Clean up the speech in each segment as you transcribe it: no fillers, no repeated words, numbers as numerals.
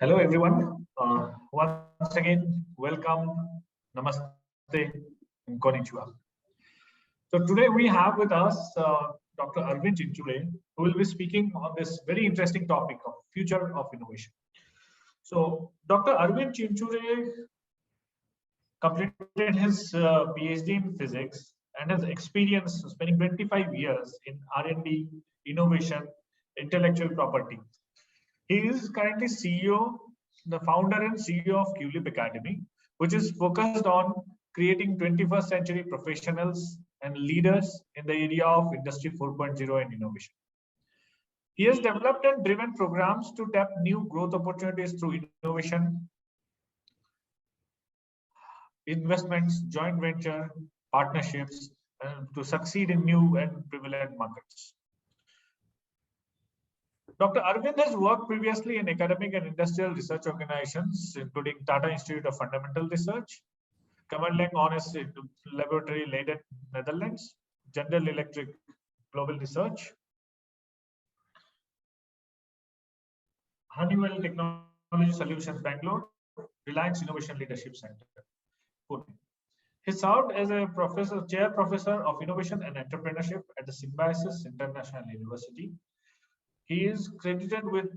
Hello, everyone. Once again, welcome, namaste, and konnichiwa. So today we have with us Dr. Arvind Chinchure, who will be speaking on this very interesting topic of future of innovation. So Dr. Arvind Chinchure completed his PhD in physics and has experience spending 25 years in R&D, innovation, intellectual property. He is currently CEO, the founder and CEO of QLib Academy, which is focused on creating 21st century professionals and leaders in the area of Industry 4.0 and innovation. He has developed and driven programs to tap new growth opportunities through innovation, investments, joint venture, partnerships, to succeed in new and prevalent markets. Dr. Arvind has worked previously in academic and industrial research organizations, including Tata Institute of Fundamental Research, Kamerlingh Honest Laboratory, Leiden, Netherlands, General Electric Global Research, Honeywell Technology Solutions, Bangalore, Reliance Innovation Leadership Center, Pune. He served as a chair professor of innovation and entrepreneurship at the Symbiosis International University. He is credited with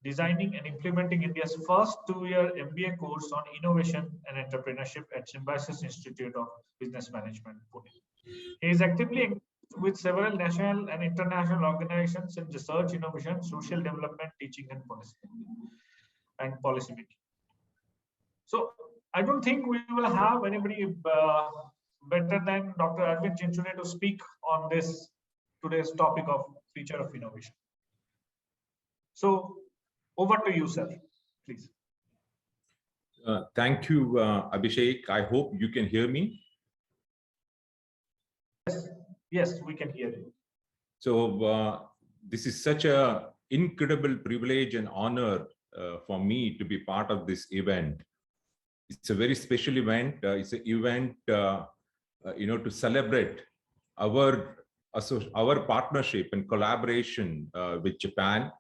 designing and implementing India's first two-year MBA course on innovation and entrepreneurship at Symbiosis Institute of Business Management, Pune. He is actively engaged with several national and international organizations in research, innovation, social development, teaching, and policy making. So I don't think we will have anybody better than Dr. Arvind Chinchure to speak on this today's topic of future of innovation. So over to you, sir, please. Thank you, Abhishek. I hope you can hear me. Yes, we can hear you. So this is such an incredible privilege and honor for me to be part of this event. It's a very special event. It's an event, to celebrate our partnership and collaboration with Japan,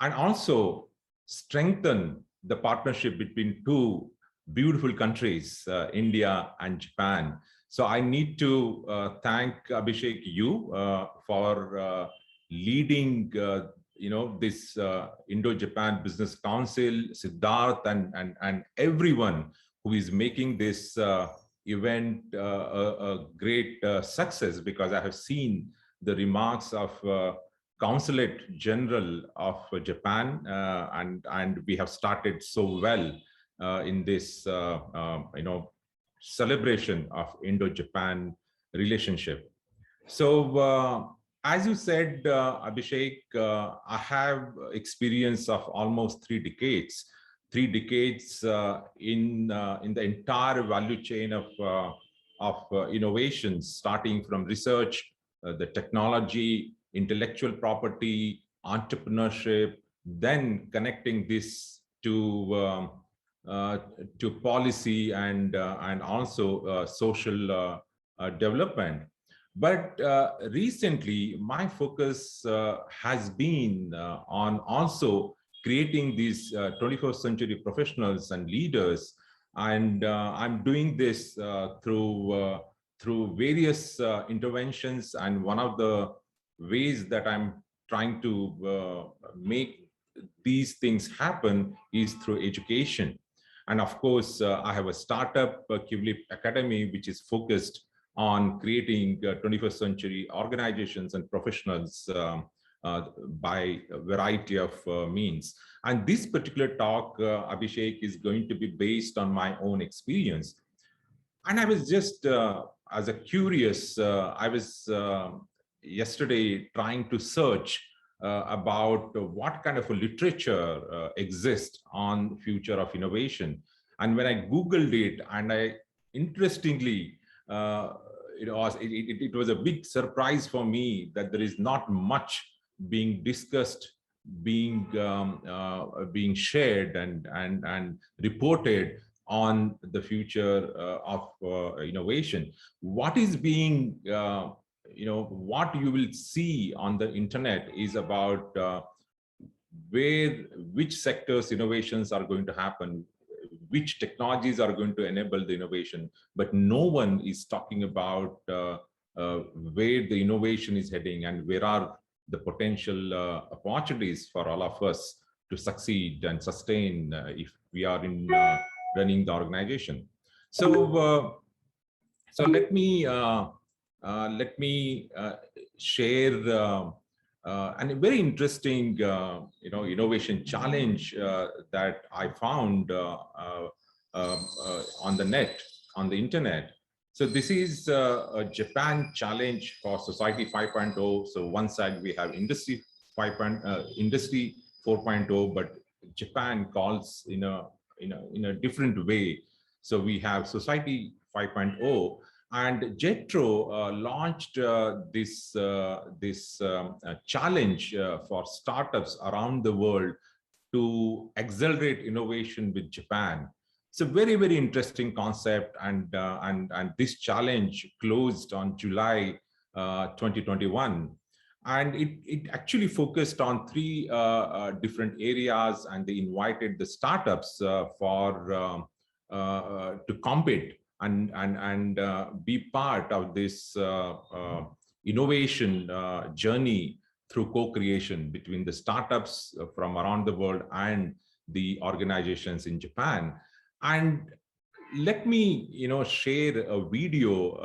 and also strengthen the partnership between two beautiful countries, India and Japan. So I need to thank Abhishek, you for leading, this Indo Japan Business Council, Siddharth, and everyone who is making this event a great success, because I have seen the remarks of Consulate General of Japan, and we have started so well in this celebration of Indo-Japan relationship. So as you said, Abhishek, I have experience of almost 3 decades. 3 decades in the entire value chain of innovations, starting from research, the technology, intellectual property, entrepreneurship, then connecting this to policy and also social development. But recently, my focus has been on also creating these 21st century professionals and leaders, and I'm doing this through various interventions, and one of the ways that I'm trying to make these things happen is through education. And of course, I have a startup, QLib Academy, which is focused on creating 21st century organizations and professionals by a variety of means. And this particular talk, Abhishek, is going to be based on my own experience. And I was just, as a curious, I was yesterday trying to search about what kind of a literature exists on future of innovation. And when I Googled it, and I interestingly, it was a big surprise for me that there is not much being discussed, being shared and reported on the future of innovation. What is being what you will see on the internet is about which sectors innovations are going to happen, which technologies are going to enable the innovation, but no one is talking about where the innovation is heading and where are the potential opportunities for all of us to succeed and sustain if we are in running the organization. So, so let me share a very interesting, innovation challenge that I found on the net, on the internet. So this is a Japan challenge for Society 5.0. So one side we have Industry 4.0, but Japan calls in a different way. So we have Society 5.0, and JETRO launched this challenge for startups around the world to accelerate innovation with Japan. It's a very, very interesting concept, and this challenge closed on July 2021. And it actually focused on three different areas, and they invited the startups to compete and be part of this innovation journey through co-creation between the startups from around the world and the organizations in Japan. And let me, share a video,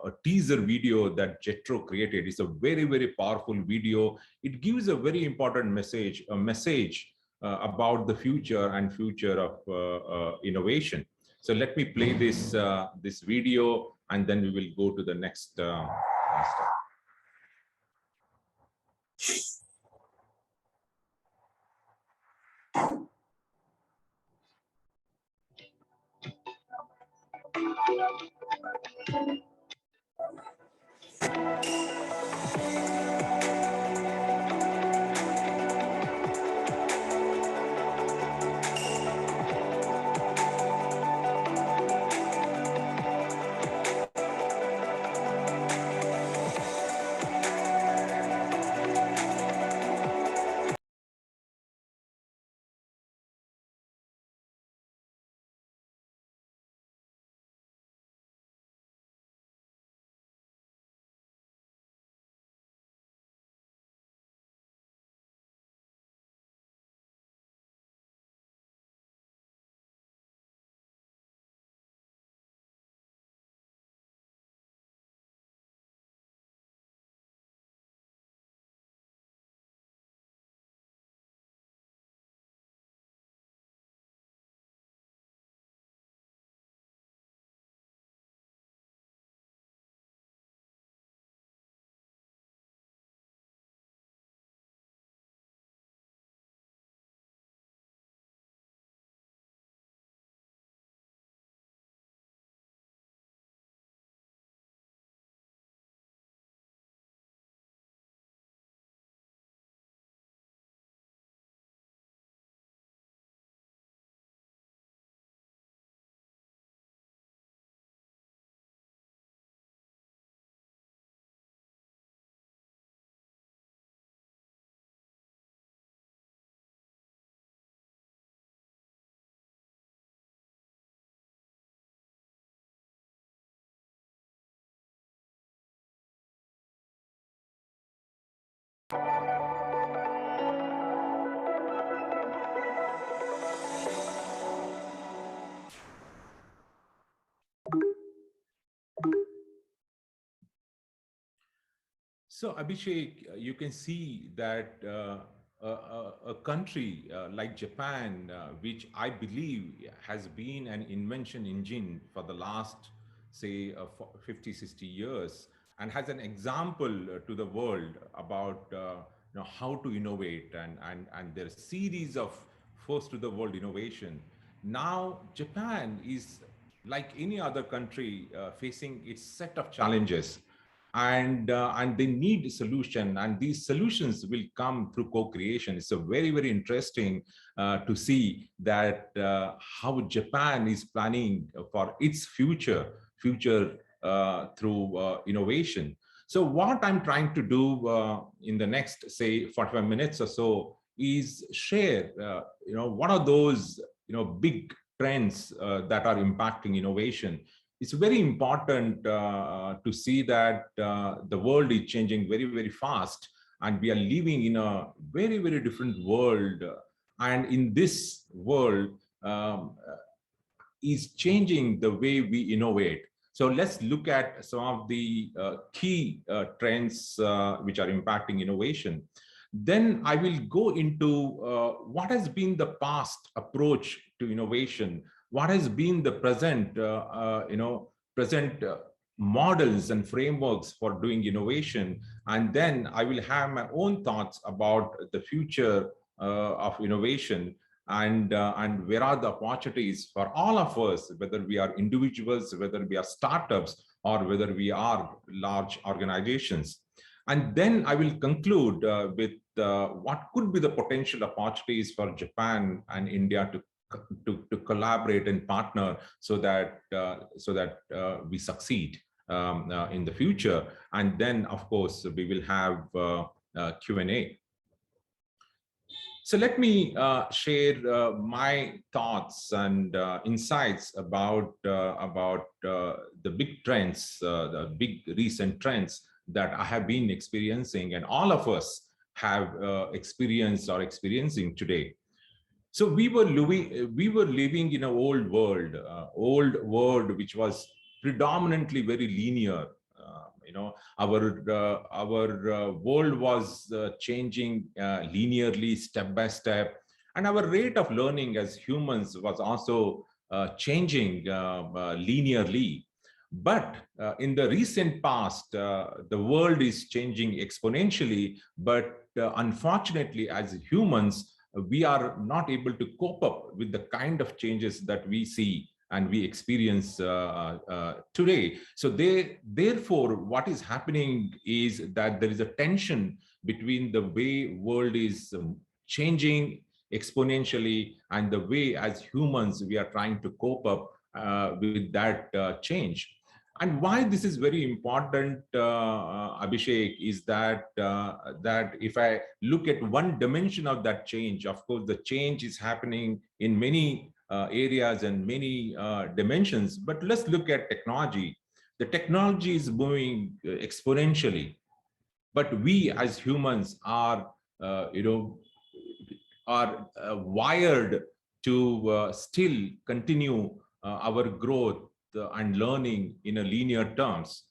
a teaser video that JETRO created. It's a very, very powerful video. It gives a very important message, about the future and future of innovation. So let me play this this video, and then we will go to the next step. So Abhishek, you can see that a country like Japan, which I believe has been an invention engine for the last, say, 50, 60 years, and has an example to the world about how to innovate, and their series of first to the world innovation. Now, Japan is like any other country facing its set of challenges, and they need a solution, and these solutions will come through co-creation. It's a very, very interesting to see that how Japan is planning for its future through innovation. So what I'm trying to do in the next, say, 45 minutes or so is share, what are those, big trends that are impacting innovation. It's very important to see that the world is changing very, very fast, and we are living in a very, very different world. And in this world, is changing the way we innovate. So let's look at some of the key trends which are impacting innovation. Then I will go into what has been the past approach to innovation, what has been the present, present models and frameworks for doing innovation, and then I will have my own thoughts about the future of innovation, and where are the opportunities for all of us, whether we are individuals, whether we are startups, or whether we are large organizations. And then I will conclude with what could be the potential opportunities for Japan and India to collaborate and partner so that we succeed in the future. And then, of course, we will have Q&A. So let me share my thoughts and insights about the big trends, the big recent trends that I have been experiencing, and all of us have experienced or experiencing today. So we were living in an old world which was predominantly very linear. Our world was changing linearly, step by step, and our rate of learning as humans was also changing linearly. But in the recent past, the world is changing exponentially, but unfortunately, as humans, we are not able to cope up with the kind of changes that we see and we experience today. So therefore, what is happening is that there is a tension between the way world is changing exponentially and the way as humans we are trying to cope up with that change. And why this is very important, Abhishek, is that if I look at one dimension of that change, of course, the change is happening in many areas and many dimensions. But let's look at technology. The technology is moving exponentially, but we as humans are, wired to still continue our growth and learning in a linear terms.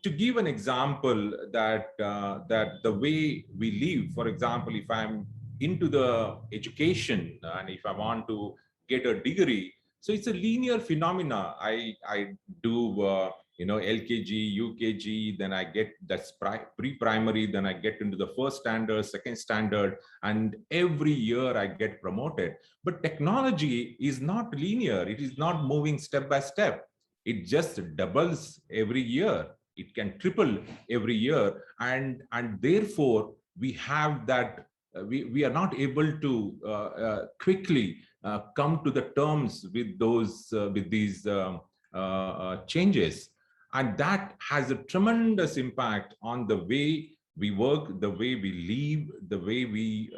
To give an example, that the way we live, for example, if I'm into the education and if I want to get a degree, so it's a linear phenomena. I do LKG, UKG, then I get that's pre-primary, then I get into the first standard, second standard, and every year I get promoted. But technology is not linear. It is not moving step by step. It just doubles every year. It can triple every year, and therefore we have that we are not able to quickly come to the terms with these changes, and that has a tremendous impact on the way we work, the way we live, the way we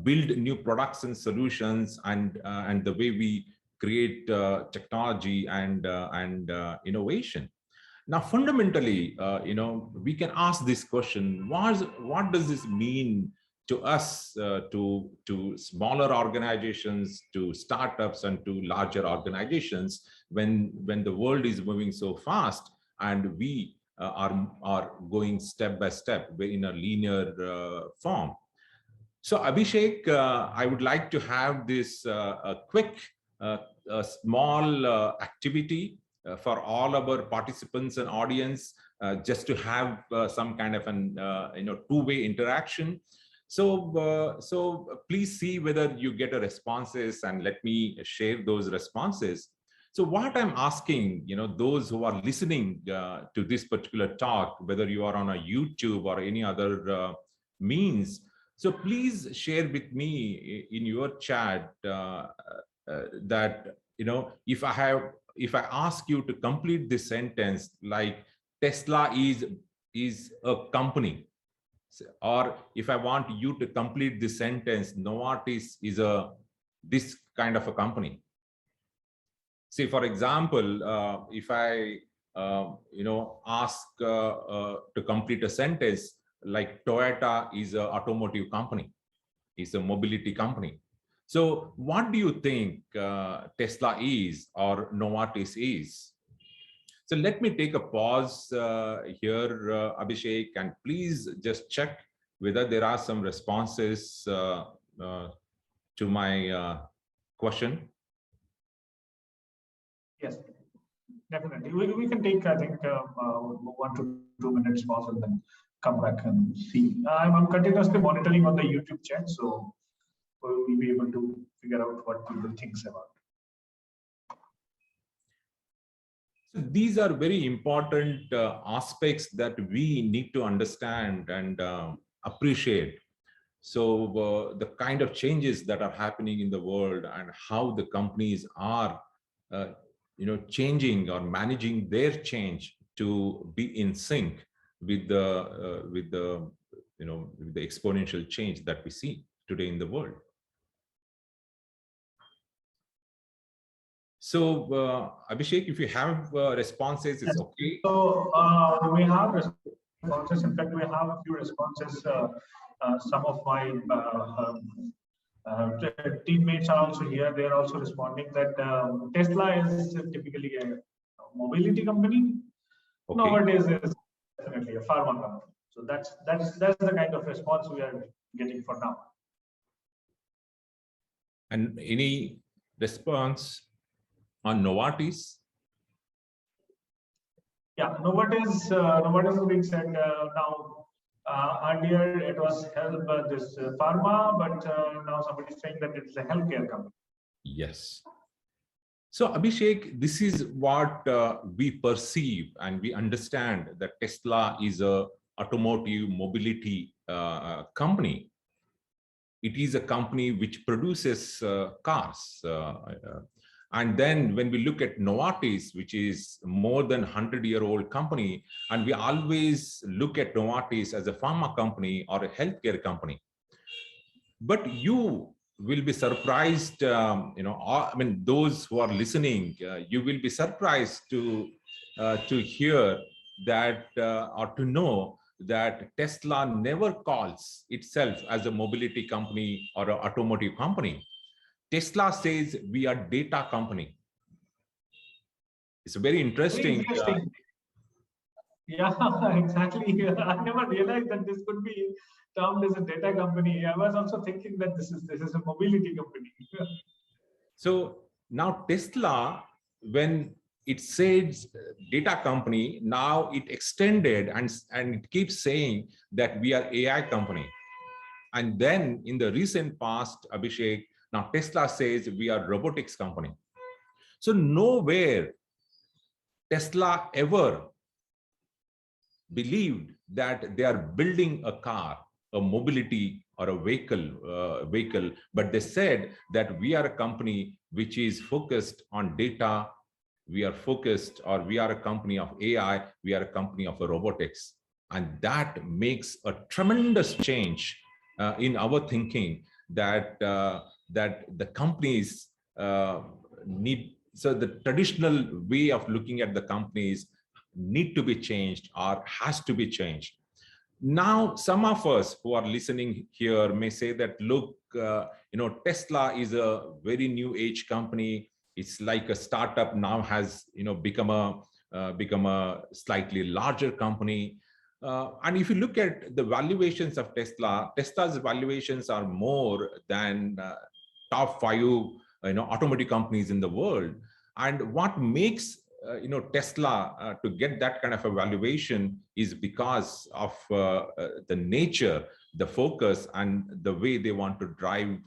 build new products and solutions, and the way we create technology and innovation. Now, fundamentally, we can ask this question: what does this mean to us, to smaller organizations, to startups, and to larger organizations, when the world is moving so fast and we are going step by step in a linear form? So, Abhishek, I would like to have this a quick, a small activity for all our participants and audience, just to have some kind of an two-way interaction. So please see whether you get a responses, and let me share those responses. So what I'm asking, those who are listening to this particular talk, whether you are on a YouTube or any other means, so please share with me in your chat that, if I ask you to complete this sentence, like Tesla is a company. Or if I want you to complete this sentence, Novartis is a this kind of a company. Say, for example, if I ask to complete a sentence like Toyota is an automotive company, is a mobility company. So what do you think Tesla is or Novartis is? So let me take a pause here, Abhishek, and please just check whether there are some responses to my question. Yes, definitely. We can take, I think, 1 to 2 minutes pause and then come back and see. I'm continuously monitoring on the YouTube chat, so we'll be able to figure out what people think about. So these are very important aspects that we need to understand and appreciate. So the kind of changes that are happening in the world and how the companies are changing or managing their change to be in sync with the exponential change that we see today in the world. So Abhishek, if you have responses, it's okay. So we have responses. In fact, we have a few responses. Some of my teammates are also here. They are also responding that Tesla is typically a mobility company. Okay. Nowadays is definitely a pharma company. So that's the kind of response we are getting for now. And any response on Novartis? Yeah, Novartis is being said now. Earlier it was this pharma, but now somebody is saying that it's a healthcare company. Yes. So Abhishek, this is what we perceive and we understand that Tesla is a automotive mobility company. It is a company which produces cars. And then when we look at Novartis, which is more than 100-year-old company, and we always look at Novartis as a pharma company or a healthcare company. But you will be surprised, I mean, those who are listening, you will be surprised to hear that or to know that Tesla never calls itself as a mobility company or an automotive company. Tesla says we are data company. It's very interesting. Yeah, exactly. I never realized that this could be termed as a data company. I was also thinking that this is a mobility company. So now Tesla, when it says data company, now it extended and it keeps saying that we are AI company. And then in the recent past, Abhishek, now Tesla says we are robotics company. So nowhere Tesla ever believed that they are building a car, a mobility or a vehicle, but they said that we are a company which is focused on data. We are focused, or we are a company of AI. We are a company of robotics. And that makes a tremendous change in our thinking that the companies need. So the traditional way of looking at the companies need to be changed or has to be changed. Now, some of us who are listening here may say that, look, Tesla is a very new age company. It's like a startup now has, become a slightly larger company. And if you look at the valuations of Tesla's valuations are more than top 5, automotive companies in the world. And what makes Tesla to get that kind of a valuation is because of the nature, the focus, and the way they want to drive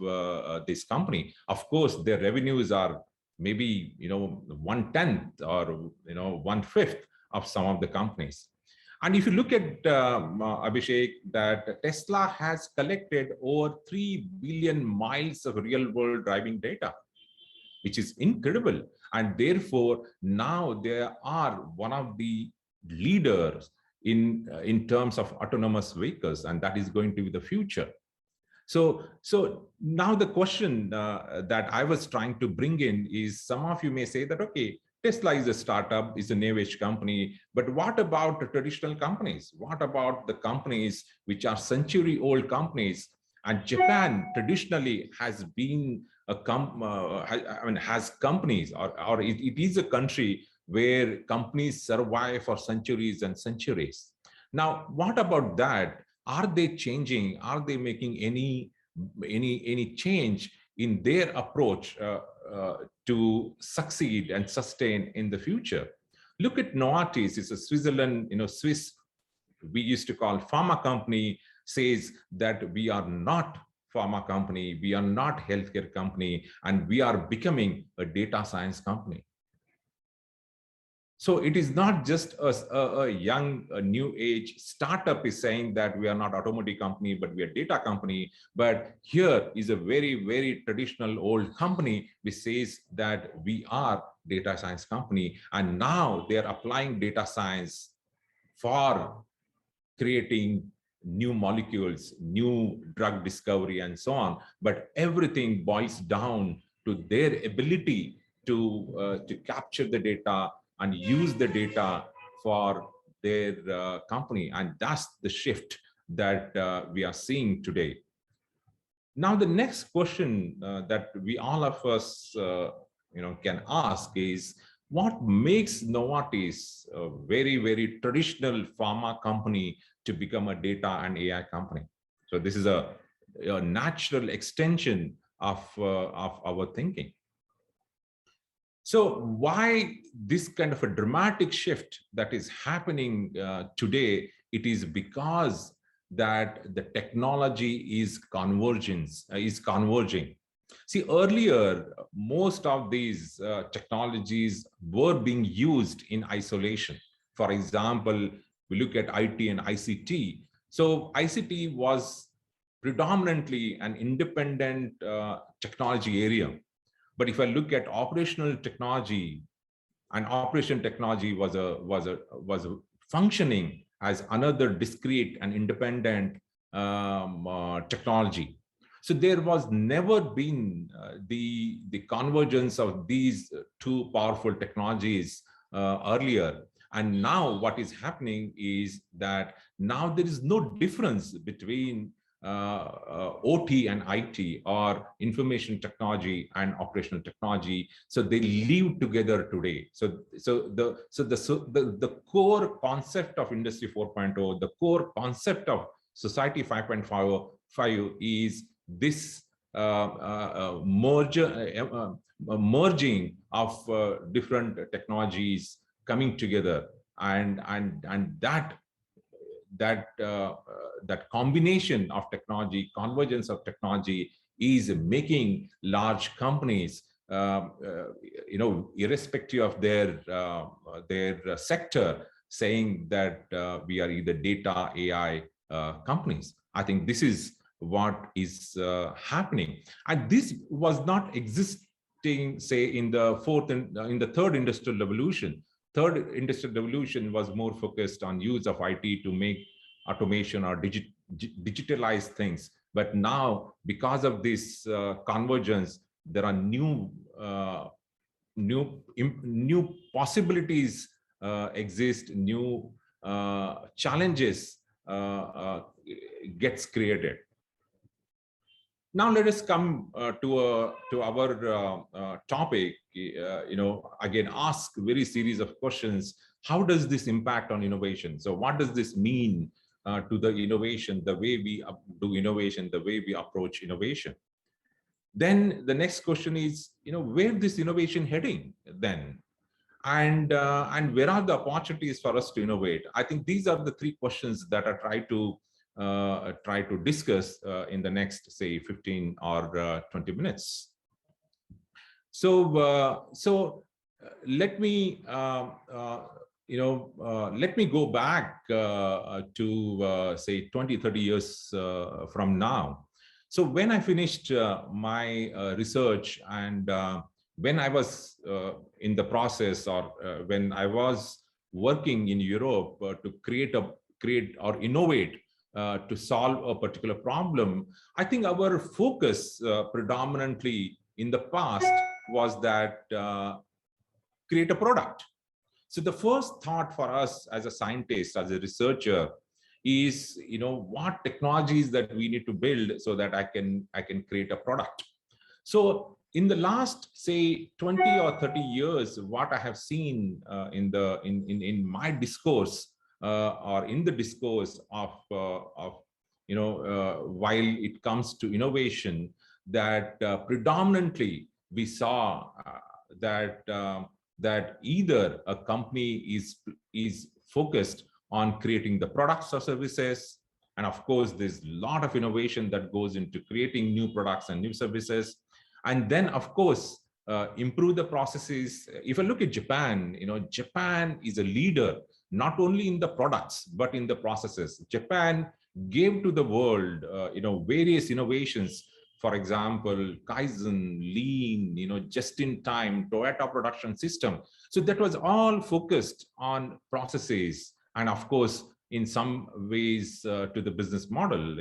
this company. Of course, their revenues are maybe 1/10 or 1/5 of some of the companies. And if you look at Abhishek, that Tesla has collected over 3 billion miles of real-world driving data, which is incredible. And therefore, now they are one of the leaders in terms of autonomous vehicles, and that is going to be the future. So now the question that I was trying to bring in is, some of you may say that, okay, Tesla is a startup, is a new age company, but what about the traditional companies? What about the companies which are century-old companies? And Japan traditionally has been has companies, or it is a country where companies survive for centuries and centuries. Now, what about that? Are they changing? Are they making any change in their approach to succeed and sustain in the future? Look at Novartis. It's a Switzerland, Swiss, we used to call pharma company, says that we are not pharma company, we are not healthcare company, and we are becoming a data science company. So it is not just a young, new age startup is saying that we are not automotive company, but we are data company. But here is a very, very traditional old company which says that we are data science company. And now they're applying data science for creating new molecules, new drug discovery, and so on. But everything boils down to their ability to capture the data and use the data for their company. And that's the shift that we are seeing today. Now, the next question that we all of us can ask is, what makes Novartis a very, very traditional pharma company to become a data and AI company? So this is a natural extension of our thinking. So why this kind of a dramatic shift that is happening today? It is because that the technology is converging. See, earlier, most of these technologies were being used in isolation. For example, we look at IT and ICT. So ICT was predominantly an independent technology area. But if I look at operational technology, and operation technology was functioning as another discrete and independent technology. So there was never been the convergence of these two powerful technologies earlier. And now what is happening is that now there is no difference between OT and IT, or information technology and operational technology. So they live together today. So the core concept of Industry 4.0, the core concept of Society 5.5 is this merging of different technologies coming together, and that combination of technology, convergence of technology, is making large companies, irrespective of their sector, saying that we are either data, AI companies. I think this is what is happening, and this was not existing, say, in the third industrial revolution. Third industrial revolution was more focused on use of IT to make automation or digitalize things. But now, because of this convergence, there are new possibilities exist, new challenges gets created. Now let us come to our topic. Again, ask very series of questions. How does this impact on innovation? So what does this mean to the innovation, the way we do innovation, the way we approach innovation? Then the next question is, where this innovation heading then? And where are the opportunities for us to innovate? I think these are the three questions that I try to discuss in the next, say, 15 or 20 minutes. So let me let me go back to say 20-30 years from now. So when I finished my research, and when I was in the process, or when I was working in Europe to create or innovate to solve a particular problem, I think our focus predominantly in the past was that create a product. So the first thought for us as a scientist, as a researcher, is, what technologies that we need to build so that I can create a product. So in the last, say, 20 or 30 years, what I have seen in my discourse or in the discourse of while it comes to innovation, that predominantly we saw that either a company is focused on creating the products or services, and of course there's a lot of innovation that goes into creating new products and new services, and then of course improve the processes. If I look at Japan, Japan is a leader not only in the products but in the processes. Japan gave to the world various innovations. For example, Kaizen, Lean, just-in-time, Toyota production system. So that was all focused on processes, and of course, in some ways to the business model,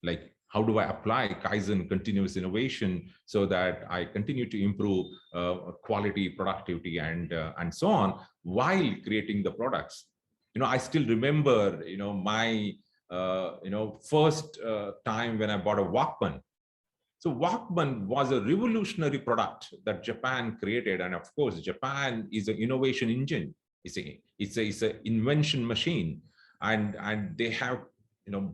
like how do I apply Kaizen, continuous innovation, so that I continue to improve quality, productivity, and so on, while creating the products. I still remember, my first time when I bought a Walkman. So Walkman was a revolutionary product that Japan created, and of course, Japan is an innovation engine. It's an invention machine, and they have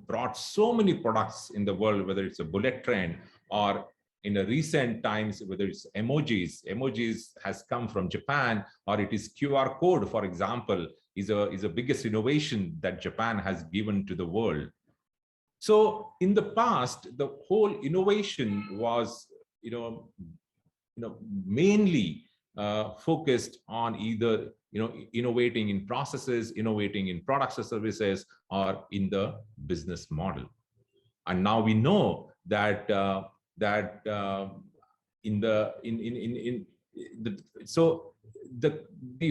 brought so many products in the world, whether it's a bullet train or in the recent times, whether it's emojis. Emojis has come from Japan, or it is QR code, for example, is a biggest innovation that Japan has given to the world. So in the past, the whole innovation was, mainly focused on either, innovating in processes, innovating in products or services, or in the business model. And now we know that the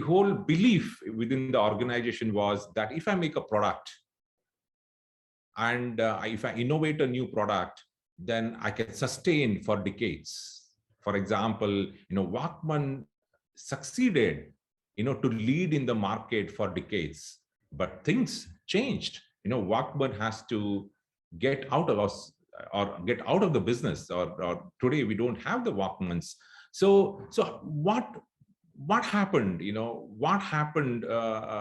whole belief within the organization was that if I make a product, and if I innovate a new product, then I can sustain for decades. For example, Walkman succeeded, to lead in the market for decades, but things changed. Walkman has to get out of us, or get out of the business, or today we don't have the Walkmans. So what happened? What happened to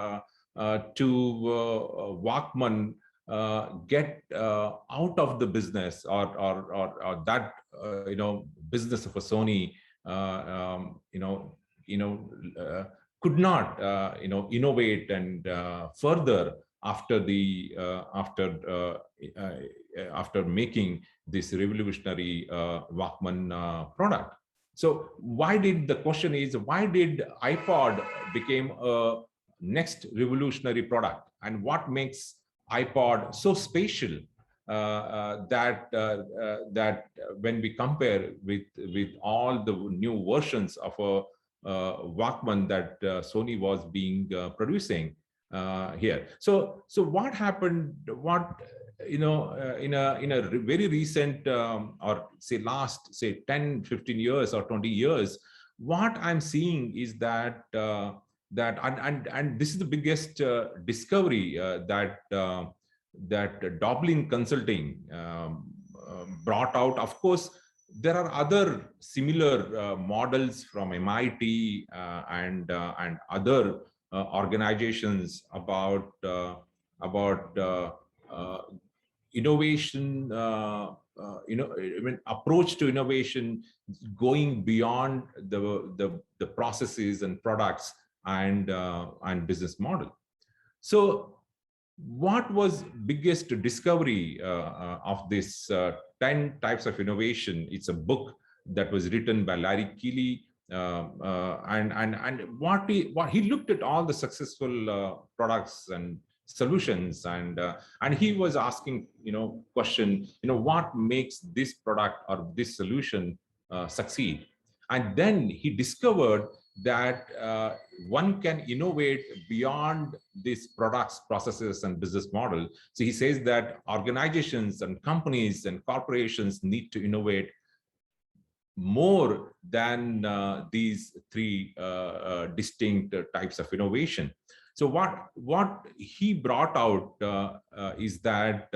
Walkman get out of the business, or that business of a Sony could not innovate and further after making this revolutionary Walkman product. So why did iPod became a next revolutionary product, and what makes iPod so special that when we compare with all the new versions of a Walkman that Sony was being producing here? So what happened? In a very recent or say last 10, 15 years or 20 years, what I'm seeing is that and this is the biggest discovery that Dublin Consulting brought out. Of course, there are other similar models from MIT and other organizations about innovation, approach to innovation, going beyond the processes and products and business model. So what was biggest discovery of this 10 types of innovation? It's a book that was written by Larry Keeley, and what he looked at all the successful products and solutions, and he was asking question, what makes this product or this solution succeed? And then he discovered that one can innovate beyond these products, processes, and business model. So he says that organizations and companies and corporations need to innovate more than these three distinct types of innovation. So what he brought out is that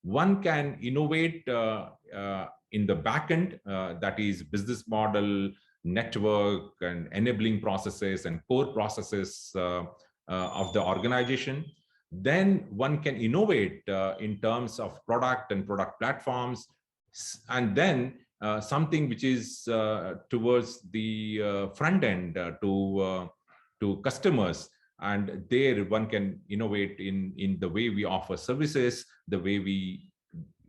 one can innovate in the backend, that is business model, network, and enabling processes and core processes of the organization. Then one can innovate in terms of product and product platforms, and then something which is towards the front end to customers, and there one can innovate in the way we offer services, the way we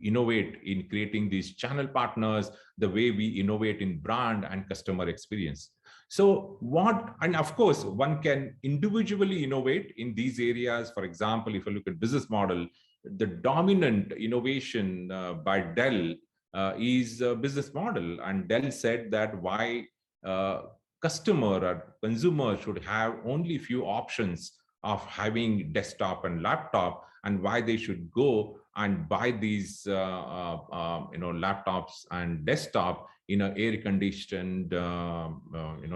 innovate in creating these channel partners, the way we innovate in brand and customer experience. So and of course, one can individually innovate in these areas. For example, if you look at business model, the dominant innovation by Dell is a business model. And Dell said that why customer or consumer should have only few options of having desktop and laptop, and why they should go and buy these laptops and desktop in a air conditioned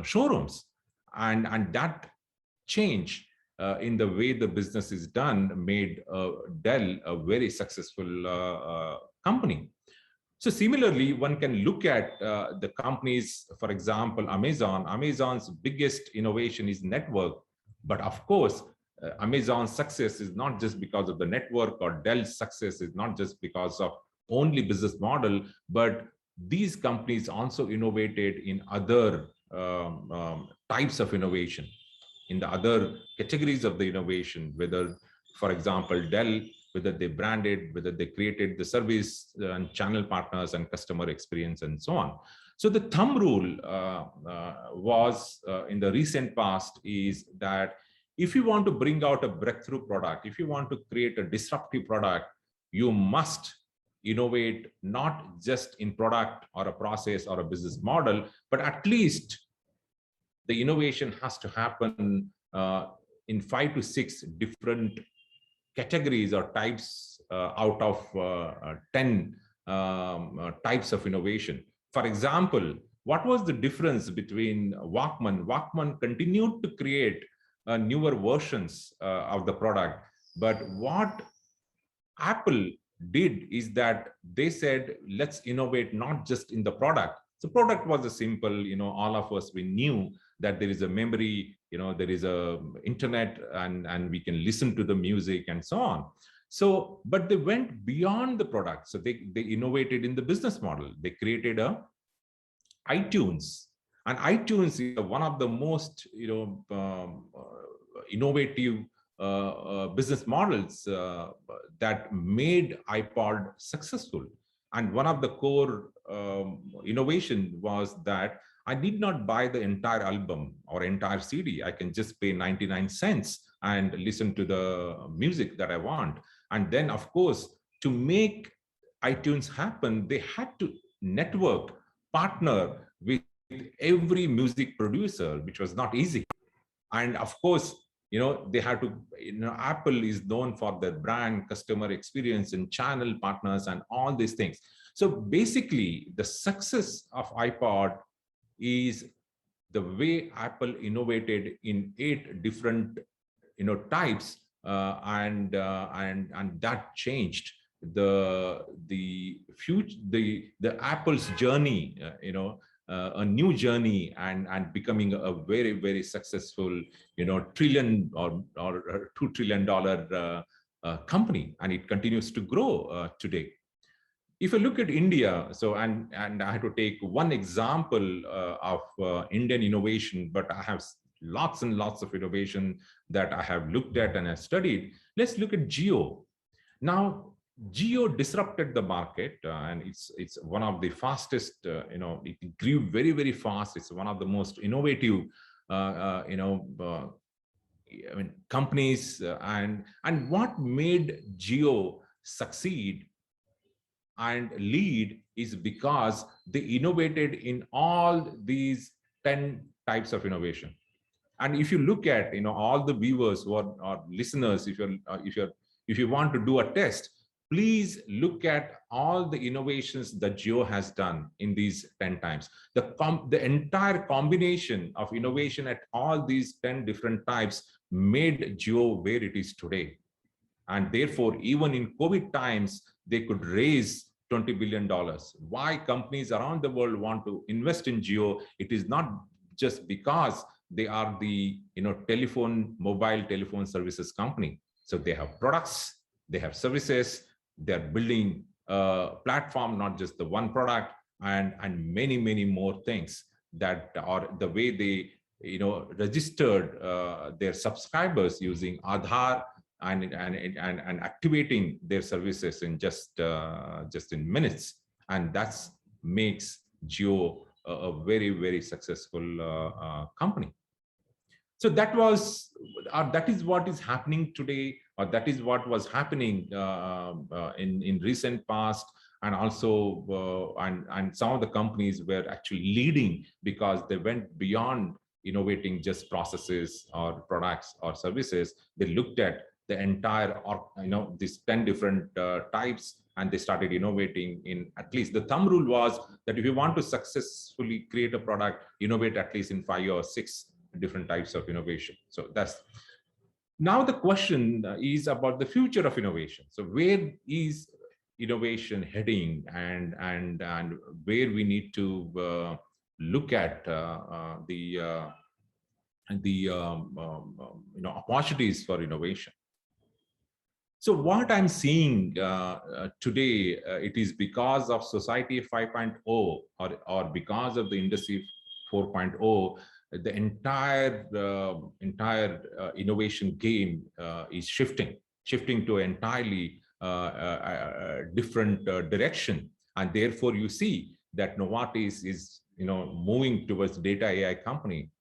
showrooms. And that change in the way the business is done made Dell a very successful company. So similarly, one can look at the companies, for example, Amazon. Amazon's biggest innovation is network. But of course, Amazon's success is not just because of the network, or Dell's success is not just because of only business model, but these companies also innovated in other types of innovation, in the other categories of the innovation, whether, for example, Dell, whether they branded, whether they created the service and channel partners and customer experience and so on. So the thumb rule was in the recent past is that if you want to bring out a breakthrough product, if you want to create a disruptive product, you must innovate not just in product or a process or a business model, but at least the innovation has to happen in 5 to 6 different categories or types out of 10 types of innovation. For example, what was the difference between Walkman? Walkman continued to create newer versions of the product, but what Apple did is that they said, let's innovate not just in the product. The product was a simple, all of us, we knew that there is a memory, there is a internet, and we can listen to the music and so on. So, but they went beyond the product. So they innovated in the business model. They created a iTunes, and iTunes is one of the most, innovative business models that made iPod successful. And one of the core innovation was that I need not buy the entire album or entire CD. I can just pay 99 cents and listen to the music that I want. And then, of course, to make iTunes happen, they had to network, partner with every music producer, which was not easy. And of course, they had to, Apple is known for their brand, customer experience, and channel partners and all these things. So basically, the success of iPod is the way Apple innovated in 8 different, types, and that changed the future, the Apple's journey, a new journey, and becoming a very, very successful, trillion or $2 trillion company, and it continues to grow today. If you look at India, so and I have to take one example of Indian innovation, but I have lots and lots of innovation that I have looked at and have studied. Let's look at Jio. Now, Jio disrupted the market, and it's one of the fastest. It grew very, very fast. It's one of the most innovative, companies. And what made Jio succeed and lead is because they innovated in all these 10 types of innovation. And if you look at, all the viewers who are, or listeners, if you want to do a test, please look at all the innovations that Jio has done in these 10 times. The entire combination of innovation at all these 10 different types made Jio where it is today. And therefore, even in COVID times, they could raise $20 billion. Why companies around the world want to invest in Jio? It is not just because they are the mobile telephone services company. So they have products, they have services, they're building a platform, not just the one product, and many more things that are the way they registered their subscribers using Aadhaar and activating their services in just in minutes, and that makes Jio a very successful company. So that is what is happening today, or that is what was happening in recent past, and also and some of the companies were actually leading because they went beyond innovating just processes or products or services. They looked at the entire, these 10 different types, and they started innovating in, at least the thumb rule was that if you want to successfully create a product, innovate at least in 5 or 6 different types of innovation. So that's, now the question is about the future of innovation. So where is innovation heading, and where we need to look at the opportunities for innovation. So what I'm seeing today, it is because of Society 5.0 or because of the Industry 4.0, the entire innovation game is shifting to entirely different direction, and therefore you see that Novartis is moving towards data AI company,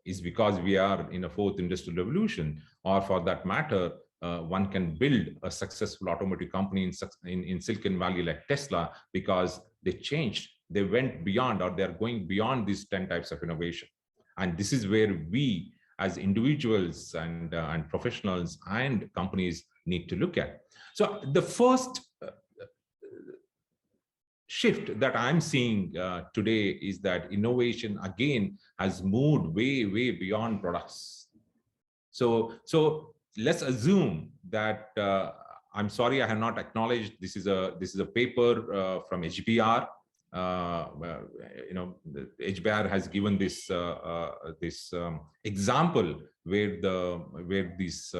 is because we are in a 4th industrial revolution, or for that matter, one can build a successful automotive company in Silicon Valley like Tesla, because they changed, they went beyond, or they're going beyond these 10 types of innovation. And this is where we as individuals and professionals and companies need to look at. So the first shift that I'm seeing today is that innovation again has moved way beyond products. So let's assume that I'm sorry, I have not acknowledged this is a paper from HBR. HBR has given this example where this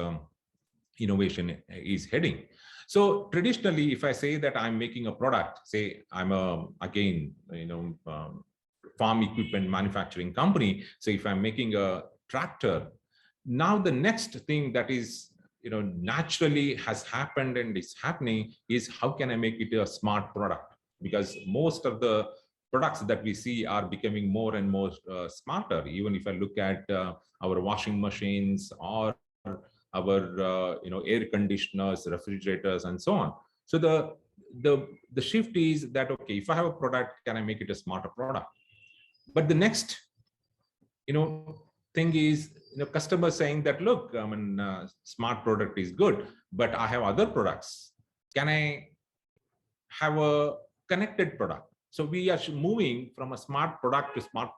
innovation is heading. So traditionally, if I say that I'm making a product, say I'm again farm equipment manufacturing company. So if I'm making a tractor, now the next thing that is naturally has happened and is happening is how can I make it a smart product? Because most of the products that we see are becoming more and more smarter. Even if I look at our washing machines or our air conditioners, refrigerators, and so on. So the shift is that, okay, if I have a product, can I make it a smarter product? But the next thing is customers saying that, look, I mean, smart product is good, but I have other products. Can I have a connected product? So we are moving from a smart product to smart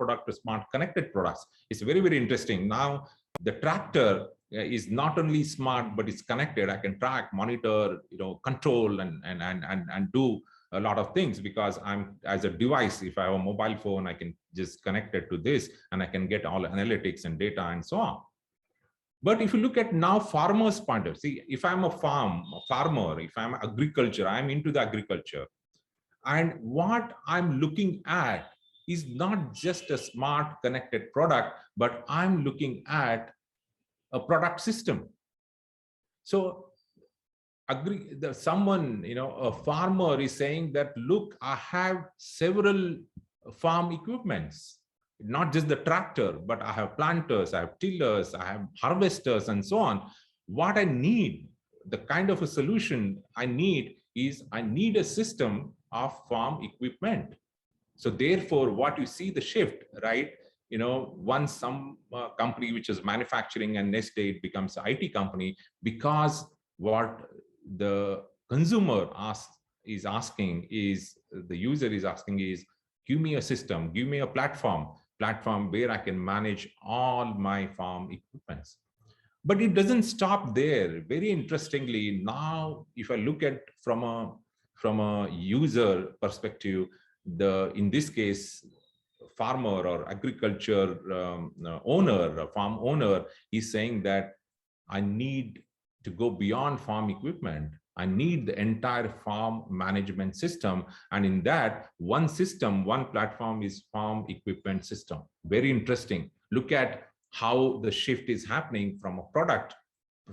connected products. It's very interesting. Now the tractor is not only smart, but it's connected. I can track, monitor, control, and do a lot of things, because I'm as a device. If I have a mobile phone, I can just connect it to this, and I can get all analytics and data and so on. But if you look at now farmers' point of view, see, if I'm a farmer, if I'm agriculture, I'm into the agriculture. And what I'm looking at is not just a smart connected product, but I'm looking at a product system. So someone, a farmer is saying that, look, I have several farm equipments, not just the tractor, but I have planters, I have tillers, I have harvesters, and so on. What I need, the kind of a solution I need is I need a system of farm equipment. So therefore, what you see the shift, right? once some company which is manufacturing, and next day it becomes an IT company, because what the consumer is asking is, the user is asking is, give me a system, give me a platform where I can manage all my farm equipments. But it doesn't stop there. Very interestingly, now if I look at from a user perspective, in this case, farmer or agriculture owner, a farm owner, is saying that I need to go beyond farm equipment. I need the entire farm management system. And in that, one system, one platform is farm equipment system. Very interesting. Look at how the shift is happening from a product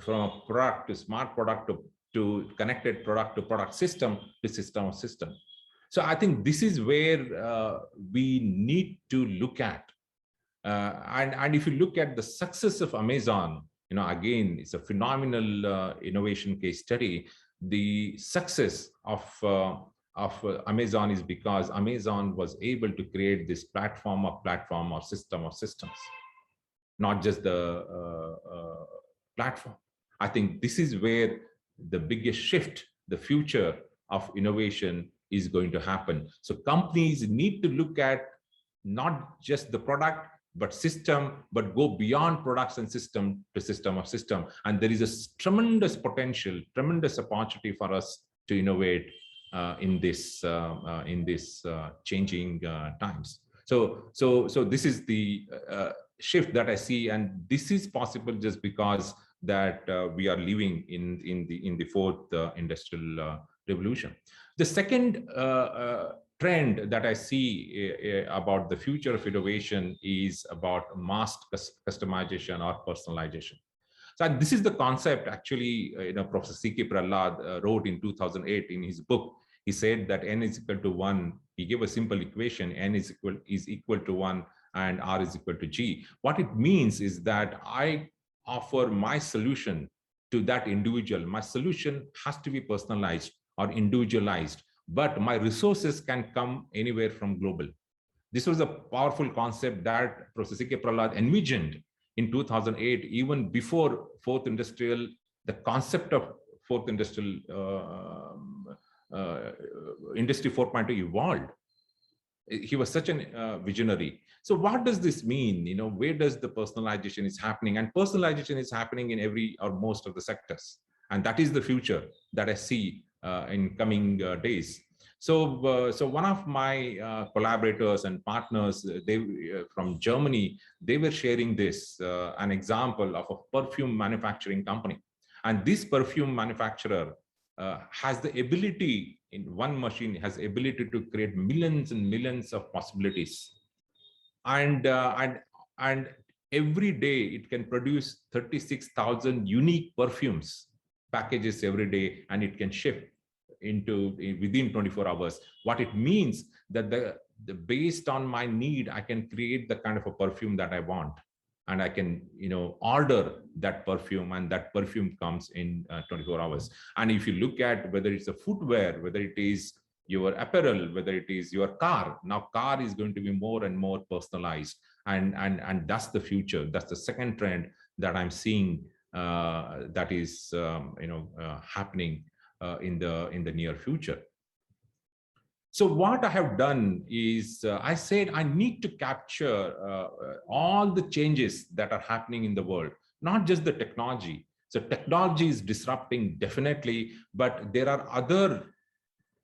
to smart product to connected product to product system to system of system. So I think this is where we need to look at. And if you look at the success of Amazon, again, it's a phenomenal innovation case study. The success of Amazon is because Amazon was able to create this platform or system of systems, not just the platform. I think this is where the biggest shift, the future of innovation is going to happen. So companies need to look at not just the product, but system, but go beyond products and system to system of system. And there is a tremendous potential, tremendous opportunity for us to innovate in this changing times. So this is the shift that I see, and this is possible just because that we are living in the fourth industrial revolution. The second trend that I see about the future of innovation is about mass customization or personalization. So this is the concept actually, Professor C.K. Prahlad wrote in 2008 in his book. He said that n is equal to 1. He gave a simple equation, n is equal to 1 and r is equal to g. What it means is that I offer my solution to that individual. My solution has to be personalized or individualized, but my resources can come anywhere from global. This was a powerful concept that Professor C.K. Prahlad envisioned in 2008, even before fourth industrial, the concept of fourth industrial industry 4.0 evolved. He was such a visionary. So what does this mean? Where does the personalization is happening? And personalization is happening in every or most of the sectors. And that is the future that I see in coming days. So one of my collaborators and partners, from Germany, they were sharing this, an example of a perfume manufacturing company. And this perfume manufacturer has the ability, in one machine, has the ability to create millions and millions of possibilities. And every day it can produce 36,000 unique perfumes packages every day, and it can ship within 24 hours. What it means that based on my need, I can create the kind of a perfume that I want, and I can order that perfume, and that perfume comes in 24 hours. And if you look at whether it's a footwear, whether it is your apparel, whether it is your car, now car is going to be more and more personalized, and that's the future. That's the second trend that I'm seeing that is happening in the near future. So what I have done is I said I need to capture all the changes that are happening in the world, not just the technology. So technology is disrupting definitely, but there are other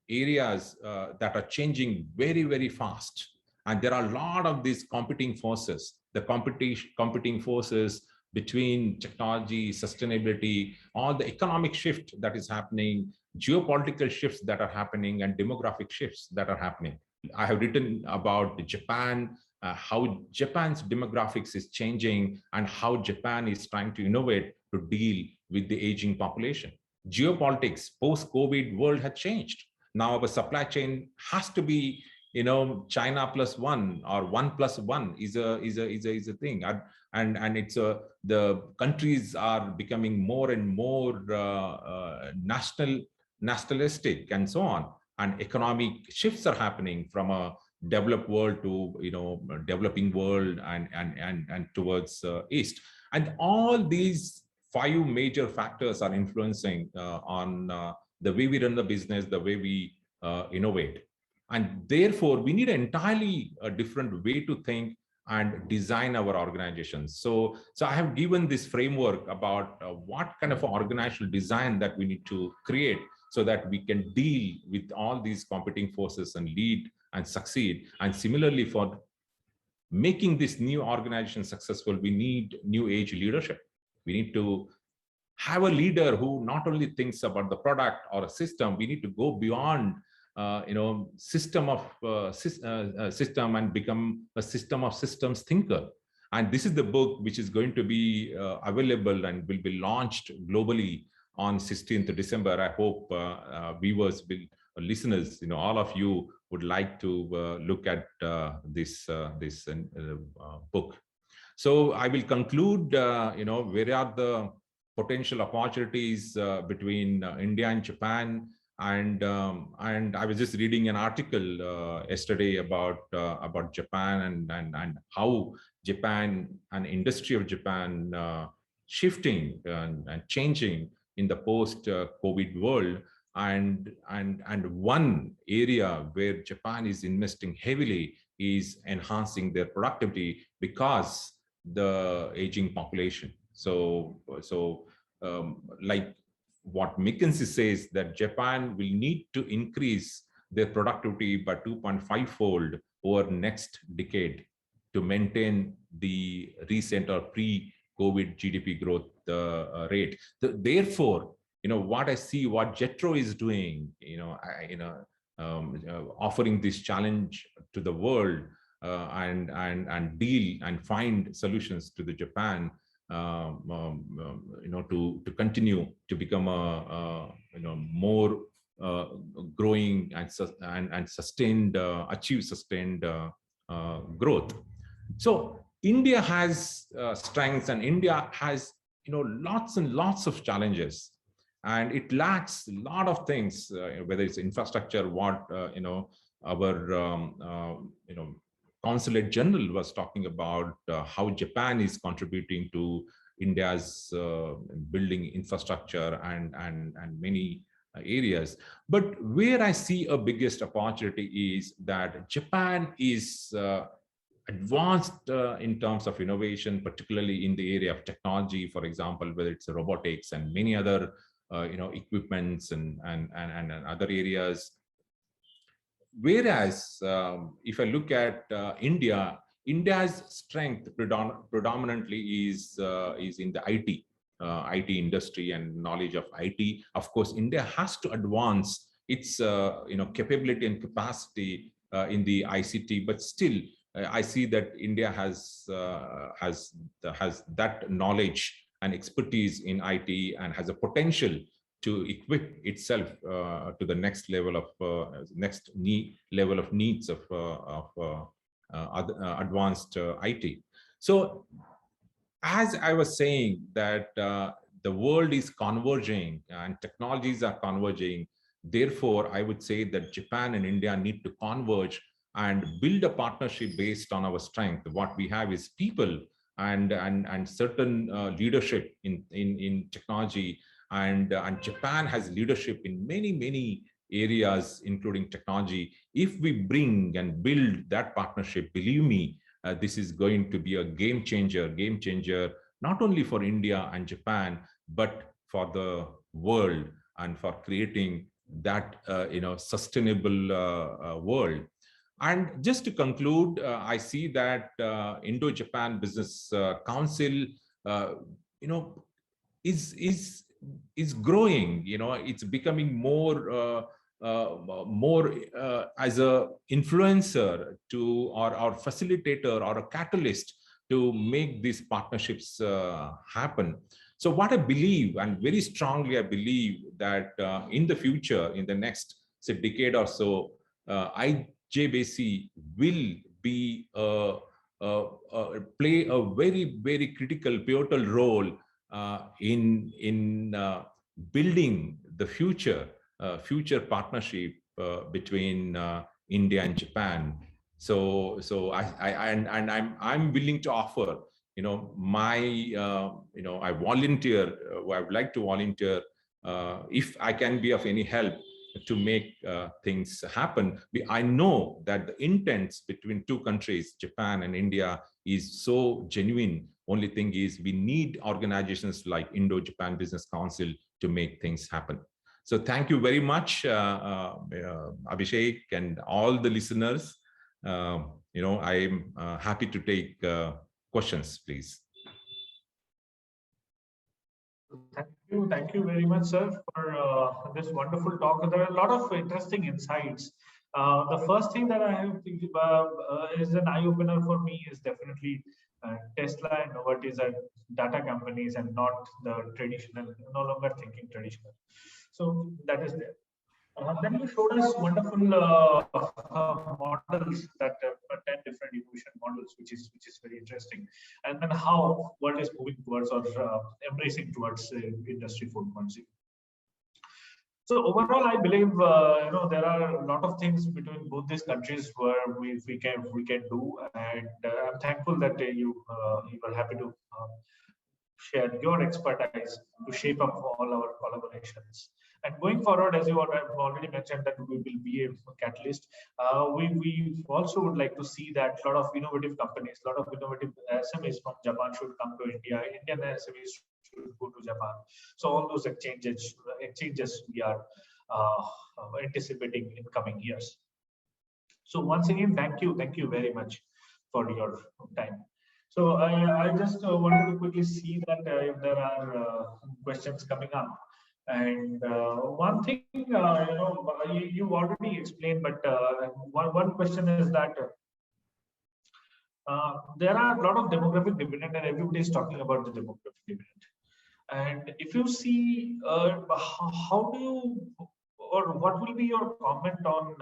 areas that are changing very, very fast. And there are a lot of these competing forces, the competing forces between technology, sustainability, all the economic shift that is happening, geopolitical shifts that are happening, and demographic shifts that are happening. I have written about Japan, how Japan's demographics is changing, and how Japan is trying to innovate to deal with the aging population. Geopolitics, post-COVID world has changed. Now our supply chain has to be, China +1 or 1+1 is a thing, and it's the countries are becoming more and more nationalistic and so on, and economic shifts are happening from a developed world to developing world and towards east. And all these five major factors are influencing on the way we run the business, the way we innovate. And therefore, we need an entirely different way to think and design our organizations. So I have given this framework about what kind of organizational design that we need to create so that we can deal with all these competing forces and lead and succeed. And similarly, for making this new organization successful, we need new age leadership. We need to have a leader who not only thinks about the product or a system. We need to go beyond system and become a system of systems thinker. And this is the book which is going to be available and will be launched globally on 16th December. I hope viewers, listeners, all of you would like to look at this book. So I will conclude, where are the potential opportunities between India and Japan. And I was just reading an article yesterday about Japan and how Japan and industry of Japan shifting and changing in the post-COVID world. And one area where Japan is investing heavily is enhancing their productivity because the aging population. So like what McKinsey says, that Japan will need to increase their productivity by 2.5-fold over next decade to maintain the recent or pre-COVID GDP growth rate. Therefore, what I see, what JETRO is doing, offering this challenge to the world and deal and find solutions to the Japan. To continue to become a more growing and sustained, achieve sustained growth. So India has strengths, and India has lots and lots of challenges, and it lacks a lot of things, whether it's infrastructure, what our Consulate General was talking about how Japan is contributing to India's building infrastructure and many areas. But where I see a biggest opportunity is that Japan is advanced in terms of innovation, particularly in the area of technology, for example, whether it's robotics and many other equipments and other areas. Whereas if I look at India, India's strength predominantly is in the IT industry and knowledge of IT. Of course, India has to advance its capability and capacity in the ICT, but still I see that India has that knowledge and expertise in IT and has a potential to equip itself to the next level of needs of advanced IT. So, as I was saying, that the world is converging and technologies are converging. Therefore, I would say that Japan and India need to converge and build a partnership based on our strength. What we have is people and certain leadership in technology. And Japan has leadership in many areas, including technology. If we bring and build that partnership, believe me, this is going to be a game changer, not only for India and Japan, but for the world and for creating that sustainable world. And just to conclude, I see that Indo Japan Business Council, is growing. It's becoming more as a influencer to or facilitator or a catalyst to make these partnerships happen. So what I believe, and very strongly I believe, that in the future, in the next decade or so, IJBC will be play a very critical, pivotal role in building the future partnership between India and Japan. And I'm willing to offer, my, I volunteer. I would like to volunteer if I can be of any help to make things happen. I know that the intents between two countries, Japan and India, is so genuine. Only thing is we need organizations like Indo Japan Business Council to make things happen. So thank you very much, Abhishek, and all the listeners. I'm happy to take questions, please. Thank you very much, sir, for this wonderful talk. There are a lot of interesting insights. The first thing that I have is an eye opener for me is definitely Tesla and Novartis are data companies and not the traditional, no longer thinking traditional. So that is there. Then you showed us wonderful models that 10 different innovation models, which is very interesting, and then how world is moving towards or embracing towards industry 4.0. So overall, I believe there are a lot of things between both these countries where we can do, and I'm thankful that you were happy to share your expertise to shape up all our collaborations. And going forward, as you have already mentioned, that we will be a catalyst. We also would like to see that a lot of innovative companies, a lot of innovative SMEs from Japan should come to India. Indian SMEs should go to Japan. So all those exchanges we are anticipating in coming years. So once again, thank you very much for your time. So I just wanted to quickly see that if there are questions coming up. And one thing, you already explained, but one question is that there are a lot of demographic dividend, and everybody is talking about the demographic dividend. And if you see, how do you, or what will be your comment on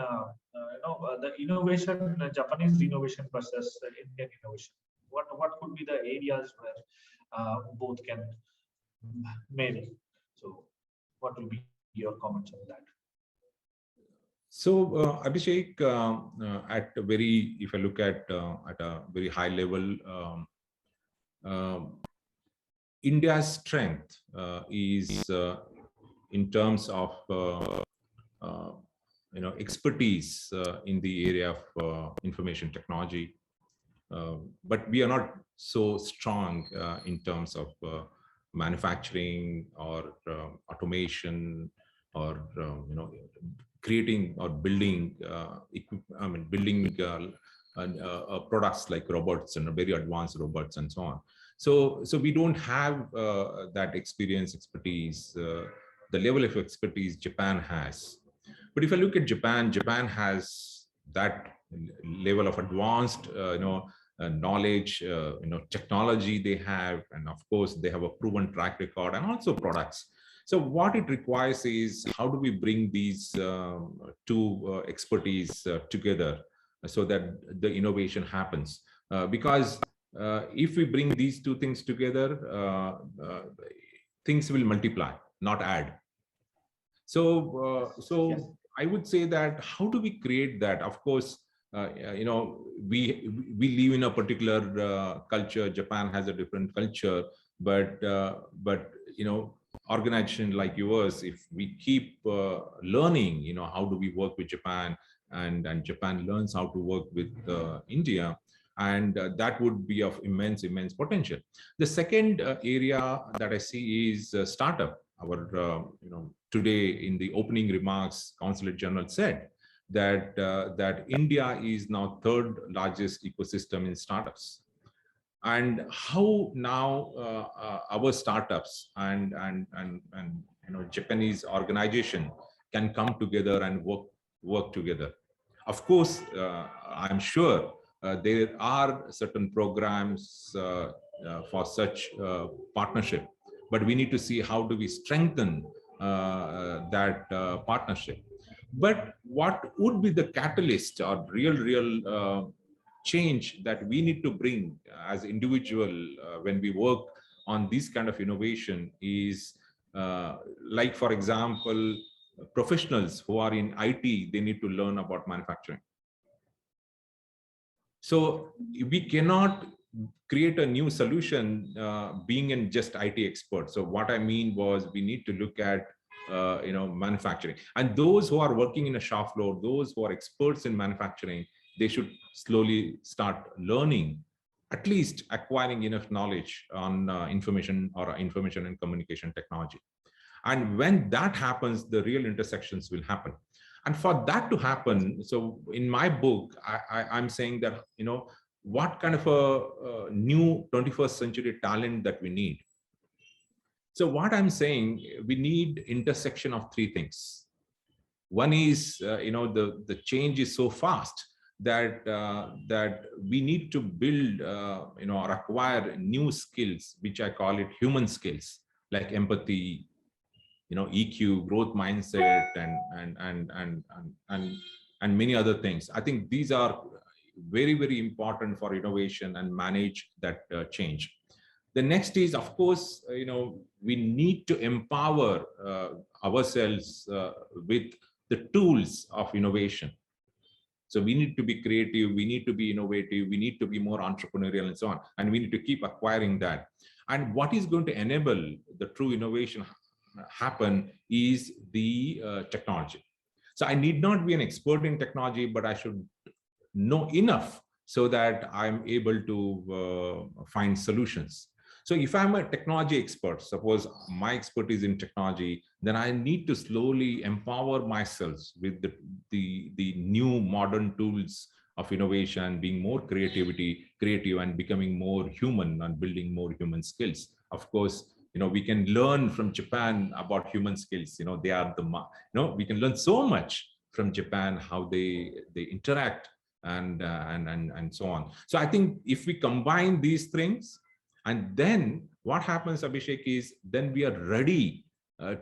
the innovation, Japanese innovation versus Indian innovation? What could be the areas where both can marry? So, what will be your comments on that? So, Abhishek, if I look at a very high level, India's strength is in terms of expertise in the area of information technology, but we are not so strong in terms of manufacturing or automation or creating or building products like robots and very advanced robots and so on. So we don't have that expertise, the level of expertise Japan has. But if I look at Japan, Japan has that level of advanced, knowledge, technology they have, and of course they have a proven track record and also products. So what it requires is how do we bring these two expertise together so that the innovation happens? Because if we bring these two things together, things will multiply, not add. So yes. I would say that how do we create that? Of course, we live in a particular culture. Japan has a different culture, but organization like yours, if we keep learning, how do we work with Japan, and Japan learns how to work with India, and that would be of immense potential. The second area that I see is startup. Our today in the opening remarks, Consulate General said that that India is now third largest ecosystem in startups. And how now our startups and Japanese organization can come together and work together. Of course, I'm sure there are certain programs for such partnership, but we need to see how do we strengthen that partnership. But what would be the catalyst or real change that we need to bring as individual when we work on this kind of innovation is like, for example, professionals who are in IT, they need to learn about manufacturing. So we cannot create a new solution being in just IT experts. So what I mean was we need to look at manufacturing, and those who are working in a shop floor, those who are experts in manufacturing, they should slowly start learning, at least acquiring enough knowledge on information and communication technology. And when that happens, the real intersections will happen. And for that to happen, so in my book, I'm saying that, what kind of a new 21st century talent that we need. So what I'm saying, we need intersection of three things. One is, the change is so fast that we need to build, or acquire new skills, which I call it human skills, like empathy, EQ, growth mindset, and many other things. I think these are very, very important for innovation and manage that change. The next is, of course, we need to empower ourselves with the tools of innovation. So we need to be creative, we need to be innovative, we need to be more entrepreneurial and so on. And we need to keep acquiring that. And what is going to enable the true innovation happen is the technology. So I need not be an expert in technology, but I should know enough so that I'm able to find solutions. So if I'm a technology expert, suppose my expertise in technology, then I need to slowly empower myself with the new modern tools of innovation, being more creative and becoming more human and building more human skills. Of course, we can learn from Japan about human skills. They are we can learn so much from Japan, how they interact and so on. So I think if we combine these things, and then what happens, Abhishek, is then we are ready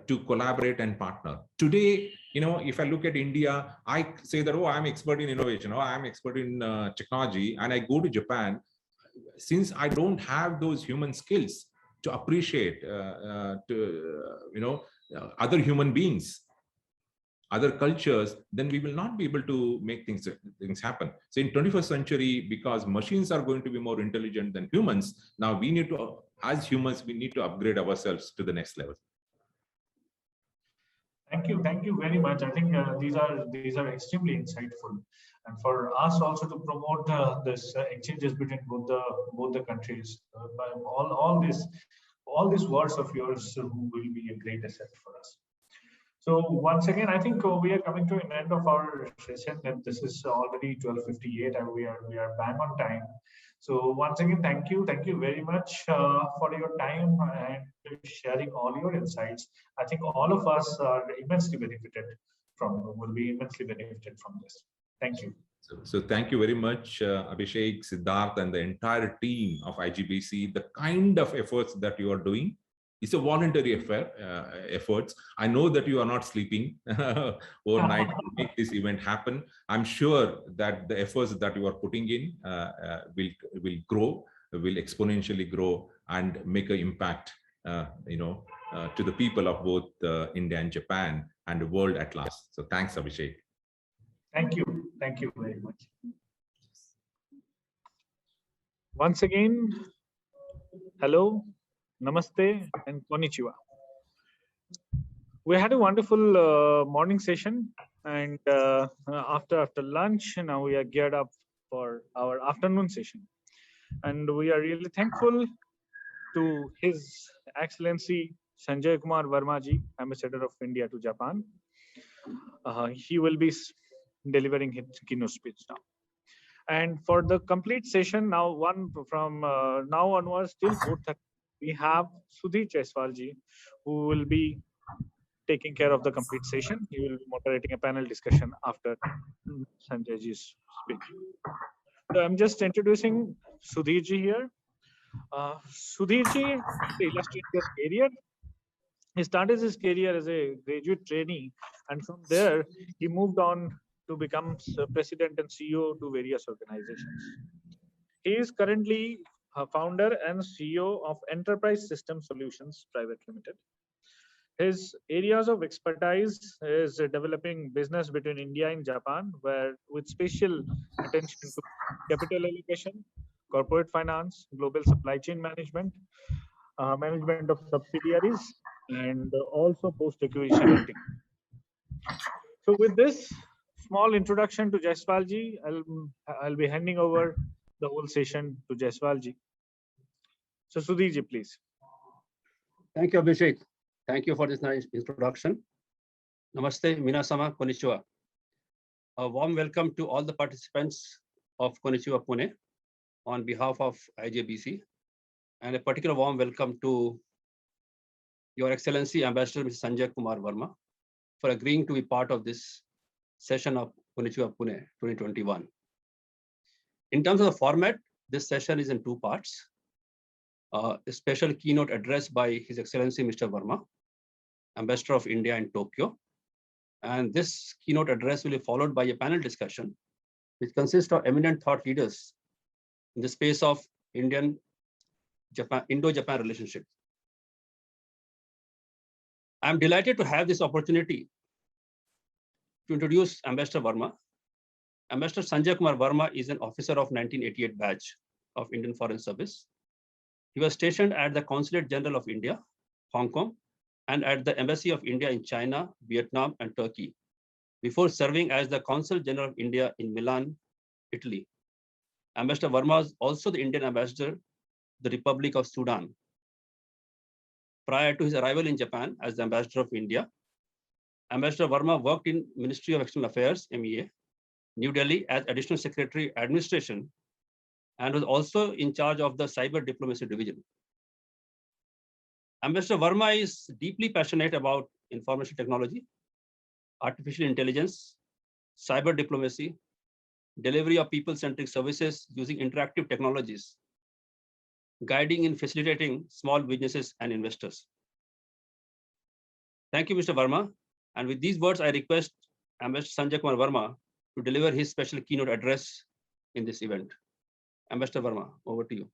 to collaborate and partner. Today, if I look at India, I say that, oh, I'm expert in innovation, or I'm expert in technology, and I go to Japan. Since I don't have those human skills to appreciate other human beings, other cultures, then we will not be able to make things happen. So in 21st century, because machines are going to be more intelligent than humans, now we need to, as humans, we need to upgrade ourselves to the next level. Thank you very much. I think these are extremely insightful, and for us also to promote this exchanges between both the countries. By all these words of yours will be a great asset for us. So once again, I think we are coming to an end of our session, and this is already 12:58, and we are bang on time. So once again, thank you very much for your time and sharing all your insights. I think all of us are will be immensely benefited from this. Thank you. So thank you very much, Abhishek, Siddharth, and the entire team of IGBC. The kind of efforts that you are doing, it's a voluntary efforts. I know that you are not sleeping overnight to make this event happen. I'm sure that the efforts that you are putting in will grow, will exponentially grow, and make an impact, to the people of both India and Japan and the world at large. So thanks, Abhishek. Thank you very much. Once again, hello. Namaste and Konnichiwa. We had a wonderful morning session, and after lunch, now we are geared up for our afternoon session. And we are really thankful to His Excellency Sanjay Kumar Verma-ji, Ambassador of India to Japan. He will be delivering his keynote speech now. And for the complete session, from now onwards till 4:30, we have Sudhir Jaiswalji, who will be taking care of the complete session. He will be moderating a panel discussion after Sanjayji's speech. So I'm just introducing Sudhirji here. Sudhirji illustrates his career. He started his career as a graduate trainee, and from there he moved on to become president and CEO to various organizations. He is currently a founder and CEO of Enterprise System Solutions Private Limited. His areas of expertise is developing business between India and Japan, where with special attention to capital allocation, corporate finance, global supply chain management, management of subsidiaries, and also post-acquisition integration. So with this small introduction to Jaiswalji, I'll be handing over the whole session to Jaiswalji. So Sudhirji, please. Thank you, Abhishek. Thank you for this nice introduction. Namaste, Minasama, Konnichiwa. A warm welcome to all the participants of Konnichiwa Pune on behalf of IJBC, and a particular warm welcome to Your Excellency Ambassador Mr. Sanjay Kumar Verma for agreeing to be part of this session of Konnichiwa Pune 2021. In terms of the format, this session is in two parts. A special keynote address by His Excellency Mr. Verma, Ambassador of India in Tokyo. And this keynote address will be followed by a panel discussion, which consists of eminent thought leaders in the space of Indo Japan relationship. I'm delighted to have this opportunity to introduce Ambassador Verma. Ambassador Sanjay Kumar Verma is an officer of 1988 batch of Indian Foreign Service. He was stationed at the Consulate General of India, Hong Kong, and at the Embassy of India in China, Vietnam, and Turkey, before serving as the Consul General of India in Milan, Italy. Ambassador Verma was also the Indian ambassador to the Republic of Sudan. Prior to his arrival in Japan as the Ambassador of India, Ambassador Verma worked in Ministry of External Affairs, MEA, New Delhi as Additional Secretary Administration, and was also in charge of the Cyber Diplomacy Division. Ambassador Verma is deeply passionate about information technology, artificial intelligence, cyber diplomacy, delivery of people-centric services using interactive technologies, guiding and facilitating small businesses and investors. Thank you, Mr. Verma. And with these words, I request Ambassador Sanjay Kumar Verma to deliver his special keynote address in this event. Ambassador Verma, over to you.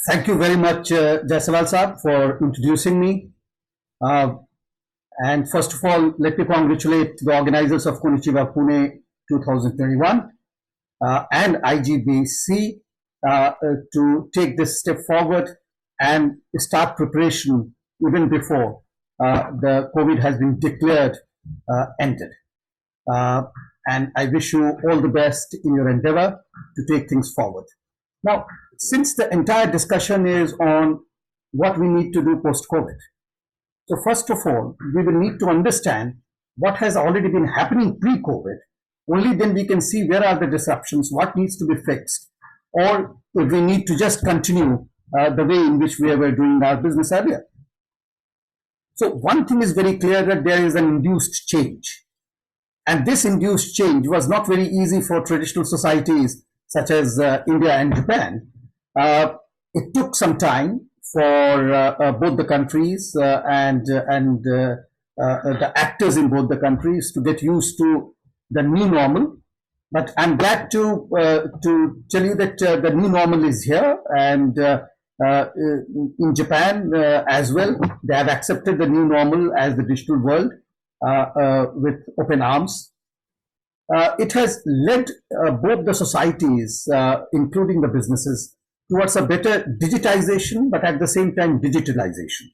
Thank you very much, Jaiswal Saab, for introducing me. And first of all, let me congratulate the organizers of Konnichiwa Pune 2021 and IGBC to take this step forward and start preparation even before the COVID has been declared ended. And I wish you all the best in your endeavor to take things forward. Now, since the entire discussion is on what we need to do post-COVID, so first of all, we will need to understand what has already been happening pre-COVID. Only then we can see where are the disruptions, what needs to be fixed, or if we need to just continue the way in which we were doing our business earlier. So one thing is very clear, that there is an induced change. And this induced change was not very easy for traditional societies such as India and Japan. It took some time for both the countries and the actors in both the countries to get used to the new normal. But I'm glad to tell you that the new normal is here, and in Japan as well, they have accepted the new normal as the digital world with open arms. It has led both the societies, including the businesses, towards a better digitization, but at the same time digitalization.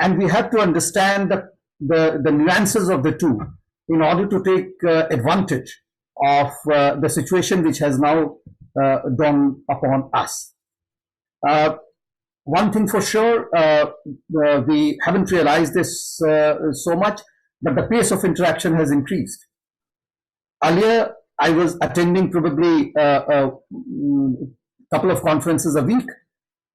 And we have to understand the nuances of the two in order to take advantage of the situation which has now dawned upon us. One thing for sure, we haven't realized this so much, but the pace of interaction has increased. Earlier, I was attending probably a couple of conferences a week.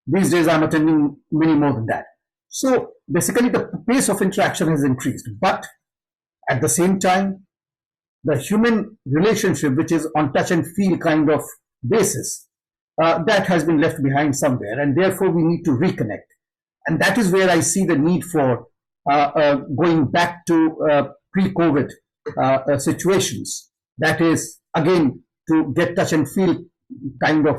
These days, I'm attending many more than that. So basically, the pace of interaction has increased. But at the same time, the human relationship, which is on touch and feel kind of basis, that has been left behind somewhere. And therefore, we need to reconnect. And that is where I see the need for going back to pre-COVID situations. That is, again, to get touch and feel kind of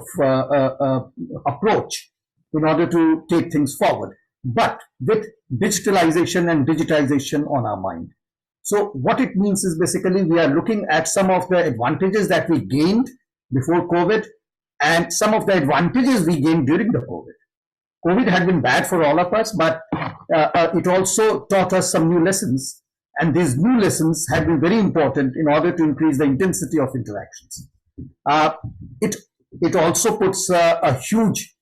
approach in order to take things forward. but with digitalization and digitization on our mind. So what it means is basically we are looking at some of the advantages that we gained before COVID and some of the advantages we gained during the COVID. COVID had been bad for all of us, but it also taught us some new lessons. And these new lessons have been very important in order to increase the intensity of interactions. It also puts a huge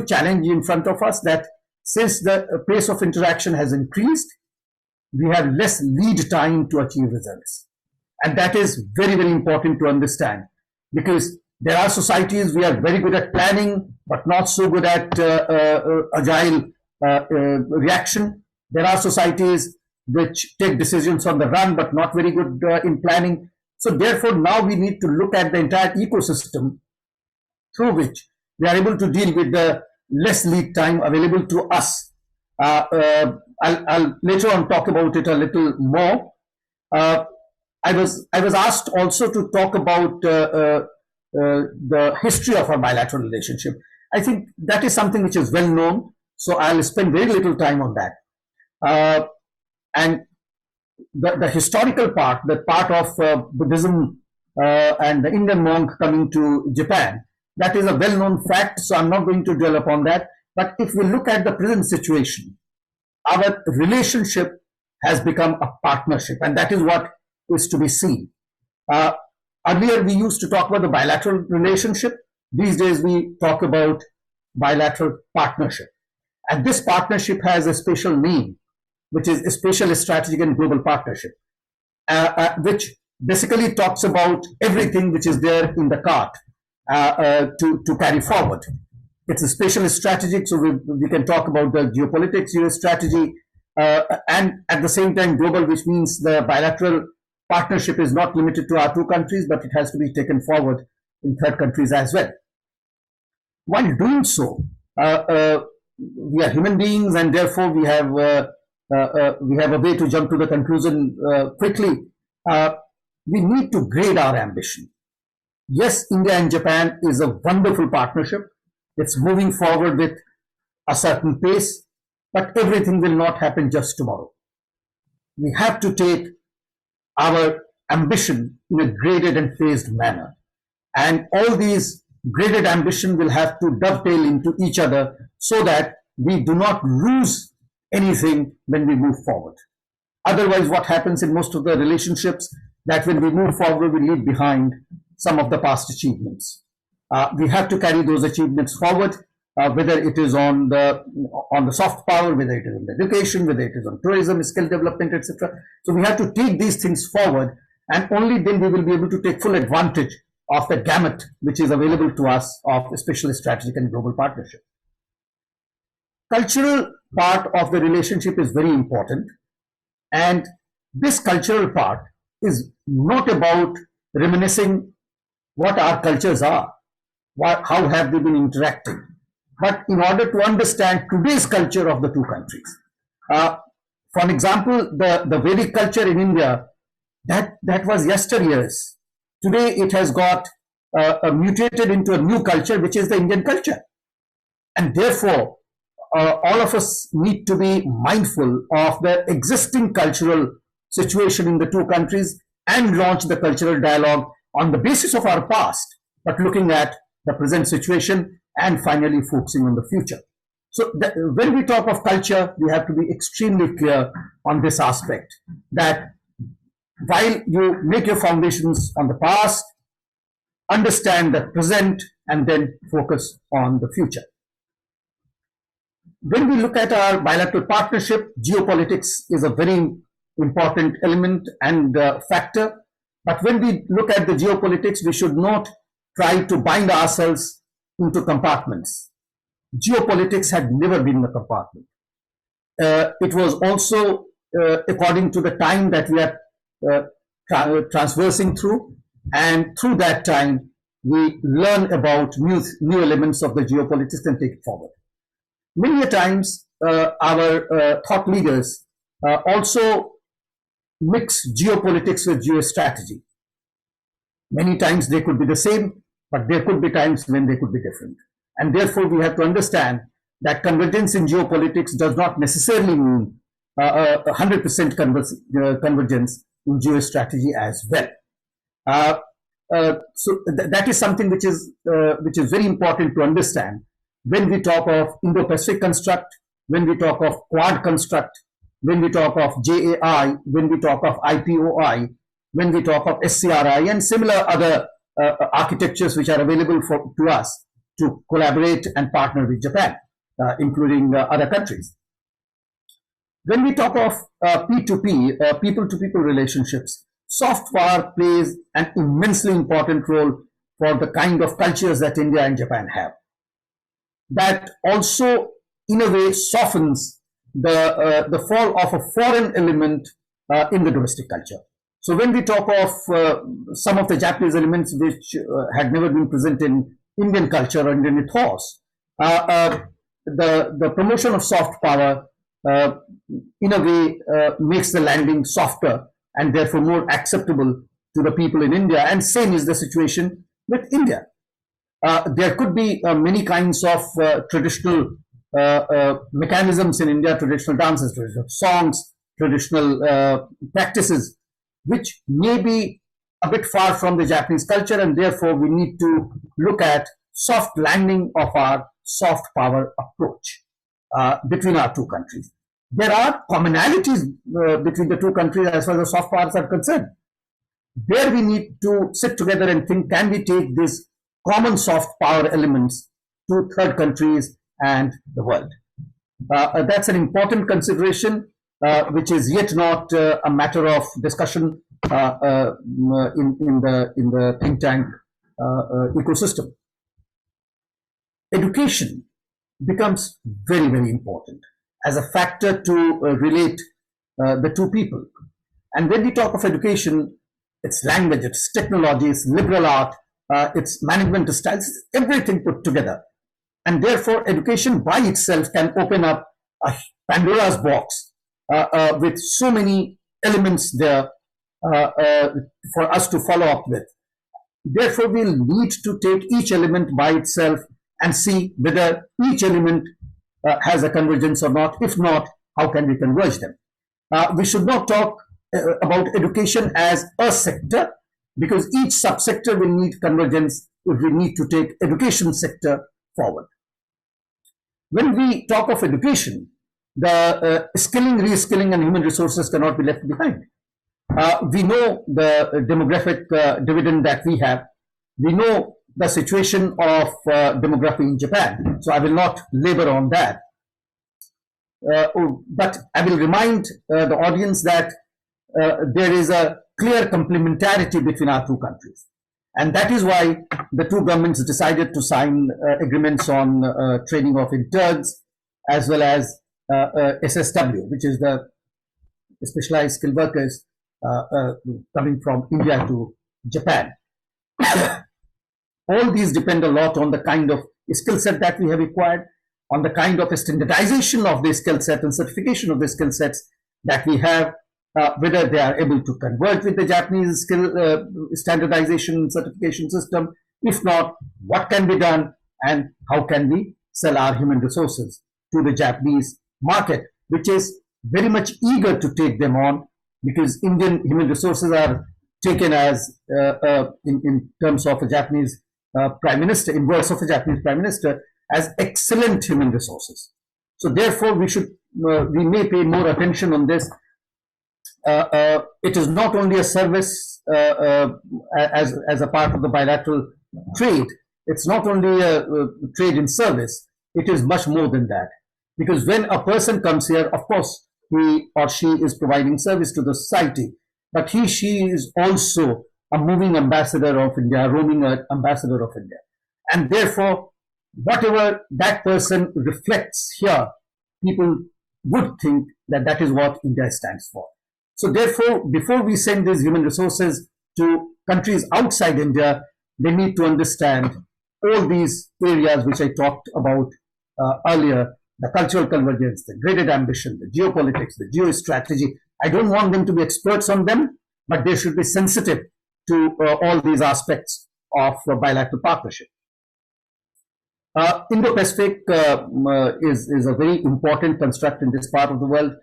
challenge in front of us that since the pace of interaction has increased, we have less lead time to achieve results. And that is very, very important to understand, because there are societies we are very good at planning, but not so good at agile reaction. There are societies which take decisions on the run, but not very good in planning. So therefore, now we need to look at the entire ecosystem through which we are able to deal with the less lead time available to us. I'll later on talk about it a little more. I was asked also to talk about the history of our bilateral relationship. I think that is something which is well known, so I'll spend very little time on that. And the historical part, the part of Buddhism and the Indian monk coming to Japan, that is a well-known fact, so I'm not going to dwell upon that. But if we look at the present situation, our relationship has become a partnership, and that is what is to be seen. Earlier, we used to talk about the bilateral relationship. These days, we talk about bilateral partnership. And this partnership has a special name, which is a Spatial Strategic and Global Partnership, which basically talks about everything which is there in the cart to carry forward. It's a spatial strategic, so we can talk about the geopolitics, geostrategy, and at the same time global, which means the bilateral partnership is not limited to our two countries, but it has to be taken forward in third countries as well. While doing so, we are human beings, and therefore we have a way to jump to the conclusion quickly. We need to grade our ambition. Yes, India and Japan is a wonderful partnership. It's moving forward with a certain pace, but everything will not happen just tomorrow. We have to take our ambition in a graded and phased manner. And all these graded ambition will have to dovetail into each other so that we do not lose anything when we move forward. Otherwise, what happens in most of the relationships, that when we move forward, we leave behind some of the past achievements. We have to carry those achievements forward, whether it is on the soft power, whether it is on education, whether it is on tourism, skill development, etc. So we have to take these things forward, and only then we will be able to take full advantage of the gamut which is available to us of especially strategic and global partnership. Cultural part of the relationship is very important, and this cultural part is not about reminiscing what our cultures are, how have they been interacting, but in order to understand today's culture of the two countries. For an example, the Vedic culture in India, that was yesteryears. Today it has got mutated into a new culture, which is the Indian culture. And therefore, all of us need to be mindful of the existing cultural situation in the two countries and launch the cultural dialogue on the basis of our past, but looking at the present situation and finally focusing on the future. So when we talk of culture, we have to be extremely clear on this aspect, that while you make your foundations on the past, understand the present and then focus on the future. When we look at our bilateral partnership, geopolitics is a very important element and factor. But when we look at the geopolitics, we should not try to bind ourselves into compartments. Geopolitics had never been a compartment. It was also according to the time that we are transversing through, and through that time we learn about new elements of the geopolitics and take it forward. Many a times our thought leaders also mix geopolitics with geostrategy. Many times they could be the same, but there could be times when they could be different. And therefore we have to understand that convergence in geopolitics does not necessarily mean 100% convergence in geostrategy as well. That is something which is very important to understand when we talk of Indo-Pacific construct, when we talk of Quad construct, when we talk of JAI, when we talk of IPOI, when we talk of SCRI and similar other architectures which are available to us to collaborate and partner with Japan, including other countries. When we talk of P2P, people-to-people relationships, soft power plays an immensely important role for the kind of cultures that India and Japan have. That also, in a way, softens the fall of a foreign element in the domestic culture. So when we talk of some of the Japanese elements which had never been present in Indian culture or Indian ethos, the promotion of soft power in a way makes the landing softer and therefore more acceptable to the people in India. And same is the situation with India. There could be many kinds of traditional mechanisms in India, traditional dances, traditional songs, traditional practices, which may be a bit far from the Japanese culture, and therefore we need to look at soft landing of our soft power approach between our two countries. There are commonalities between the two countries as far as the soft powers are concerned. There we need to sit together and think, can we take these common soft power elements to third countries and the world? That's an important consideration, which is yet not a matter of discussion in the think tank ecosystem. Education becomes very, very important as a factor to relate the two people. And when we talk of education, it's language, it's technology, it's liberal art, it's management styles, everything put together. And therefore, education by itself can open up a Pandora's box with so many elements there for us to follow up with. Therefore, we'll need to take each element by itself and see whether each element has a convergence or not. If not, how can we converge them? We should not talk about education as a sector, because each subsector will need convergence if we need to take education sector forward. When we talk of education, the skilling, reskilling and human resources cannot be left behind. We know the demographic dividend that we have. We know the situation of demography in Japan, so I will not labor on that. But I will remind the audience that there is a clear complementarity between our two countries. And that is why the two governments decided to sign agreements on training of interns, as well as SSW, which is the specialized skilled workers coming from India to Japan. All these depend a lot on the kind of skill set that we have acquired, on the kind of standardization of the skill set and certification of the skill sets that we have, whether they are able to converge with the Japanese skill standardization and certification system. If not, what can be done and how can we sell our human resources to the Japanese market, which is very much eager to take them on, because Indian human resources are taken as, in terms of a Japanese prime minister, in words of a Japanese prime minister, as excellent human resources. So therefore, we may pay more attention on this. It is not only a service as a part of the bilateral trade. It's not only a trade in service. It is much more than that. Because when a person comes here, of course, he or she is providing service to the society, but she is also a moving ambassador of India, roaming ambassador of India. And therefore, whatever that person reflects here, people would think that that is what India stands for. So therefore, before we send these human resources to countries outside India, they need to understand all these areas which I talked about earlier: the cultural convergence, the graded ambition, the geopolitics, the geostrategy. I don't want them to be experts on them, but they should be sensitive to all these aspects of bilateral partnership. Indo-Pacific is a very important construct in this part of the world.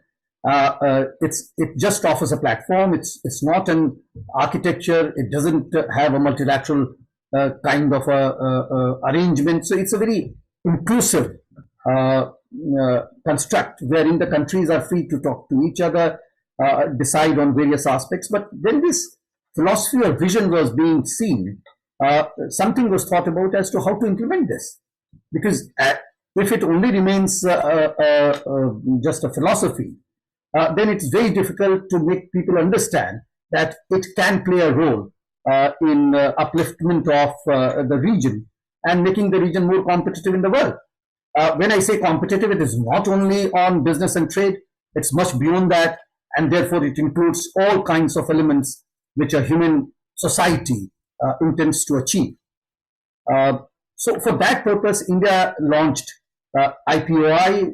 It just offers a platform. It's not an architecture. It doesn't have a multilateral kind of arrangement. So it's a very inclusive construct wherein the countries are free to talk to each other, decide on various aspects. But when this philosophy or vision was being seen, something was thought about as to how to implement this. Because if it only remains just a philosophy, then it's very difficult to make people understand that it can play a role in upliftment of the region and making the region more competitive in the world. When I say competitive, it is not only on business and trade, it's much beyond that, and therefore it includes all kinds of elements which a human society intends to achieve. So for that purpose, India launched IPOI,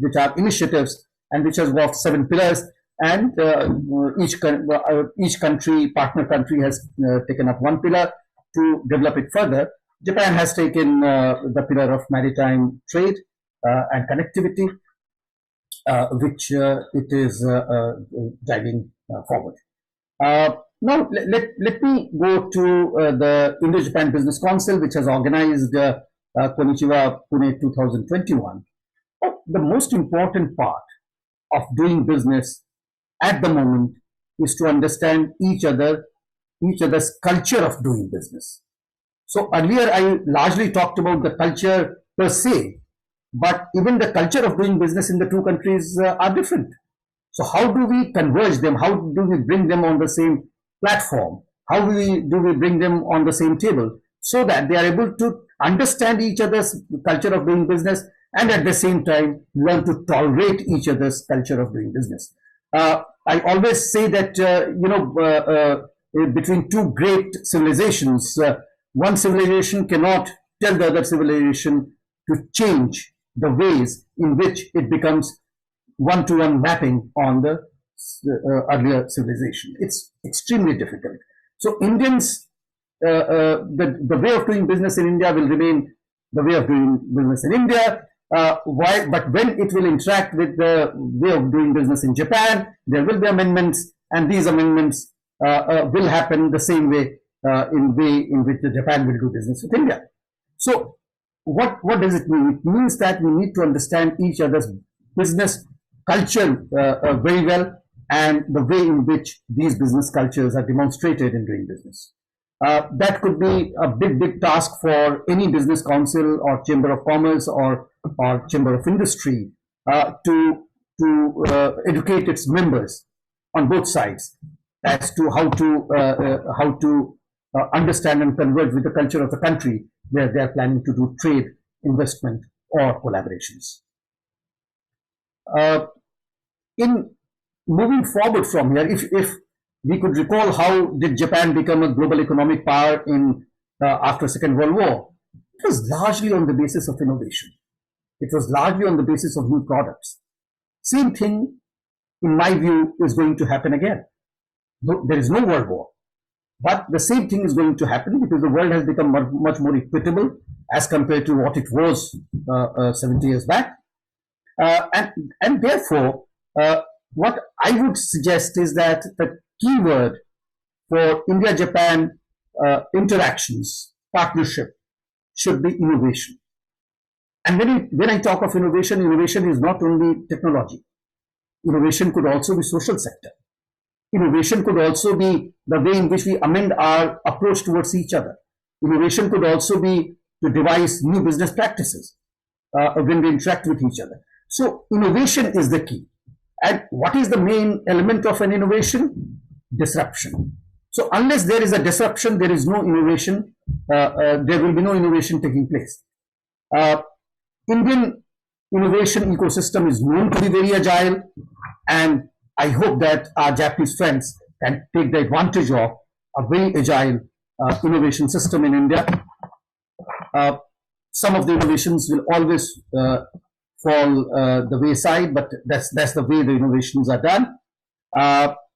which are initiatives and which has got 7 pillars, and each country, partner country, has taken up 1 pillar to develop it further. Japan has taken the pillar of maritime trade and connectivity, which it is driving forward. Now, let me go to the Indo Japan Business Council, which has organized Konnichiwa Pune 2021. The most important part of doing business at the moment is to understand each other's culture of doing business. So earlier I largely talked about the culture per se, but even the culture of doing business in the two countries are different. So how do we converge them? How do we bring them on the same platform? How do we bring them on the same table so that they are able to understand each other's culture of doing business and at the same time learn to tolerate each other's culture of doing business? I always say that, between two great civilizations, one civilization cannot tell the other civilization to change the ways in which it becomes one-to-one mapping on the earlier civilization. It's extremely difficult. So Indians, the way of doing business in India will remain the way of doing business in India. But when it will interact with the way of doing business in Japan, there will be amendments, and these amendments will happen the same way in which the Japan will do business with India. So what does it mean? It means that we need to understand each other's business culture very well, and the way in which these business cultures are demonstrated in doing business. That could be a big task for any business council or chamber of commerce or chamber of industry to educate its members on both sides as to how to understand and converge with the culture of the country where they are planning to do trade, investment, or collaborations. In moving forward from here, if we could recall how did Japan become a global economic power in after Second World War, it was largely on the basis of innovation. It was largely on the basis of new products. Same thing, in my view, is going to happen again. There is no world war, but the same thing is going to happen because the world has become much more equitable as compared to what it was 70 years back. And therefore, what I would suggest is that the keyword for India-Japan interactions, partnership, should be innovation. And when I talk of innovation, innovation is not only technology. Innovation could also be social sector. Innovation could also be the way in which we amend our approach towards each other. Innovation could also be to devise new business practices when we interact with each other. So innovation is the key. And what is the main element of an innovation? Disruption. So unless there is a disruption, there is no innovation. There will be no innovation taking place. Indian innovation ecosystem is known to be very agile, and I hope that our Japanese friends can take the advantage of a very agile innovation system in India. Some of the innovations will always fall the wayside, but that's the way the innovations are done.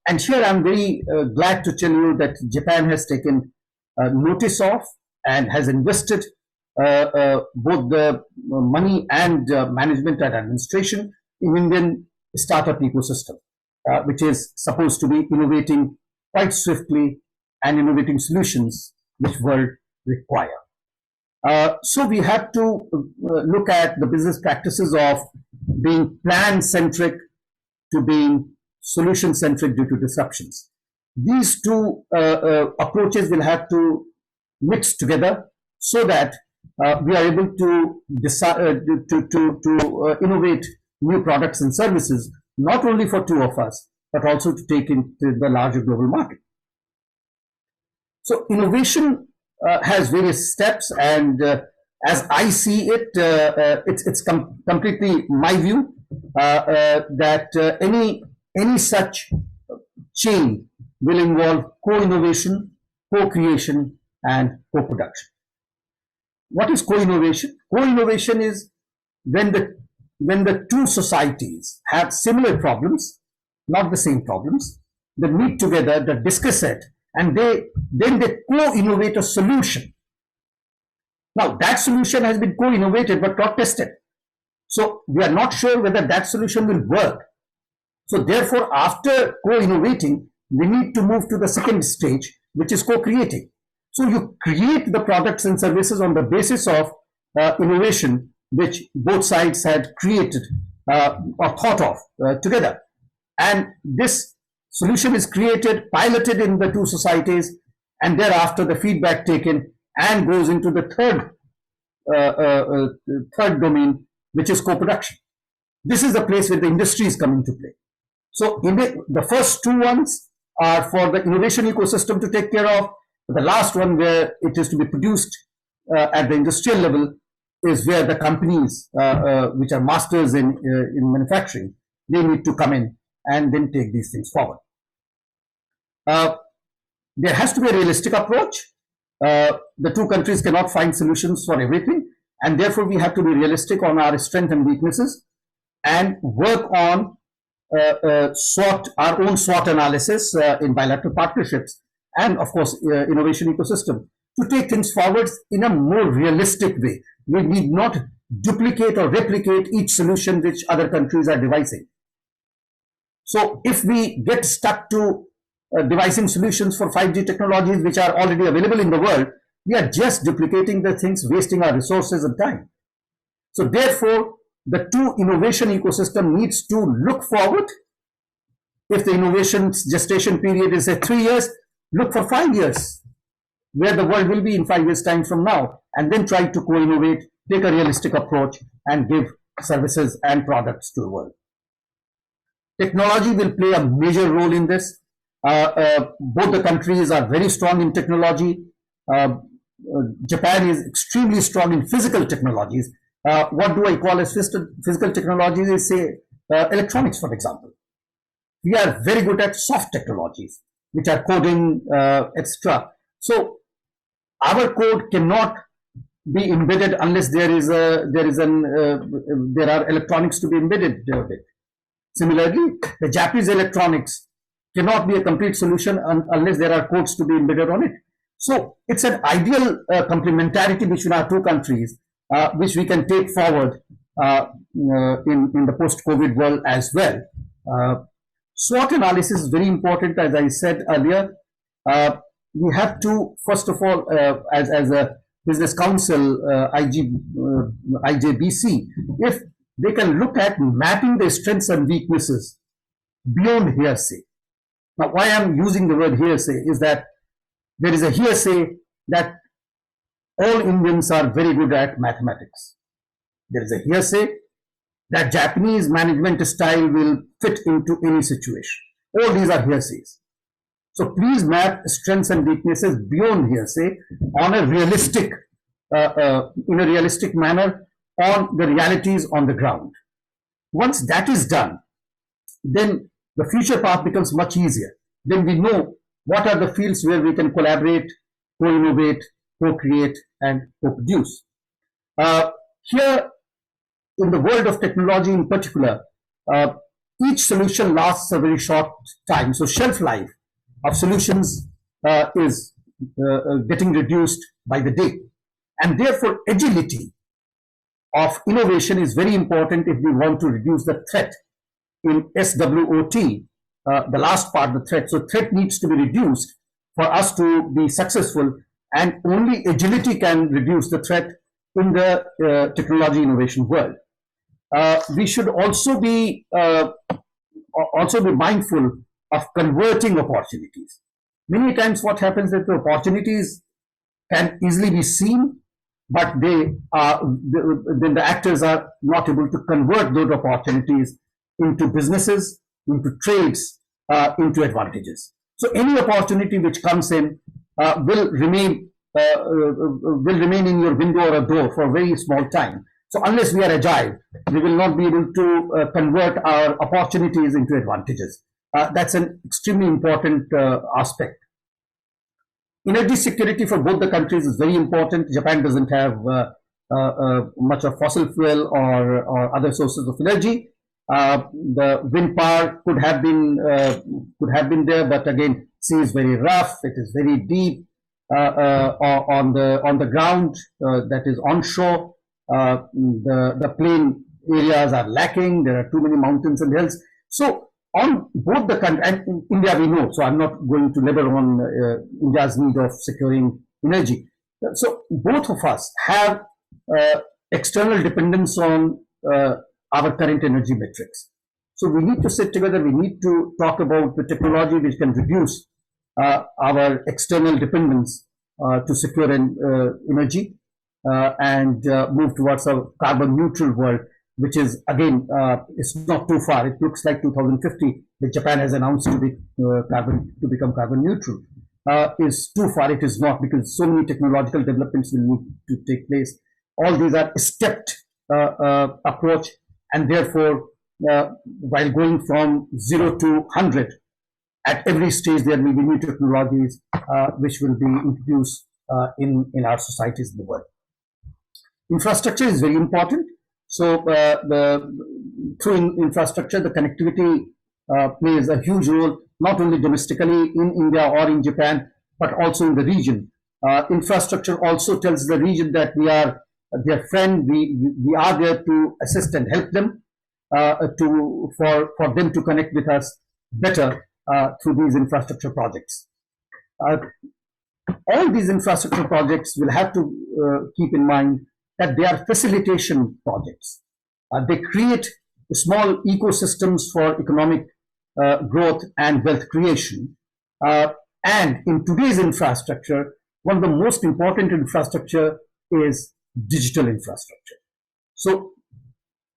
And here I'm very glad to tell you that Japan has taken notice of and has invested both the money and management and administration in Indian startup ecosystem, which is supposed to be innovating quite swiftly and innovating solutions which world require. So we have to look at the business practices of being plan-centric to being solution-centric due to disruptions. These two approaches will have to mix together so that we are able to innovate new products and services, not only for two of us, but also to take into the larger global market. So innovation has various steps, and as I see it, it's completely my view that any such chain will involve co-innovation, co-creation, and co-production. What is co-innovation? Co-innovation is when the two societies have similar problems, not the same problems, they meet together, they discuss it, and then they co-innovate a solution. Now that solution has been co-innovated but not tested. So we are not sure whether that solution will work. So therefore, after co-innovating, we need to move to the second stage, which is co-creating. So you create the products and services on the basis of innovation, which both sides had created or thought of together. And this solution is created, piloted in the two societies, and thereafter the feedback taken and goes into the third domain, which is co-production. This is the place where the industry is coming to play. So the first two ones are for the innovation ecosystem to take care of. The last one, where it is to be produced at the industrial level, is where the companies which are masters in manufacturing, they need to come in and then take these things forward. There has to be a realistic approach. The two countries cannot find solutions for everything, and therefore we have to be realistic on our strengths and weaknesses and work on our own SWOT analysis in bilateral partnerships, and of course innovation ecosystem, to take things forward in a more realistic way. We need not duplicate or replicate each solution which other countries are devising. So if we get stuck to devising solutions for 5G technologies which are already available in the world, we are just duplicating the things, wasting our resources and time. So therefore, the two innovation ecosystem needs to look forward. If the innovation gestation period is at 3 years, look for 5 years, where the world will be in 5 years' time from now, and then try to co-innovate, take a realistic approach, and give services and products to the world. Technology will play a major role in this. Both the countries are very strong in technology. Japan is extremely strong in physical technologies. What do I call as physical technologies is, say, electronics, for example. We are very good at soft technologies, which are coding, etc. So our code cannot be embedded unless there are electronics to be embedded with it. Similarly, the Japanese electronics cannot be a complete solution unless there are codes to be embedded on it. So it's an ideal complementarity between our two countries, which we can take forward in the post-COVID world as well. SWOT analysis is very important, as I said earlier. We have to, first of all, as a business council, IJBC, if they can look at mapping the strengths and weaknesses beyond hearsay. Now, why I'm using the word hearsay is that there is a hearsay that all Indians are very good at mathematics. There is a hearsay that Japanese management style will fit into any situation. All these are hearsays. So please map strengths and weaknesses beyond hearsay on a realistic, in a realistic manner, on the realities on the ground. Once that is done, then the future path becomes much easier. Then we know what are the fields where we can collaborate, co-innovate, co-create, and co-produce. Here, in the world of technology in particular, each solution lasts a very short time. So shelf life of solutions is getting reduced by the day. And therefore, agility of innovation is very important if we want to reduce the threat. In SWOT, the last part, the threat. So threat needs to be reduced for us to be successful, and only agility can reduce the threat in the technology innovation world. We should also be mindful of converting opportunities. Many times what happens is that the opportunities can easily be seen, but then the actors are not able to convert those opportunities into businesses, into trades, into advantages. So any opportunity which comes in will remain in your window or a door for a very small time. So unless we are agile, we will not be able to convert our opportunities into advantages. That's an extremely important aspect. Energy security for both the countries is very important. Japan doesn't have much of fossil fuel or other sources of energy. The wind power could have been there, but again, sea is very rough. It is very deep on the ground. That is onshore. The plain areas are lacking. There are too many mountains and hills. So on both the countries, and in India we know, so I'm not going to labor on India's need of securing energy. So both of us have external dependence on our current energy metrics. So we need to sit together. We need to talk about the technology which can reduce our external dependence to secure energy and move towards a carbon neutral world, which is again, it's not too far. It looks like 2050, that Japan has announced to become carbon neutral. Is too far. It is not, because so many technological developments will need to take place. All these are stepped approach, and therefore, while going from 0 to 100, at every stage there will be new technologies which will be introduced in our societies in the world. Infrastructure is very important. So through infrastructure, the connectivity plays a huge role, not only domestically in India or in Japan, but also in the region. Infrastructure also tells the region that we are their friend. We are there to assist and help them, for them to connect with us better through these infrastructure projects. All these infrastructure projects will have to keep in mind that they are facilitation projects. They create small ecosystems for economic growth and wealth creation. And in today's infrastructure, one of the most important infrastructure is digital infrastructure. So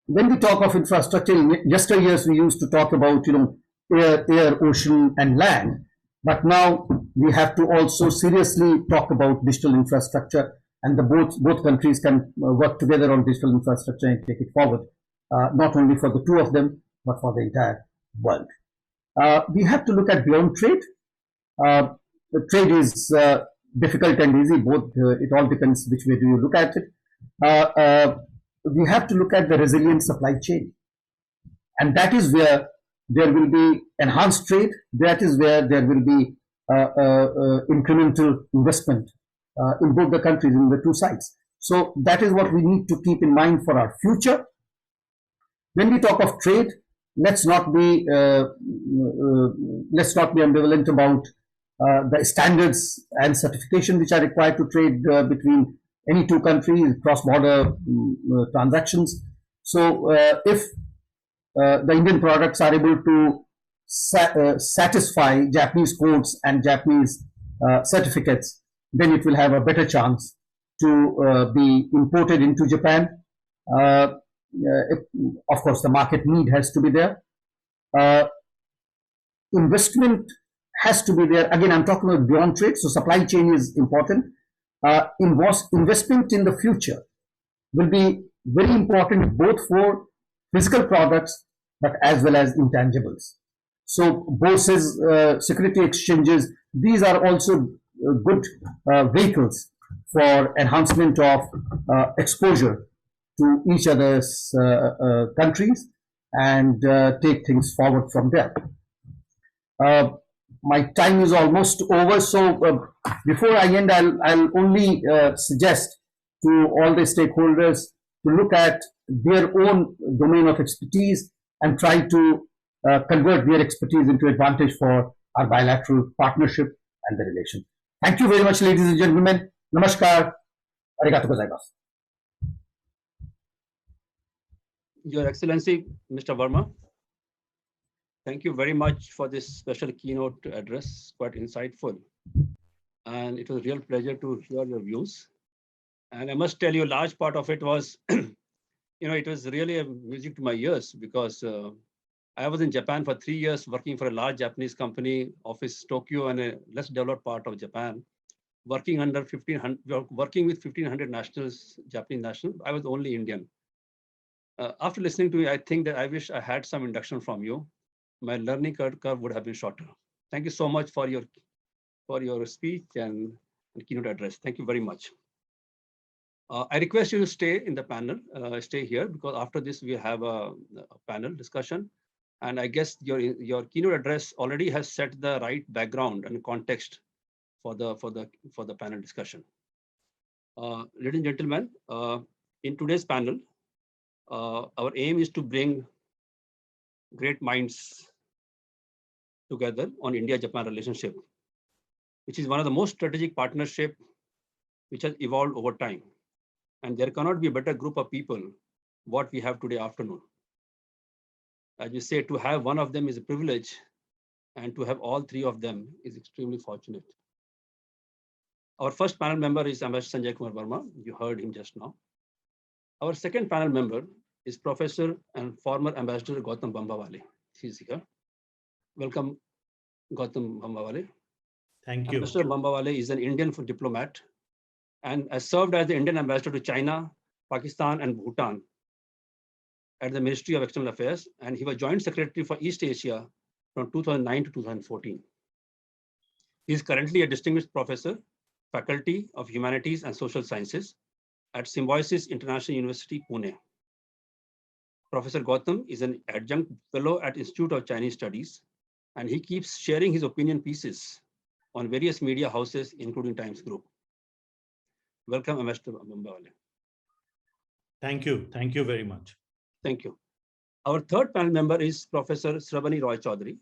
when we talk of infrastructure, in yesteryears we used to talk about air, ocean, and land. But now we have to also seriously talk about digital infrastructure, and both countries can work together on digital infrastructure and take it forward, not only for the two of them, but for the entire world. We have to look at beyond trade. The trade is difficult and easy, both. It all depends which way do you look at it. We have to look at the resilient supply chain, and that is where there will be enhanced trade. That is where there will be incremental investment in both the countries, in the two sides. So that is what we need to keep in mind for our future. When we talk of trade, let's not be ambivalent about the standards and certification which are required to trade between any two countries, cross-border transactions. So if the Indian products are able to satisfy Japanese codes and Japanese certificates, then it will have a better chance to be imported into Japan. Of course, the market need has to be there. Investment has to be there. Again, I'm talking about beyond trade, so supply chain is important. Investment in the future will be very important, both for physical products, but as well as intangibles. So bourses, security exchanges, these are also good vehicles for enhancement of exposure to each other's countries and take things forward from there. My time is almost over, so before I end, I'll only suggest to all the stakeholders to look at their own domain of expertise and try to convert their expertise into advantage for our bilateral partnership and the relation. Thank you very much, ladies and gentlemen. Namaskar. Arigato gozaimasu. Your Excellency, Mr. Verma, thank you very much for this special keynote address, quite insightful. And it was a real pleasure to hear your views. And I must tell you, a large part of it was, it was really a music to my ears because I was in Japan for 3 years working for a large Japanese company, office Tokyo and a less developed part of Japan, working under 1,500, working with 1,500 nationals, Japanese nationals. I was only Indian. After listening to you, I think that I wish I had some induction from you. My learning curve would have been shorter. Thank you so much for your speech and keynote address. Thank you very much. I request you to stay in the panel, stay here, because after this we have a panel discussion. And I guess your keynote address already has set the right background and context for the panel discussion. Ladies and gentlemen, in today's panel, our aim is to bring great minds together on India-Japan relationship, which is one of the most strategic partnership which has evolved over time. And there cannot be a better group of people what we have today afternoon. As you say, to have one of them is a privilege, and to have all three of them is extremely fortunate. Our first panel member is Ambassador Sanjay Kumar Verma. You heard him just now. Our second panel member is Professor and former Ambassador Gautam Bambawale. He's here. Welcome, Gautam Bambawale. Thank you. Ambassador Bambawale is an Indian diplomat and has served as the Indian ambassador to China, Pakistan, and Bhutan at the Ministry of External Affairs, and he was Joint Secretary for East Asia from 2009 to 2014. He is currently a Distinguished Professor, Faculty of Humanities and Social Sciences at Symbiosis International University, Pune. Professor Gautam is an adjunct fellow at Institute of Chinese Studies, and he keeps sharing his opinion pieces on various media houses, including Times Group. Welcome, Ambassador Bambawale. Thank you. Thank you very much. Thank you. Our third panel member is Professor Sravani Roy Chaudhary.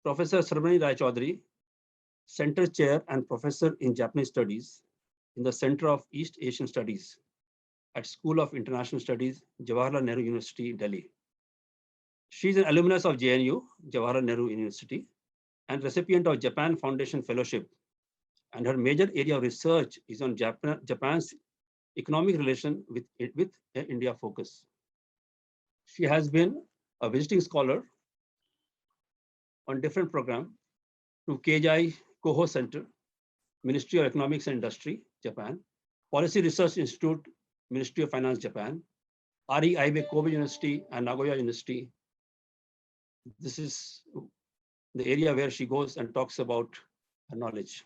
Professor Sravani Roy Chaudhary, Center Chair and Professor in Japanese Studies in the Center of East Asian Studies at School of International Studies, Jawaharlal Nehru University, Delhi. She is an alumnus of JNU, Jawaharlal Nehru University, and recipient of Japan Foundation Fellowship. And her major area of research is on Japan's economic relation with India focus. She has been a visiting scholar on different programs to Keijai Koho Center, Ministry of Economics and Industry, Japan, Policy Research Institute, Ministry of Finance, Japan, Ari Aibe Kobe University and Nagoya University. This is the area where she goes and talks about her knowledge.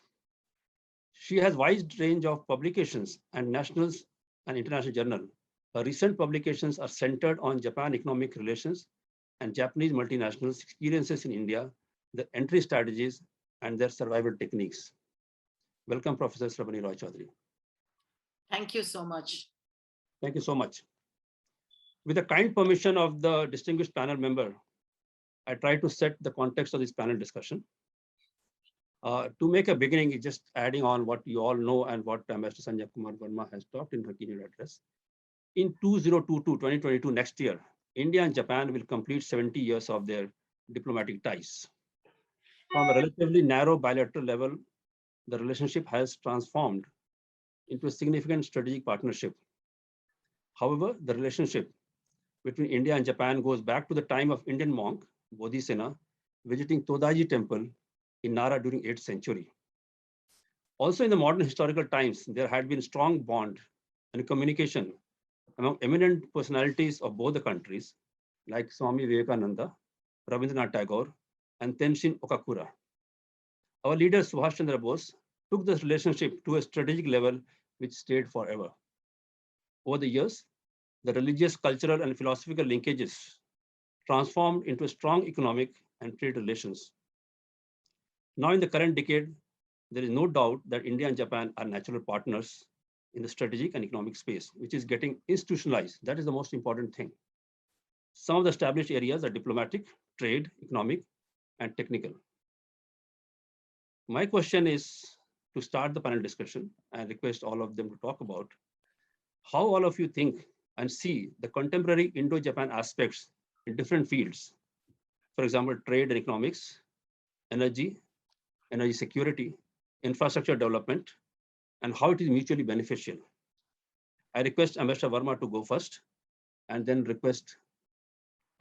She has wide range of publications and national and international journal. Her recent publications are centered on Japan economic relations and Japanese multinationals' experiences in India, their entry strategies, and their survival techniques. Welcome, Professor Sravani Roy Chaudhary. Thank you so much. Thank you so much. With the kind permission of the distinguished panel member, I try to set the context of this panel discussion. To make a beginning, just adding on what you all know and what Ambassador Sanjay Kumar Verma has talked in her keynote address. In 2022, next year, India and Japan will complete 70 years of their diplomatic ties. From a relatively narrow bilateral level, the relationship has transformed into a significant strategic partnership. However, the relationship between India and Japan goes back to the time of Indian monk Bodhisena visiting Todaiji temple in Nara during 8th century. Also in the modern historical times, there had been strong bond and communication among eminent personalities of both the countries, like Swami Vivekananda, Rabindranath Tagore, and Tenshin Okakura. Our leader Subhash Chandra Bose took this relationship to a strategic level which stayed forever. Over the years, the religious, cultural, and philosophical linkages transformed into strong economic and trade relations. Now in the current decade, there is no doubt that India and Japan are natural partners in the strategic and economic space, which is getting institutionalized. That is the most important thing. Some of the established areas are diplomatic, trade, economic, and technical. My question is to start the panel discussion and request all of them to talk about how all of you think and see the contemporary Indo-Japan aspects in different fields. For example, trade and economics, energy security, infrastructure development, and how it is mutually beneficial. I request Ambassador Verma to go first, and then request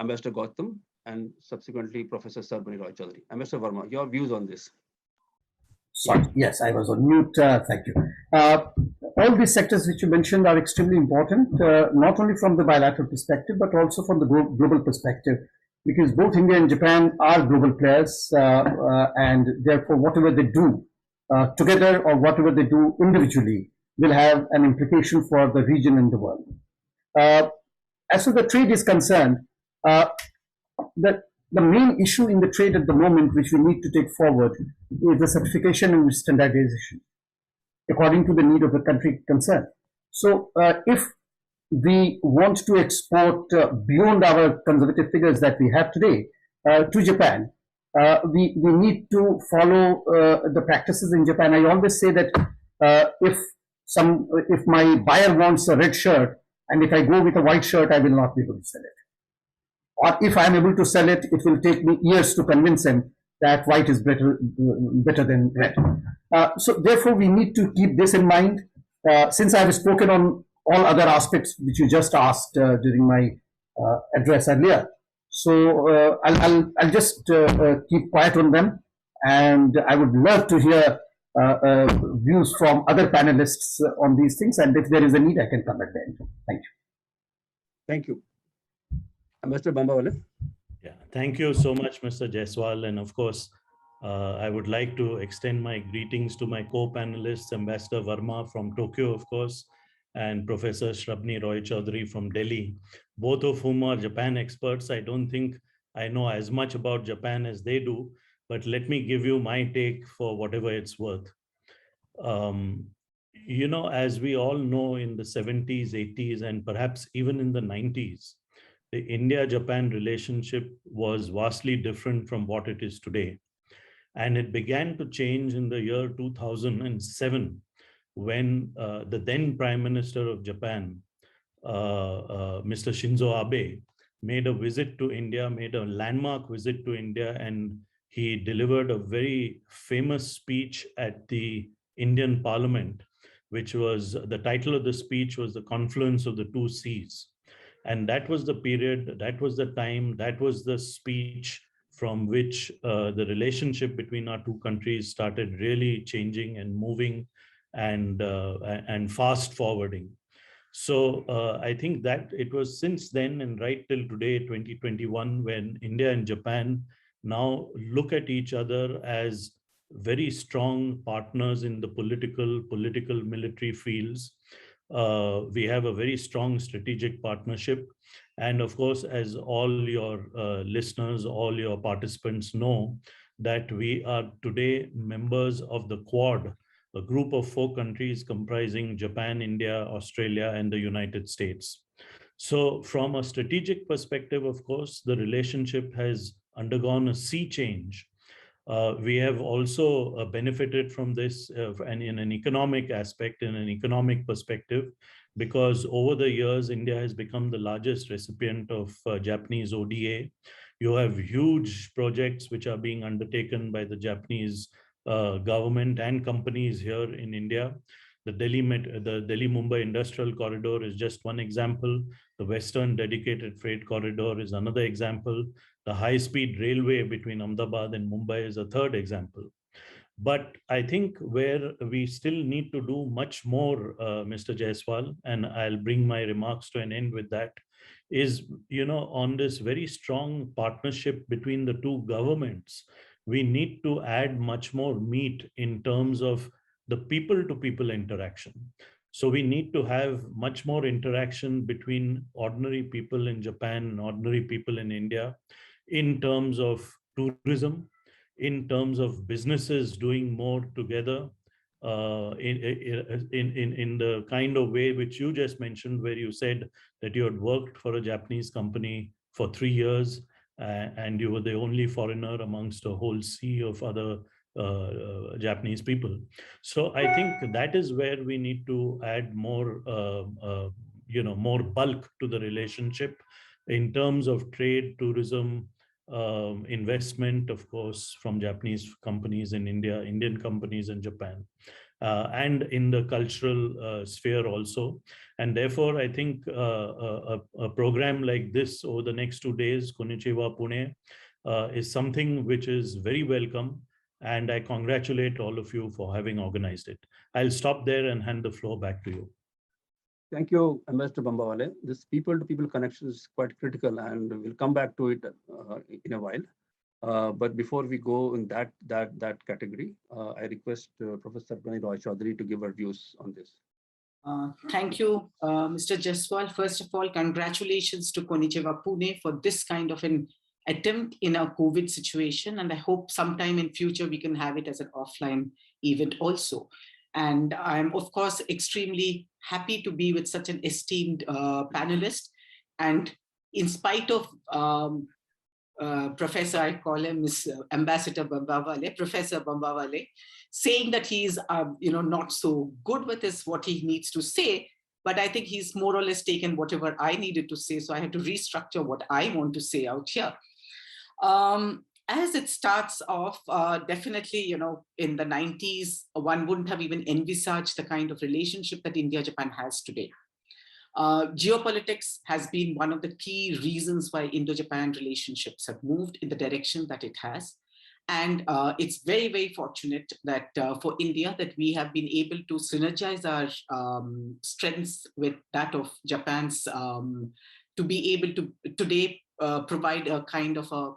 Ambassador Gautam and subsequently Professor Sarbani Roy Chaudhary. Ambassador Verma, your views on this. Sorry, yes, I was on mute. Thank you. All these sectors which you mentioned are extremely important, not only from the bilateral perspective, but also from the global perspective, because both India and Japan are global players, and therefore whatever they do together or whatever they do individually will have an implication for the region and the world. As far as the trade is concerned, the main issue in the trade at the moment, which we need to take forward, is the certification and standardization, according to the need of the country concerned. So if we want to export beyond our conservative figures that we have today to Japan, we need to follow the practices in Japan. I always say that if my buyer wants a red shirt and if I go with a white shirt, I will not be able to sell it. Or if I'm able to sell it, it will take me years to convince him that white is better than red. So therefore, we need to keep this in mind. Since I have spoken on all other aspects which you just asked during my address earlier, so I'll just keep quiet on them, and I would love to hear views from other panelists on these things. And if there is a need, I can come at the end. Thank you. Thank you. Mr. Bambawale. Yeah, thank you so much, Mr. Jaiswal. And of course, I would like to extend my greetings to my co-panelists, Ambassador Verma from Tokyo, of course, and Professor Shrabni Roy Chaudhary from Delhi, both of whom are Japan experts. I don't think I know as much about Japan as they do, but let me give you my take for whatever it's worth. You know, as we all know, in the 70s, 80s, and perhaps even in the 90s, the India-Japan relationship was vastly different from what it is today. And it began to change in the year 2007, when the then Prime Minister of Japan, Mr. Shinzo Abe, made a visit to India, made a landmark visit to India, and he delivered a very famous speech at the Indian Parliament, which was, the title of the speech was The Confluence of the Two Seas. And that was the period, that was the time, that was the speech from which the relationship between our two countries started really changing and moving and fast forwarding. So I think that it was since then and right till today, 2021, when India and Japan now look at each other as very strong partners in the political, military fields. We have a very strong strategic partnership. And of course, as all your listeners, all your participants know, that we are today members of the Quad, a group of 4 countries comprising Japan, India, Australia, and the United States. So from a strategic perspective, of course, the relationship has undergone a sea change. We have also benefited from this and in an economic aspect, in an economic perspective, because over the years, India has become the largest recipient of Japanese ODA. You have huge projects which are being undertaken by the Japanese government and companies here in India. The Delhi-Mumbai Industrial Corridor is just one example. The Western Dedicated Freight Corridor is another example. The high-speed railway between Ahmedabad and Mumbai is a third example. But I think where we still need to do much more, Mr. Jaiswal, and I'll bring my remarks to an end with that, is, you know, on this very strong partnership between the two governments, we need to add much more meat in terms of the people-to-people interaction. So we need to have much more interaction between ordinary people in Japan and ordinary people in India in terms of tourism, in terms of businesses doing more together, in the kind of way which you just mentioned, where you said that you had worked for a Japanese company for 3 years, and you were the only foreigner amongst a whole sea of other Japanese people. So I think that is where we need to add more, more bulk to the relationship in terms of trade, tourism, investment, of course, from Japanese companies in India, Indian companies in Japan, and in the cultural sphere also. And therefore, I think a program like this over the next 2 days, Konnichiwa Pune, is something which is very welcome. And I congratulate all of you for having organized it. I'll stop there and hand the floor back to you. Thank you, Ambassador Bambawale. This people-to-people connection is quite critical, and we'll come back to it in a while. But before we go in that category, I request Professor Roy Chaudhary to give her views on this. Thank you, Mr. Jaiswal. First of all, congratulations to Konnichiwa Pune for this kind of an attempt in a COVID situation. And I hope sometime in future we can have it as an offline event also. And I'm, of course, extremely happy to be with such an esteemed panelist. And in spite of Professor, I call him Ambassador Bambawale, Professor Bambawale, saying that he's not so good with what he needs to say, but I think he's more or less taken whatever I needed to say, so I had to restructure what I want to say out here. As it starts off, definitely, in the 90s, one wouldn't have even envisaged the kind of relationship that India-Japan has today. Geopolitics has been one of the key reasons why Indo-Japan relationships have moved in the direction that it has. And it's very, very fortunate that for India that we have been able to synergize our strengths with that of Japan's to be able to today provide a kind of a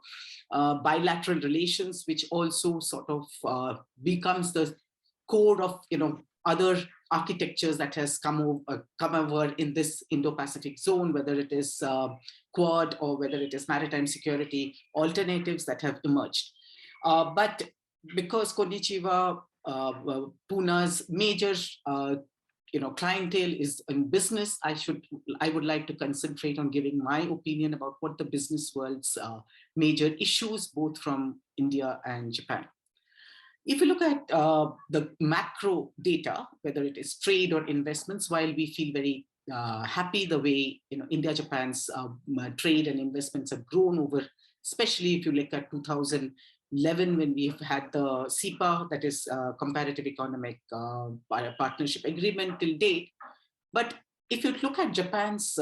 bilateral relations, which also sort of becomes the core of other architectures that has come over in this Indo-Pacific zone, whether it is Quad or whether it is maritime security alternatives that have emerged. But because Konnichiwa Pune's major clientele is in business, I would like to concentrate on giving my opinion about what the business world's major issues, both from India and Japan. If you look at the macro data, whether it is trade or investments, while we feel very happy the way India-Japan's trade and investments have grown over, especially if you look at 2011 when we've had the CEPA, that is Comparative Economic Partnership Agreement till date. But if you look at Japan's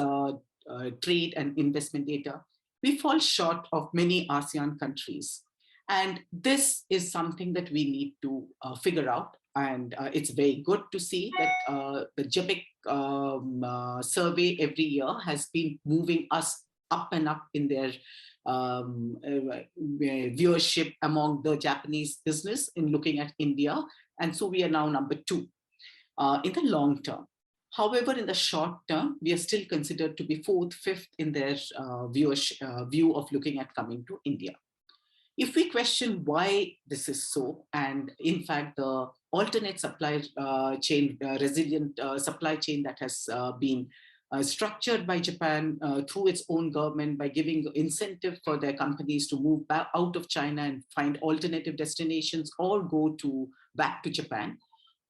trade and investment data, we fall short of many ASEAN countries. And this is something that we need to figure out. And it's very good to see that the JPEG survey every year has been moving us up and up in their viewership among the Japanese business in looking at India. And so we are now number 2 in the long term. However, in the short term, we are still considered to be 4th, 5th in their view of looking at coming to India. If we question why this is so, and in fact, the alternate supply chain, resilient supply chain that has been structured by Japan through its own government by giving incentive for their companies to move back out of China and find alternative destinations or go back to Japan.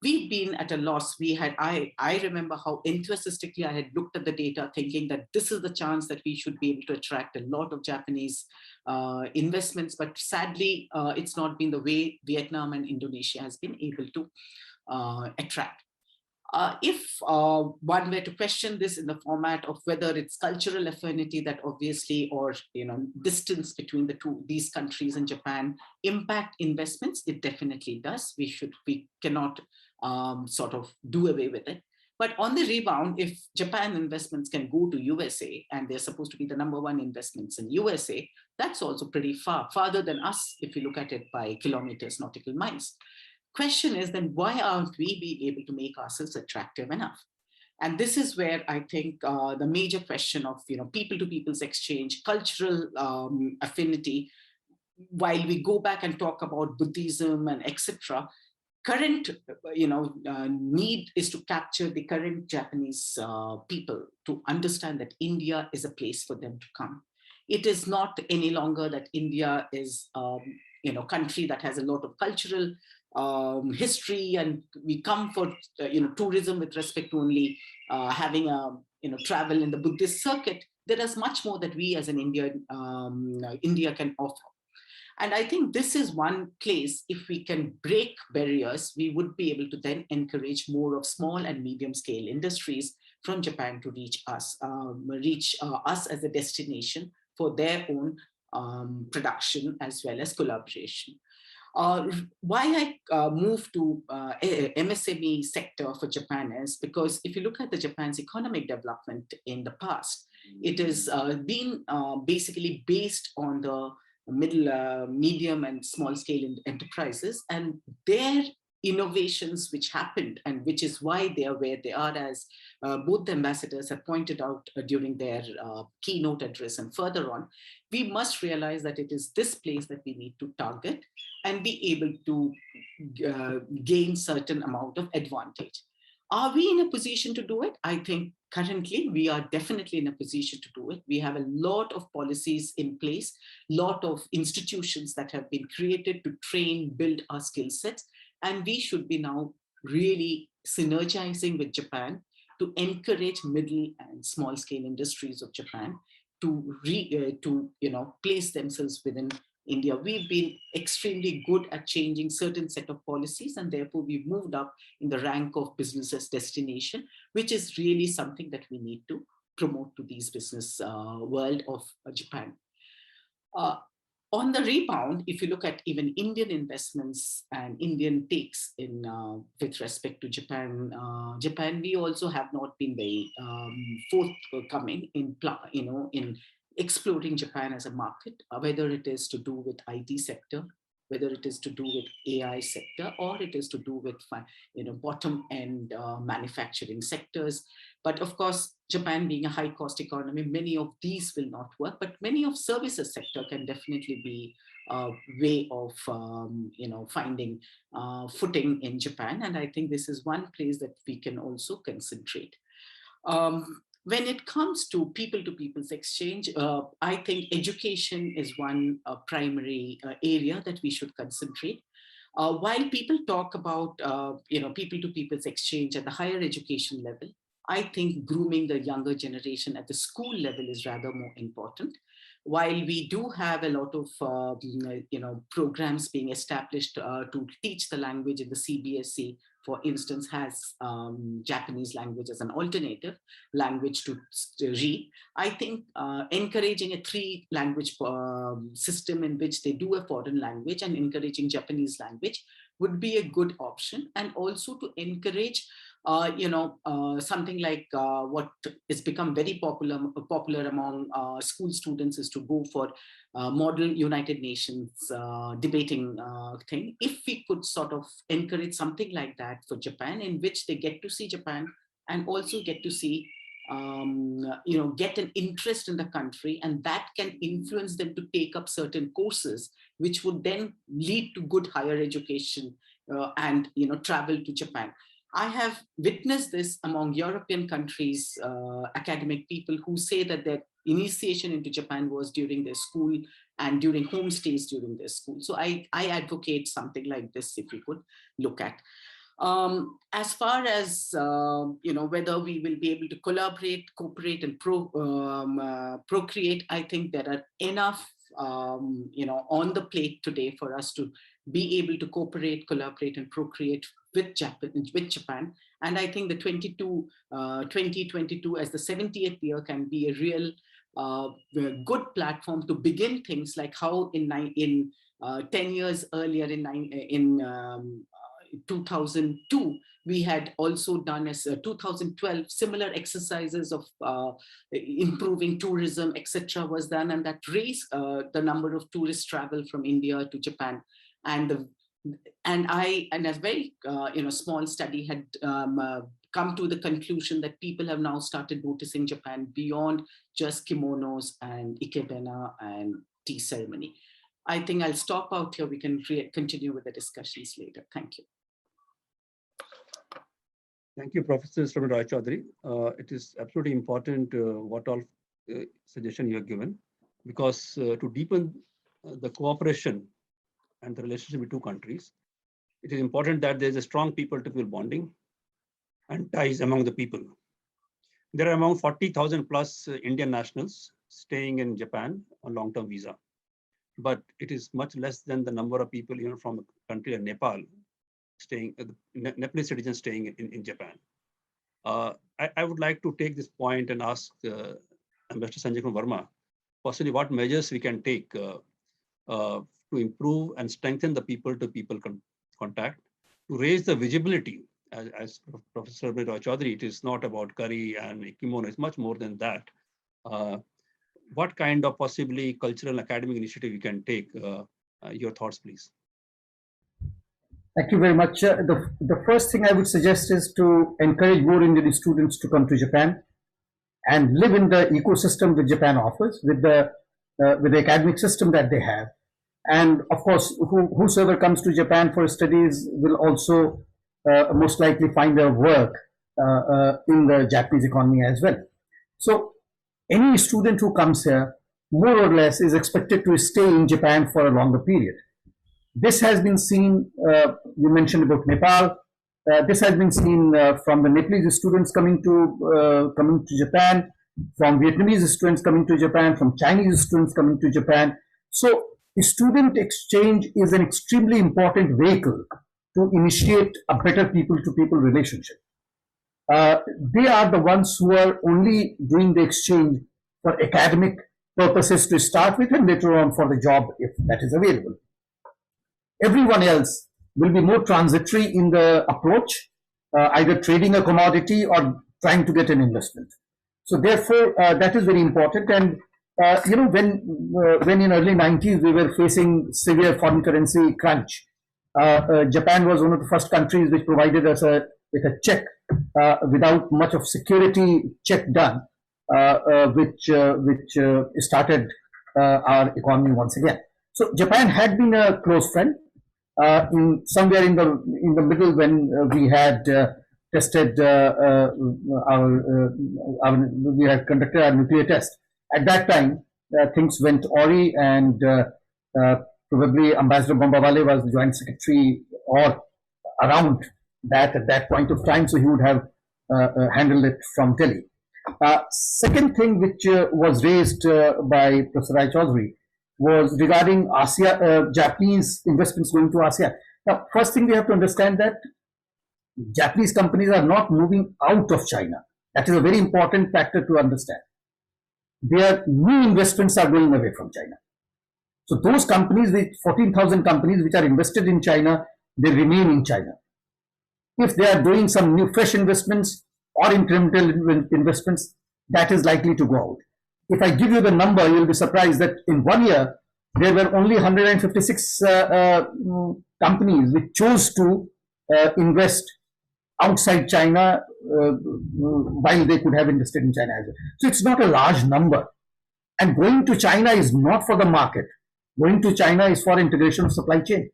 We've been at a loss. I remember how enthusiastically I had looked at the data thinking that this is the chance that we should be able to attract a lot of Japanese investments, but sadly, it's not been the way Vietnam and Indonesia has been able to attract. If one were to question this in the format of whether it's cultural affinity that obviously, or distance between these countries and Japan impact investments, it definitely does. We cannot sort of do away with it. But on the rebound, if Japan investments can go to USA and they're supposed to be the #1 investments in USA, that's also pretty farther than us if you look at it by kilometers, nautical miles. Question is then why aren't we being able to make ourselves attractive enough? And this is where I think the major question of people-to-people's exchange, cultural affinity, while we go back and talk about Buddhism and etc., current, need is to capture the current Japanese people to understand that India is a place for them to come. It is not any longer that India is, country that has a lot of cultural history, and we come for, tourism with respect to only having a, travel in the Buddhist circuit. There is much more that we as an Indian, India can offer. And I think this is one place, if we can break barriers, we would be able to then encourage more of small and medium scale industries from Japan to reach us as a destination for their own production as well as collaboration. Why I moved to MSME sector for Japan is because if you look at the Japan's economic development in the past, it has been basically based on the middle, medium and small scale enterprises, and their innovations which happened, and which is why they are where they are, as both the ambassadors have pointed out during their keynote address and further on. We must realize that it is this place that we need to target and be able to gain certain amount of advantage. Are we in a position to do it? I think currently we are definitely in a position to do it. We have a lot of policies in place, lot of institutions that have been created to train, build our skill sets. And we should be now really synergizing with Japan to encourage middle and small scale industries of Japan to place themselves within India. We've been extremely good at changing certain set of policies, and therefore we've moved up in the rank of businesses destination, which is really something that we need to promote to these business world of Japan. On the rebound, if you look at even Indian investments and Indian takes in with respect to Japan, we also have not been very forthcoming in exploring Japan as a market, whether it is to do with IT sector, whether it is to do with AI sector, or it is to do with bottom end manufacturing sectors. But of course, Japan being a high cost economy, many of these will not work, but many of services sector can definitely be a way of finding footing in Japan. And I think this is one place that we can also concentrate. When it comes to people's exchange, I think education is one primary area that we should concentrate. While people talk about people's exchange at the higher education level, I think grooming the younger generation at the school level is rather more important. While we do have a lot of programs being established to teach the language in the CBSE, for instance, has Japanese language as an alternative language to read. I think encouraging a 3-language system in which they do a foreign language and encouraging Japanese language would be a good option. And also to encourage something like what has become very popular among school students is to go for model United Nations debating thing. If we could sort of encourage something like that for Japan, in which they get to see Japan and also get to see, get an interest in the country, and that can influence them to take up certain courses, which would then lead to good higher education and travel to Japan. I have witnessed this among European countries, academic people who say that their initiation into Japan was during their school and during homestays during their school. So I advocate something like this if we could look at. As far as whether we will be able to collaborate, cooperate, and procreate, I think there are enough on the plate today for us to be able to cooperate, collaborate, and procreate with Japan. And I think the 2022 as the 70th year can be a real good platform to begin things, like how in 10 years earlier in 2002, we had also done as 2012, similar exercises of improving tourism, etc. was done, and that raised the number of tourists travel from India to Japan. And a very small study had come to the conclusion that people have now started noticing Japan beyond just kimonos and ikebana and tea ceremony. I think I'll stop out here. We can continue with the discussions later. Thank you. Thank you, Professor Mr. Roy Chaudhary. It is absolutely important what all suggestion you have given, because to deepen the cooperation and the relationship with two countries, it is important that there is a strong people-to-people bonding and ties among the people. There are around 40,000 plus Indian nationals staying in Japan on long-term visa, but it is much less than the number of people from a country like Nepal staying, Nepalese citizens staying in Japan. I would like to take this point and ask Ambassador Sanjay Kumar Verma, possibly what measures we can take to improve and strengthen the people-to-people contact, to raise the visibility. As Professor Roy Chaudhary, it is not about curry and kimono, it's much more than that. What kind of possibly cultural and academic initiative you can take? Your thoughts, please. Thank you very much. The first thing I would suggest is to encourage more Indian students to come to Japan and live in the ecosystem that Japan offers, with the academic system that they have. And of course, whosoever comes to Japan for studies will also most likely find their work in the Japanese economy as well. So any student who comes here, more or less, is expected to stay in Japan for a longer period. This has been seen, you mentioned about Nepal, this has been seen from the Nepalese students coming to Japan, from Vietnamese students coming to Japan, from Chinese students coming to Japan. So student exchange is an extremely important vehicle to initiate a better people-to-people relationship. They are the ones who are only doing the exchange for academic purposes to start with, and later on for the job if that is available. Everyone else will be more transitory in the approach, either trading a commodity or trying to get an investment. So therefore, that is very important. And when in early 90s we were facing severe foreign currency crunch, Japan was one of the first countries which provided us with a check without much of security check done, which started our economy once again. So Japan had been a close friend. Somewhere in the middle, when we had tested we had conducted our nuclear test. At that time, things went awry, and probably Ambassador Bombawale was the joint secretary or around that at that point of time, so he would have handled it from Delhi. Second thing which was raised by Professor Rai Chaudhary was regarding Japanese investments going to ASEAN. Now, first thing we have to understand that Japanese companies are not moving out of China. That is a very important factor to understand. Their new investments are going away from China. So those companies, with 14,000 companies which are invested in China, they remain in China. If they are doing some new fresh investments or incremental investments, that is likely to go out. If I give you the number, you'll be surprised that in 1 year, there were only 156 companies which chose to invest outside China while they could have invested in China as well. So it's not a large number. And going to China is not for the market. Going to China is for integration of supply chain.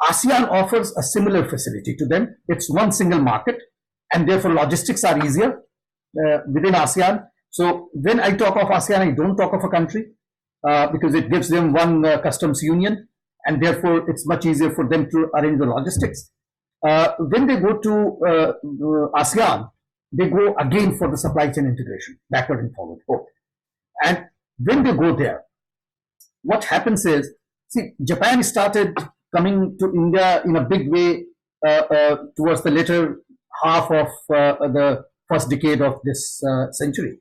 ASEAN offers a similar facility to them. It's one single market, and therefore logistics are easier within ASEAN. So when I talk of ASEAN, I don't talk of a country because it gives them one customs union, and therefore it's much easier for them to arrange the logistics. When they go to ASEAN, they go again for the supply chain integration, backward and forward both. And when they go there, what happens is, see, Japan started coming to India in a big way towards the later half of the first decade of this century.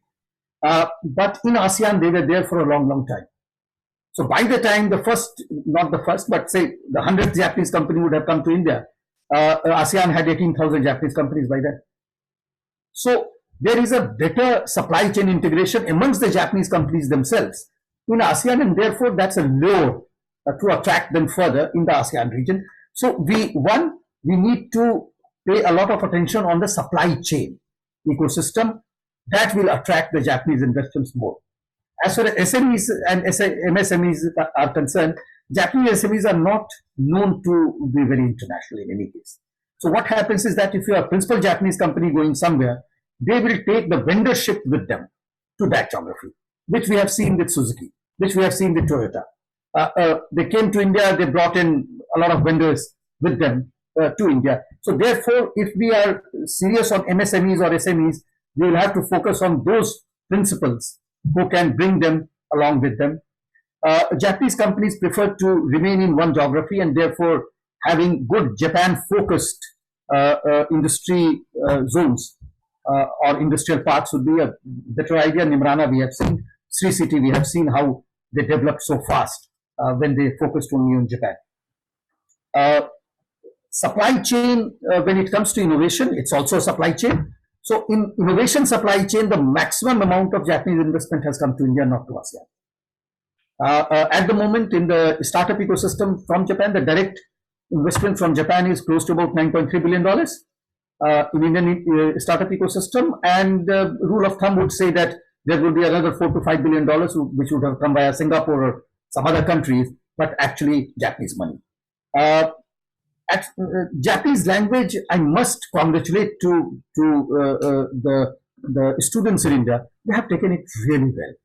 But in ASEAN, they were there for a long, long time. So by the time not the first, but say the 100th Japanese company would have come to India, ASEAN had 18,000 Japanese companies by then. So there is a better supply chain integration amongst the Japanese companies themselves in ASEAN, and therefore that's a lure to attract them further in the ASEAN region. So we need to pay a lot of attention on the supply chain ecosystem that will attract the Japanese investors more. As far as SMEs and MSMEs are concerned, Japanese SMEs are not known to be very international in any case. So what happens is that if you are a principal Japanese company going somewhere, they will take the vendorship with them to that geography, which we have seen with Suzuki, which we have seen with Toyota. They came to India, they brought in a lot of vendors with them to India. So therefore, if we are serious on MSMEs or SMEs, we will have to focus on those principals who can bring them along with them. Japanese companies prefer to remain in one geography, and therefore having good Japan-focused industry zones or industrial parks would be a better idea. Nimrana, we have seen, Sri City, we have seen how they developed so fast when they focused only on Japan. Supply chain, when it comes to innovation, it's also a supply chain. So in innovation supply chain, the maximum amount of Japanese investment has come to India, not to ASEAN. At the moment, in the startup ecosystem from Japan, the direct investment from Japan is close to about $9.3 billion in Indian startup ecosystem. And rule of thumb would say that there will be another $4 to $5 billion, which would have come via Singapore or some other countries, but actually Japanese money. Japanese language, I must congratulate to the students in India. They have taken it really well.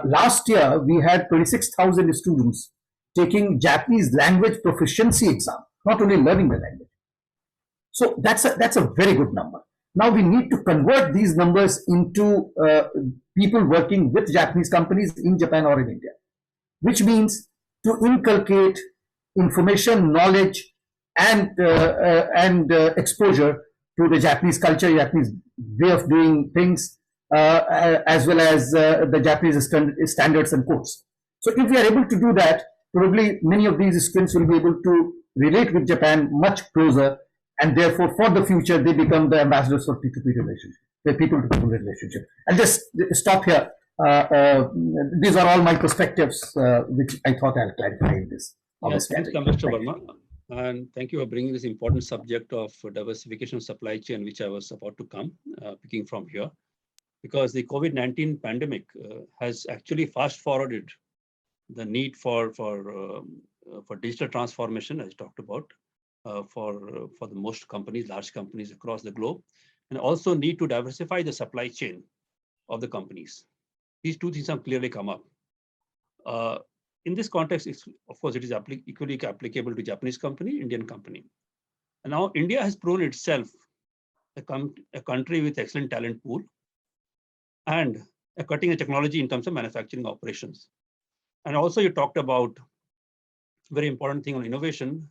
Last year, we had 26,000 students taking Japanese language proficiency exam, not only learning the language. So that's a very good number. Now we need to convert these numbers into people working with Japanese companies in Japan or in India, which means to inculcate information, knowledge, and exposure to the Japanese culture, Japanese way of doing things, as well as the Japanese standards and codes. So if we are able to do that, probably many of these students will be able to relate with Japan much closer, and therefore for the future they become the ambassadors for P2P relationship, the people-to-people relationship. I'll just stop here. These are all my perspectives, which I thought I'll clarify in this. Yes, thanks, Mr. Verma. And thank you for bringing this important subject of diversification of supply chain, which I was about to come, picking from here. Because the COVID-19 pandemic has actually fast-forwarded the need for digital transformation, as I talked about, for the most companies, large companies across the globe, and also need to diversify the supply chain of the companies. These two things have clearly come up. In this context, of course, it is equally applicable to Japanese company, Indian company. And now India has proven itself a country with excellent talent pool and a cutting-edge technology in terms of manufacturing operations. And also you talked about very important thing on innovation,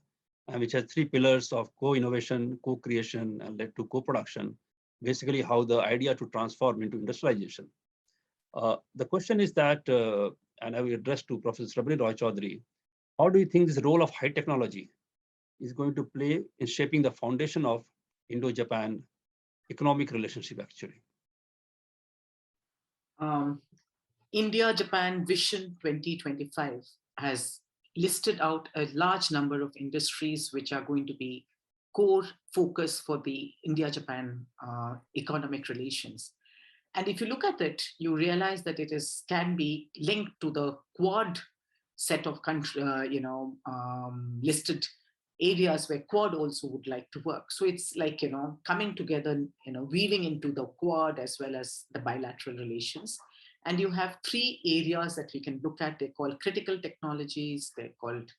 which has three pillars of co-innovation, co-creation, and led to co-production, basically how the idea to transform into industrialization. The question is that, and I will address to Professor Srabani Roy Chaudhary, how do you think this role of high technology is going to play in shaping the foundation of Indo-Japan economic relationship actually? India-Japan Vision 2025 has listed out a large number of industries which are going to be core focus for the India-Japan economic relations. And if you look at it, you realize that it can be linked to the Quad set of country, listed areas where Quad also would like to work. So it's like, coming together, weaving into the Quad as well as the bilateral relations. And you have three areas that we can look at. They're called critical technologies, they're called,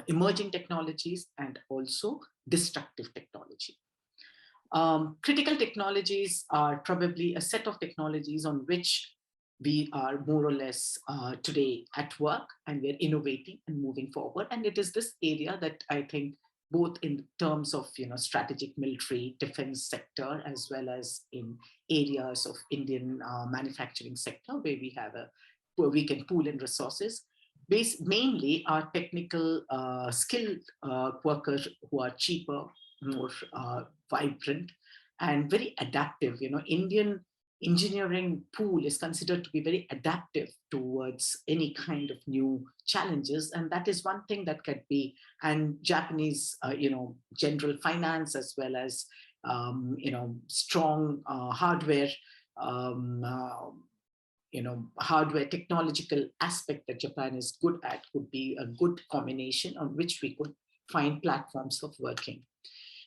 emerging technologies, and also destructive technology. Critical technologies are probably a set of technologies on which we are more or less today at work, and we're innovating and moving forward. And it is this area that I think both in terms of strategic military defense sector, as well as in areas of Indian manufacturing sector, where we can pool in resources. Mainly are technical skilled workers who are cheaper, more vibrant, and very adaptive. Indian engineering pool is considered to be very adaptive towards any kind of new challenges, and that is one thing that could be. And Japanese, general finance, as well as strong hardware, hardware technological aspect that Japan is good at, would be a good combination on which we could find platforms of working.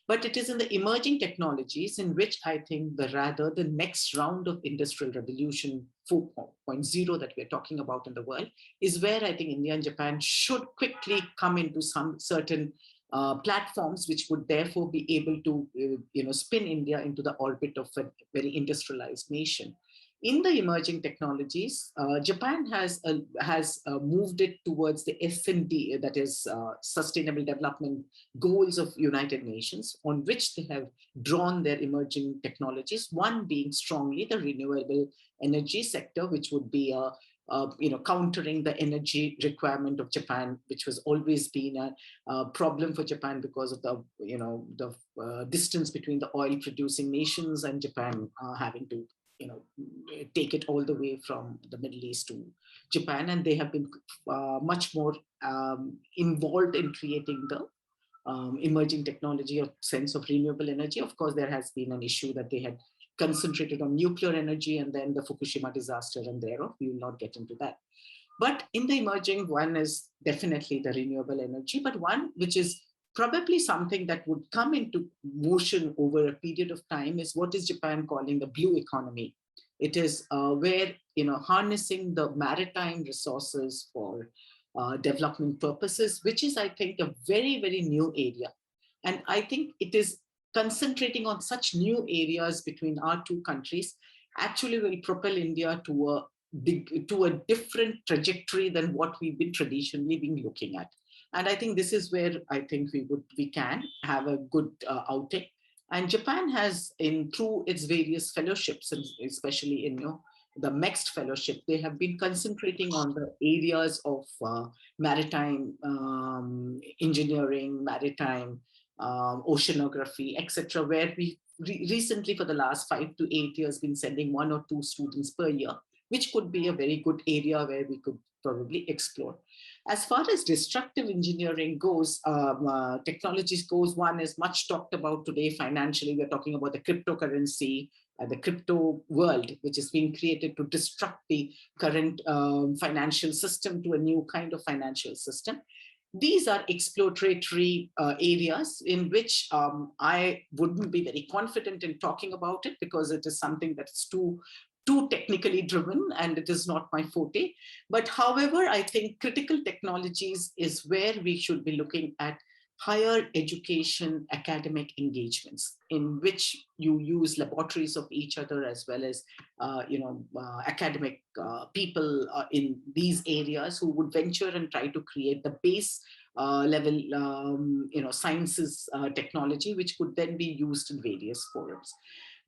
But it is in the emerging technologies in which I think the next round of industrial revolution 4.0 that we're talking about in the world is where I think India and Japan should quickly come into some certain platforms, which would therefore be able to spin India into the orbit of a very industrialized nation. In the emerging technologies, Japan has moved it towards the S&D, that is Sustainable Development Goals of United Nations, on which they have drawn their emerging technologies, one being strongly the renewable energy sector, which would be countering the energy requirement of Japan, which has always been a problem for Japan because of the distance between the oil producing nations and Japan having to take it all the way from the Middle East to Japan. And they have been much more involved in creating the emerging technology or sense of renewable energy. Of course, there has been an issue that they had concentrated on nuclear energy and then the Fukushima disaster, and thereof, we will not get into that. But in the emerging, one is definitely the renewable energy, but one which is probably something that would come into motion over a period of time is what is Japan calling the blue economy. It is where harnessing the maritime resources for development purposes, which is, I think, a very, very new area. And I think it is concentrating on such new areas between our two countries actually will propel India to a different trajectory than what we've been traditionally been looking at. And I think this is where I think we can have a good outing. And Japan has, through its various fellowships, and especially in the MEXT fellowship, they have been concentrating on the areas of maritime engineering, maritime oceanography, etc., where we recently, for the last 5 to 8 years, been sending 1 or 2 students per year, which could be a very good area where we could probably explore. As far as destructive engineering goes, technologies goes, one is much talked about today financially. We're talking about the cryptocurrency, the crypto world, which is being created to disrupt the current financial system to a new kind of financial system. These are exploratory areas in which I wouldn't be very confident in talking about it because it is something that's too technically driven and it is not my forte. But however, I think critical technologies is where we should be looking at higher education academic engagements in which you use laboratories of each other as well as academic people in these areas who would venture and try to create the base level sciences technology, which could then be used in various forums.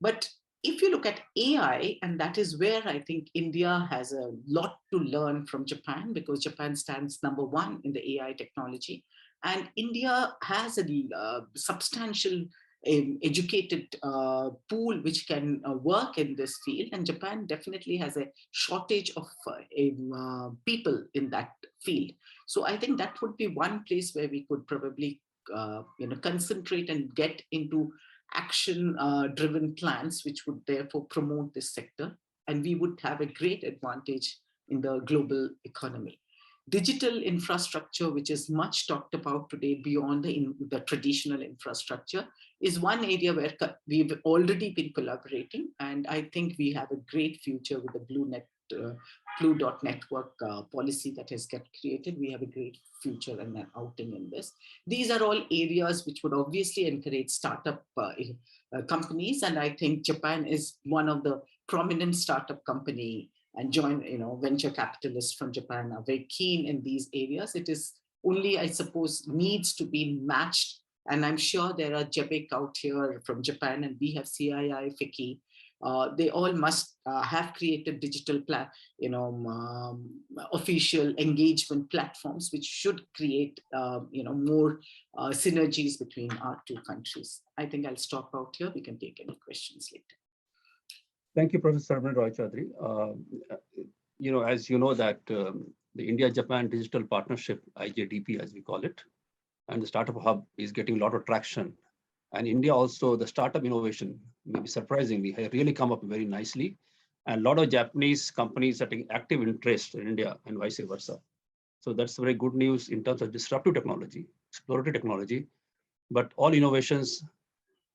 But if you look at AI, and that is where I think India has a lot to learn from Japan, because Japan stands #1 in the AI technology. And India has a substantial educated pool which can work in this field. And Japan definitely has a shortage of people in that field. So I think that would be one place where we could probably concentrate and get into action-driven plans, which would therefore promote this sector. And we would have a great advantage in the global economy. Digital infrastructure, which is much talked about today beyond the traditional infrastructure, is one area where we've already been collaborating. And I think we have a great future with the Blue Dot Network policy that has got created. We have a great future and an outing in this. These are all areas which would obviously encourage startup companies. And I think Japan is one of the prominent startup company and venture capitalists from Japan are very keen in these areas. It is only, I suppose, needs to be matched. And I'm sure there are JEBIC out here from Japan, and we have CII, FICCI. They all must have created digital official engagement platforms, which should create more synergies between our two countries. I think I'll stop out here. We can take any questions later. Thank you, Professor Saravanan Roy Chaudhary. As you know that the India-Japan Digital Partnership, IJDP as we call it, and the Startup Hub is getting a lot of traction. And India also, the startup innovation, maybe surprisingly, has really come up very nicely. And a lot of Japanese companies are taking active interest in India and vice versa. So that's very good news in terms of disruptive technology. exploratory technology, but all innovations,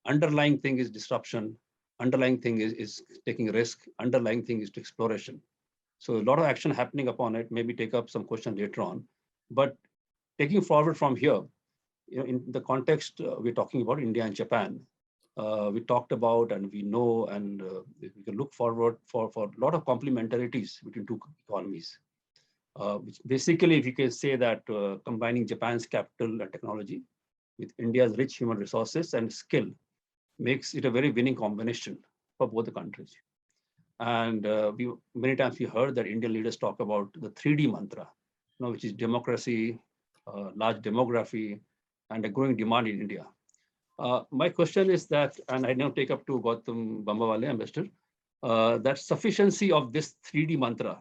underlying thing is disruption, underlying thing is taking risk, underlying thing is to exploration. So a lot of action happening upon it, maybe take up some question later on, but taking forward from here, in the context we're talking about India and Japan, we talked about and we know and we can look forward for a lot of complementarities between two economies. Which basically, if you can say that combining Japan's capital and technology with India's rich human resources and skill makes it a very winning combination for both the countries. And many times we heard that Indian leaders talk about the 3D mantra, which is democracy, large demography, and a growing demand in India. My question is that, and I now take up to Gautam Bambawale, Ambassador, that sufficiency of this 3D mantra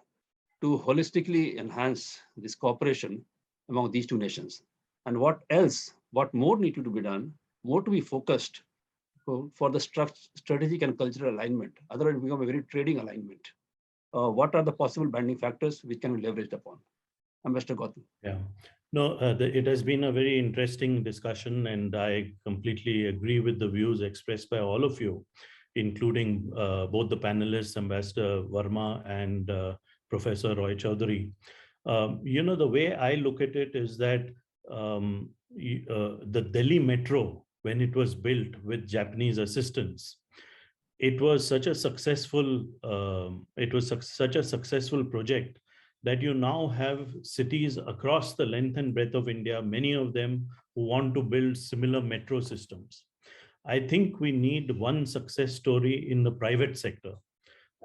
to holistically enhance this cooperation among these two nations. And what else, what more needed to be done, more to be focused for the strategic and cultural alignment, otherwise it become a very trading alignment. What are the possible binding factors which can be leveraged upon? Ambassador Gautam. Yeah, no, it has been a very interesting discussion, and I completely agree with the views expressed by all of you, including both the panelists, Ambassador Verma and Professor Roy Chaudhary. The way I look at it is that the Delhi Metro, when it was built with Japanese assistance, it was such a successful project that you now have cities across the length and breadth of India, many of them who want to build similar metro systems. I think we need one success story in the private sector.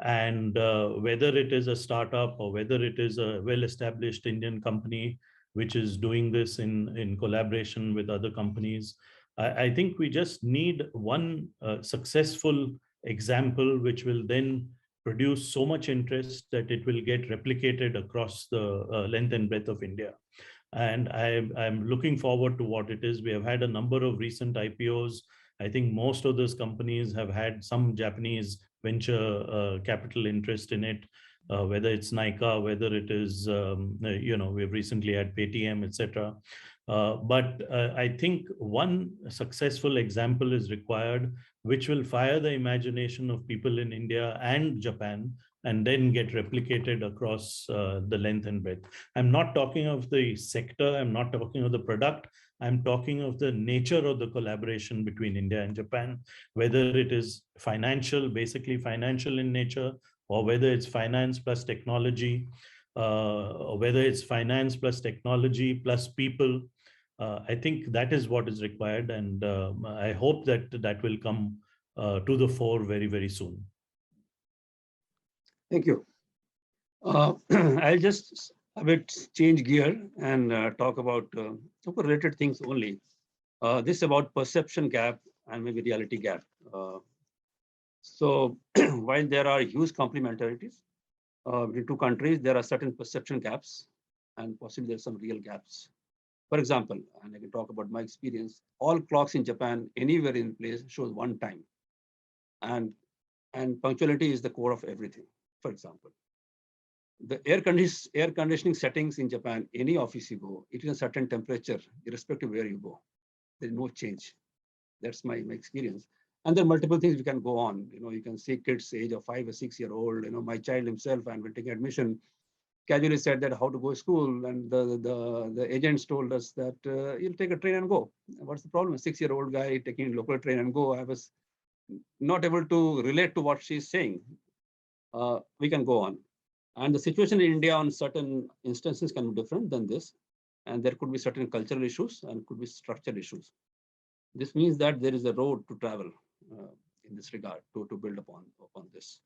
And whether it is a startup or whether it is a well-established Indian company which is doing this in collaboration with other companies, I think we just need one successful example which will then produce so much interest that it will get replicated across the length and breadth of India. And I'm looking forward to what it is. We have had a number of recent IPOs. I think most of those companies have had some Japanese venture capital interest in it, whether it's Nykaa, whether it is, we've recently had Paytm, etc. But I think one successful example is required, which will fire the imagination of people in India and Japan, and then get replicated across the length and breadth. I'm not talking of the sector, I'm not talking of the product, I'm talking of the nature of the collaboration between India and Japan, whether it is financial, basically financial in nature, or whether it's finance plus technology, or whether it's finance plus technology plus people. I think that is what is required, and I hope that that will come to the fore very, very soon. Thank you. I'll just a bit change gear and talk about super related things only. This is about perception gap and maybe reality gap. So while there are huge complementarities between two countries, there are certain perception gaps and possibly there's some real gaps. For example, and I can talk about my experience, all clocks in Japan, anywhere in place, shows one time. And punctuality is the core of everything, for example. The air conditioning settings in Japan, any office you go, it is a certain temperature, irrespective of where you go. There's no change. That's my experience. And there are multiple things we can go on. You can see kids age of 5 or 6 year old. My child himself, and when taking admission, casually said that how to go to school, and the agents told us that you'll take a train and go. What's the problem? A 6-year-old guy taking a local train and go. I was not able to relate to what she's saying. We can go on. And the situation in India on certain instances can be different than this. And there could be certain cultural issues and could be structural issues. This means that there is a road to travel in this regard to build upon this.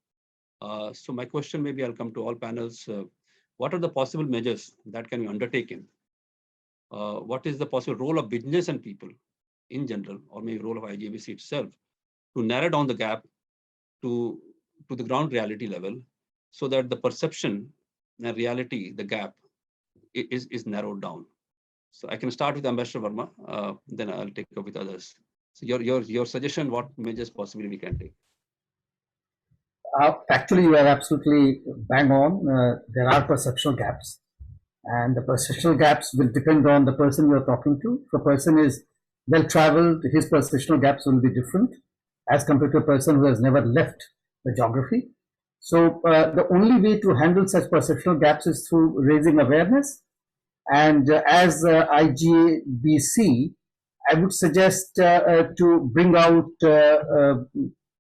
So my question, maybe I'll come to all panels. What are the possible measures that can be undertaken? What is the possible role of business and people in general, or maybe role of IGBC itself, to narrow down the gap to the ground reality level, so that the perception and reality, the gap, is narrowed down? So I can start with Ambassador Verma, then I'll take up with others. So your suggestion, what measures possibly we can take? Actually, you are absolutely bang on. There are perceptual gaps. And the perceptual gaps will depend on the person you're talking to. If a person is well-traveled, his perceptual gaps will be different as compared to a person who has never left the geography. So the only way to handle such perceptual gaps is through raising awareness. And as IGBC, I would suggest to bring out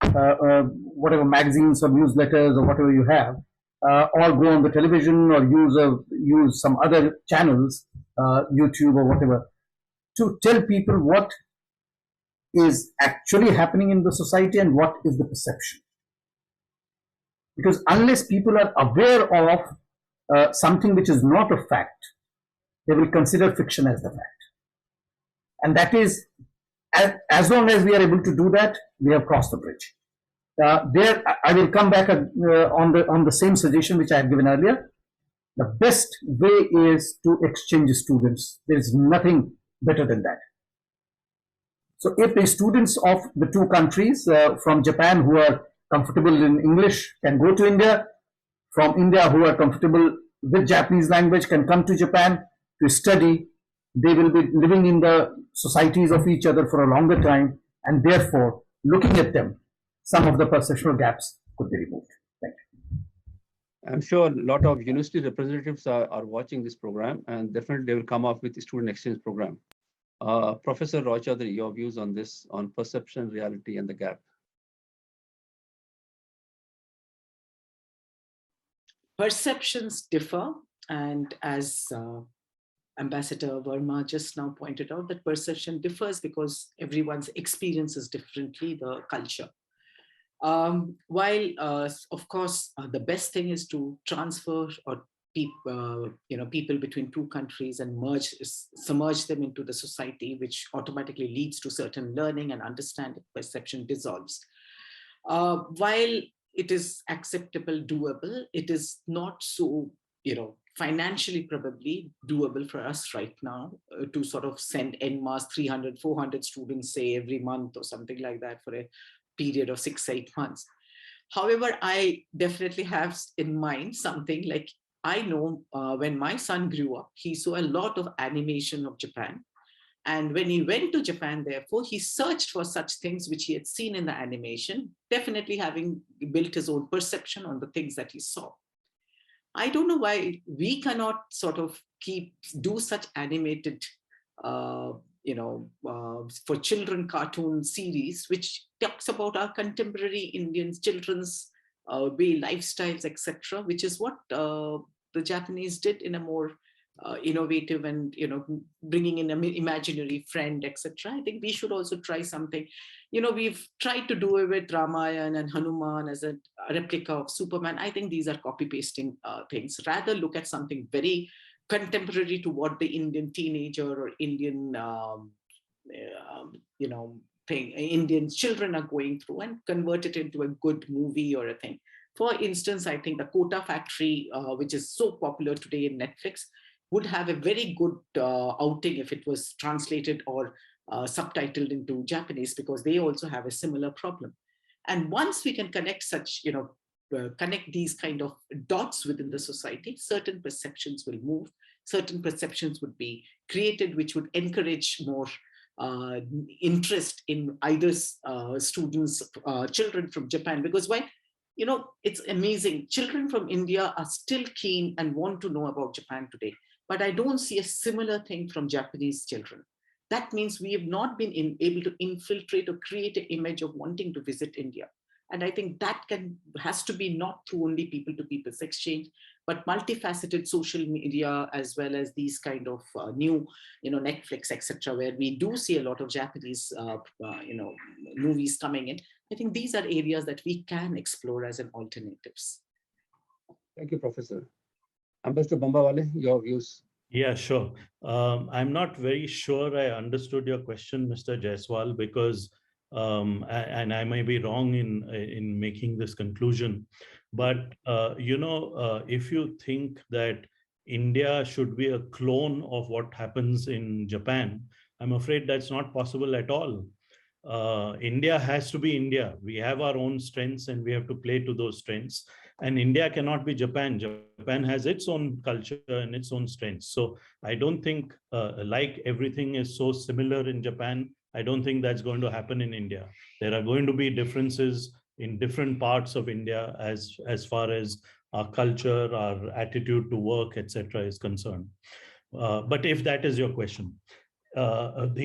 whatever magazines or newsletters or whatever you have, or go on the television or use some other channels, YouTube or whatever, to tell people what is actually happening in the society and what is the perception. Because unless people are aware of something which is not a fact, they will consider fiction as the fact. And that is, as long as we are able to do that, we have crossed the bridge. There, I will come back on the same suggestion which I have given earlier. The best way is to exchange students. There is nothing better than that. So if the students of the two countries from Japan who are comfortable in English can go to India, from India who are comfortable with Japanese language can come to Japan to study, they will be living in the societies of each other for a longer time, and therefore, looking at them, some of the perceptual gaps could be removed. Thank you. I'm sure a lot of university representatives are watching this program, and definitely they will come up with the student exchange program. Professor Roy Chaudhary, your views on this, on perception, reality, and the gap. Perceptions differ, and as Ambassador Verma just now pointed out, that perception differs because everyone's experiences differently, the culture. While, of course, the best thing is to transfer or people between two countries and submerge them into the society, which automatically leads to certain learning and understanding, perception dissolves. While it is acceptable, doable, it is not so, financially probably doable for us right now to sort of send en masse 300, 400 students, say, every month or something like that for a period of 6-8 months. However, I definitely have in mind something like, I know when my son grew up, he saw a lot of animation of Japan. And when he went to Japan, therefore, he searched for such things which he had seen in the animation, definitely having built his own perception on the things that he saw. I don't know why we cannot sort of do such animated, for children cartoon series, which talks about our contemporary Indian children's way, lifestyles, etc., which is what the Japanese did in a more innovative and, bringing in an imaginary friend, etc. I think we should also try something. We've tried to do it with Ramayana and Hanuman as a replica of Superman. I think these are copy pasting things. Rather look at something very contemporary to what the Indian teenager or Indian, Indian children are going through, and convert it into a good movie or a thing. For instance, I think the Kota Factory, which is so popular today in Netflix, would have a very good outing if it was translated or subtitled into Japanese, because they also have a similar problem. And once we can connect such, connect these kind of dots within the society, certain perceptions will move, certain perceptions would be created, which would encourage more interest in either students, children from Japan, because why? It's amazing. Children from India are still keen and want to know about Japan today, but I don't see a similar thing from Japanese children. That means we have not been able to infiltrate or create an image of wanting to visit India. And I think that has to be not through only people-to-people exchange, but multifaceted social media, as well as these kind of new, Netflix, etc., where we do see a lot of Japanese, movies coming in. I think these are areas that we can explore as an alternatives. Thank you, Professor. Ambassador Bambawale, your views. Yeah, sure. I'm not very sure I understood your question, Mr. Jaiswal, because, and I may be wrong in making this conclusion, but, if you think that India should be a clone of what happens in Japan, I'm afraid that's not possible at all. India has to be India. We have our own strengths and we have to play to those strengths. And India cannot be Japan. Japan has its own culture and its own strengths. So I don't think like everything is so similar in Japan, I don't think that's going to happen in India. There are going to be differences in different parts of India as far as our culture, our attitude to work, etc. is concerned. But if that is your question, the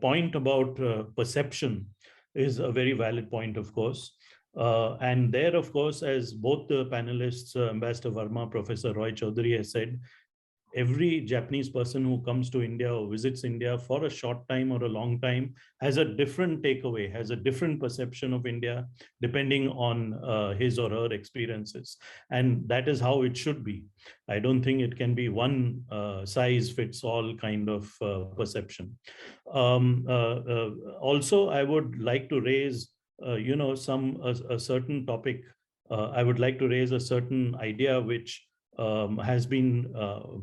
point about perception is a very valid point, of course. And there, of course, as both the panelists, Ambassador Verma, Professor Roy Chaudhary has said, every Japanese person who comes to India or visits India for a short time or a long time has a different takeaway, has a different perception of India, depending on his or her experiences. And that is how it should be. I don't think it can be one size fits all kind of perception. Also, I would like to raise, a certain topic. I would like to raise a certain idea which has been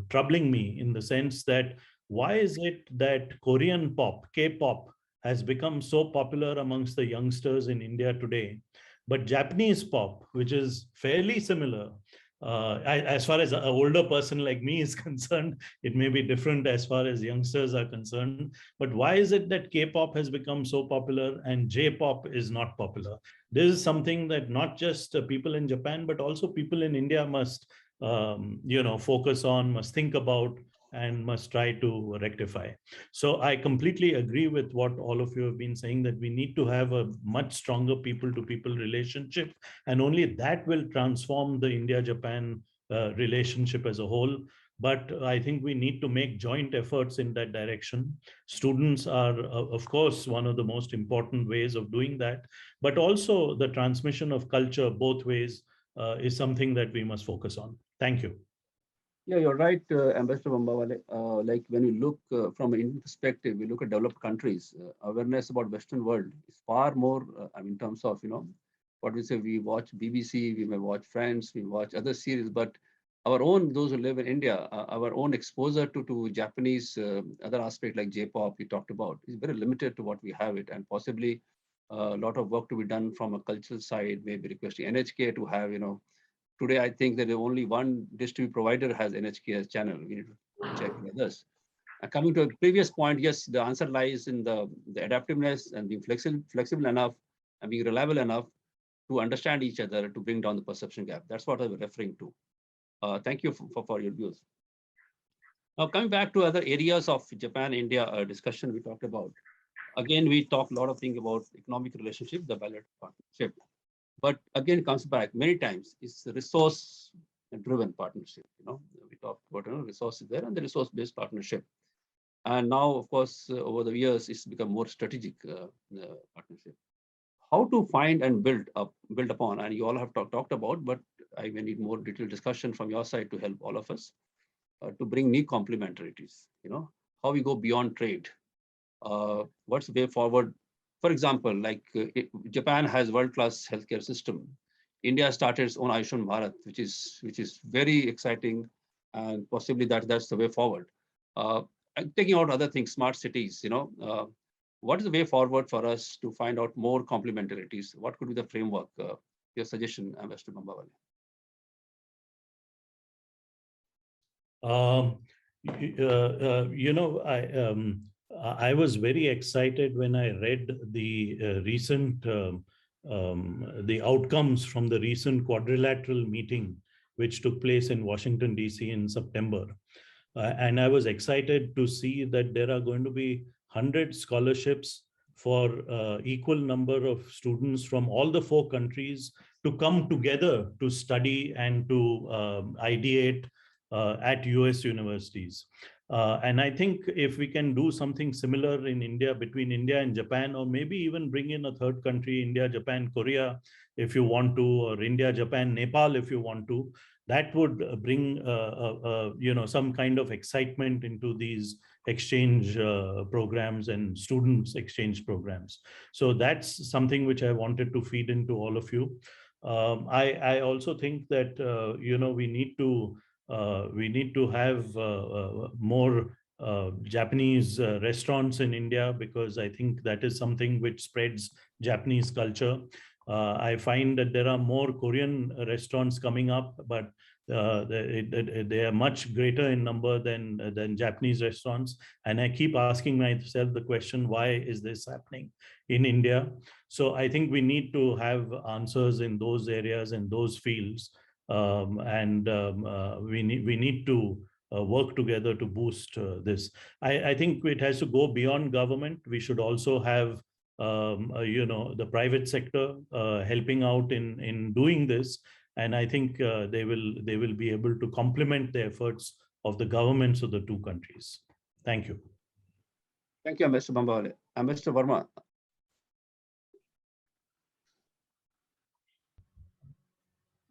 troubling me, in the sense that why is it that Korean pop, K-pop, has become so popular amongst the youngsters in India today, but Japanese pop, which is fairly similar, as far as an older person like me is concerned, it may be different as far as youngsters are concerned, but why is it that K-pop has become so popular and J-pop is not popular? This is something that not just people in Japan, but also people in India must focus on, must think about, and must try to rectify. So I completely agree with what all of you have been saying, that we need to have a much stronger people-to-people relationship, and only that will transform the India-Japan relationship as a whole. But I think we need to make joint efforts in that direction. Students are, of course, one of the most important ways of doing that, but also the transmission of culture both ways is something that we must focus on. Thank you. Yeah, you're right, Ambassador Bambawale. Like when you look from an Indian perspective, we look at developed countries, awareness about Western world is far more, in terms of, what we say, we watch BBC, we may watch Friends, we watch other series, but our own, those who live in India, our own exposure to Japanese, other aspects like J-pop we talked about is very limited to what we have it, and possibly a lot of work to be done from a cultural side, maybe requesting NHK to have, today, I think that only one distribution provider has NHK as channel. We need to check with others. Coming to a previous point, yes, the answer lies in the adaptiveness and being flexible enough and being reliable enough to understand each other to bring down the perception gap. That's what I was referring to. Thank you for your views. Now, coming back to other areas of Japan-India discussion we talked about. Again, we talked a lot of things about economic relationship, the bilateral partnership. But again, comes back many times, it's a resource-driven partnership. We talked about resources there and the resource-based partnership. And now, of course, over the years, it's become more strategic partnership. How to find and build upon, and you all have talked about, but I may need more detailed discussion from your side to help all of us to bring new complementarities. How we go beyond trade. What's the way forward? For example, like Japan has world-class healthcare system. India started its own Ayushman Bharat, which is very exciting, and possibly that's the way forward. And taking out other things, smart cities. What is the way forward for us to find out more complementarities? What could be the framework? Your suggestion, Ambassador Bambawale. I was very excited when I read the recent the outcomes from the recent quadrilateral meeting, which took place in Washington, DC in September. And I was excited to see that there are going to be 100 scholarships for equal number of students from all the 4 countries to come together to study and to ideate at US universities. And I think if we can do something similar in India, between India and Japan, or maybe even bring in a third country, India, Japan, Korea, if you want to, or India, Japan, Nepal, if you want to, that would bring some kind of excitement into these exchange programs and students exchange programs. So that's something which I wanted to feed into all of you. I also think that we need to have more Japanese restaurants in India, because I think that is something which spreads Japanese culture. I find that there are more Korean restaurants coming up, but they are much greater in number than Japanese restaurants. And I keep asking myself the question, why is this happening in India? So I think we need to have answers in those areas and those fields. We need to work together to boost this. I think it has to go beyond government. We should also have the private sector helping out in doing this, and I think they will be able to complement the efforts of the governments of the two countries. Thank you. Thank you, Mr. Bambawale. Mr. Verma.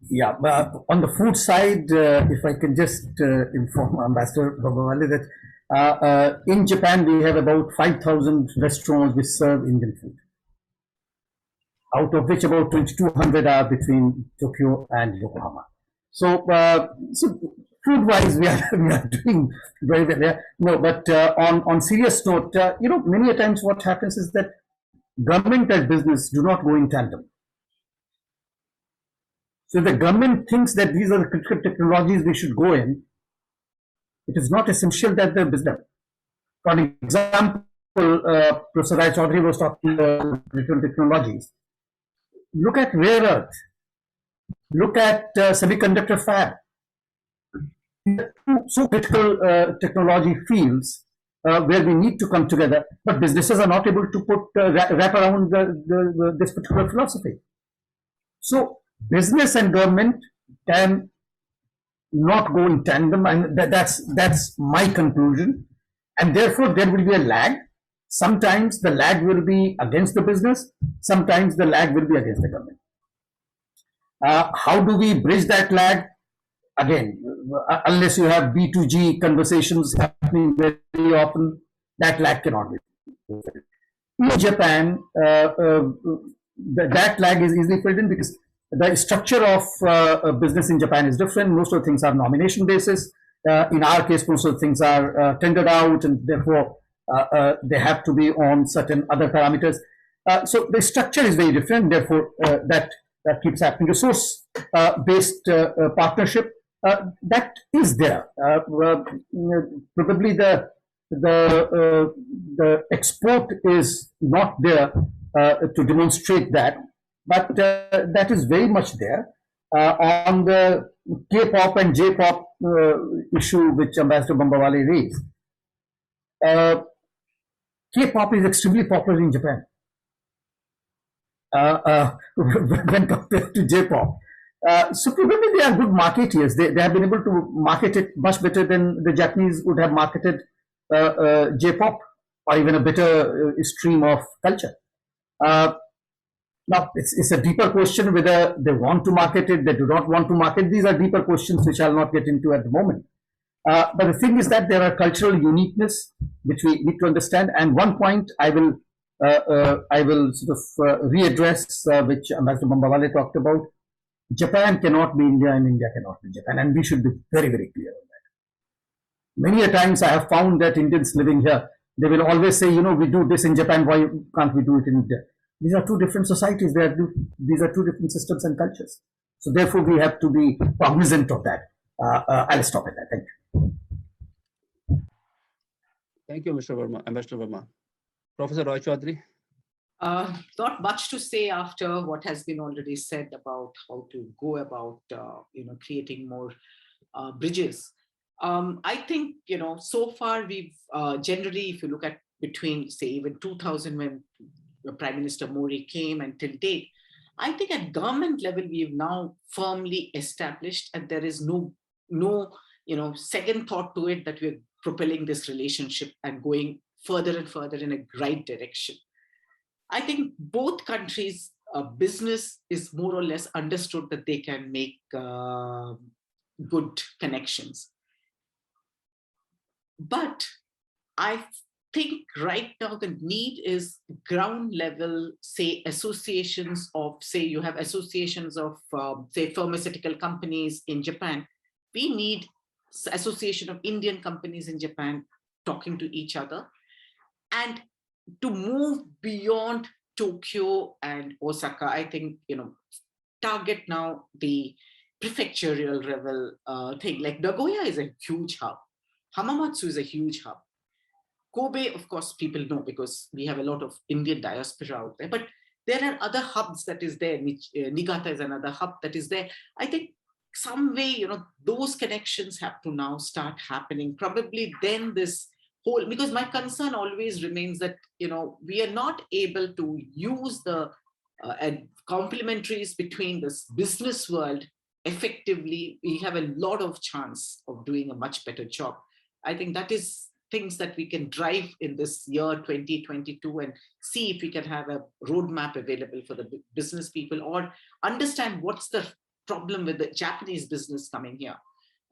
Yeah, on the food side, if I can just inform Ambassador Bambawale that in Japan we have about 5,000 restaurants which serve Indian food, out of which about 2,200 are between Tokyo and Yokohama. So, food-wise, we are doing very well. Yeah. No, but on serious note, many a times what happens is that government and business do not go in tandem. So the government thinks that these are the critical technologies we should go in. It is not essential that the business. For example, Professor Rai Chaudhary was talking about critical technologies. Look at rare earth. Look at semiconductor fab. So critical technology fields where we need to come together, but businesses are not able to put wrap around this particular philosophy. So business and government can not go in tandem, and that's my conclusion. And therefore, there will be a lag. Sometimes the lag will be against the business. Sometimes the lag will be against the government. How do we bridge that lag? Again, unless you have B2G conversations happening very often, that lag cannot be. In Japan, that lag is easily filled in because the structure of business in Japan is different. Most of the things are nomination basis. In our case, most of the things are tendered out, and therefore they have to be on certain other parameters. So the structure is very different. Therefore, that keeps happening. Resource-based partnership that is there. Probably the export is not there to demonstrate that. But that is very much there. On the K-pop and J-pop issue which Ambassador Bambawale raised, K-pop is extremely popular in Japan when compared to J-pop. So probably they are good marketeers. They have been able to market it much better than the Japanese would have marketed J-pop or even a better stream of culture. Now, it's a deeper question whether they want to market it, they do not want to market. These are deeper questions which I'll not get into at the moment. But the thing is that there are cultural uniqueness which we need to understand. And one point I will sort of readdress, which Ambassador Bambawale talked about. Japan cannot be India and India cannot be Japan. And we should be very, very clear on that. Many a times I have found that Indians living here, they will always say, we do this in Japan, why can't we do it in India? These are two different societies. These are two different systems and cultures. So therefore, we have to be cognizant of that. I'll stop at that. Thank you. Thank you, Mr. Verma, Ambassador Verma. Professor Rai Chaudhary. Not much to say after what has been already said about how to go about, creating more bridges. I think, so far we've generally, if you look at between, say, even 2000 when Prime Minister Modi came and till date, I think at government level, we've now firmly established and there is no second thought to it that we're propelling this relationship and going further and further in a right direction. I think both countries, business is more or less understood that they can make good connections. But I think right now the need is ground level, say associations of, say you have associations of, say pharmaceutical companies in Japan. We need association of Indian companies in Japan talking to each other and to move beyond Tokyo and Osaka, I think, target now the prefectural level thing. Like Nagoya is a huge hub. Hamamatsu is a huge hub. Kobe, of course, people know because we have a lot of Indian diaspora out there, but there are other hubs that is there. Niigata is another hub that is there. I think some way, those connections have to now start happening. Probably then this whole, because my concern always remains that, we are not able to use the complementaries between this business world effectively. We have a lot of chance of doing a much better job. I think that is things that we can drive in this year 2022 and see if we can have a roadmap available for the business people, or understand what's the problem with the Japanese business coming here,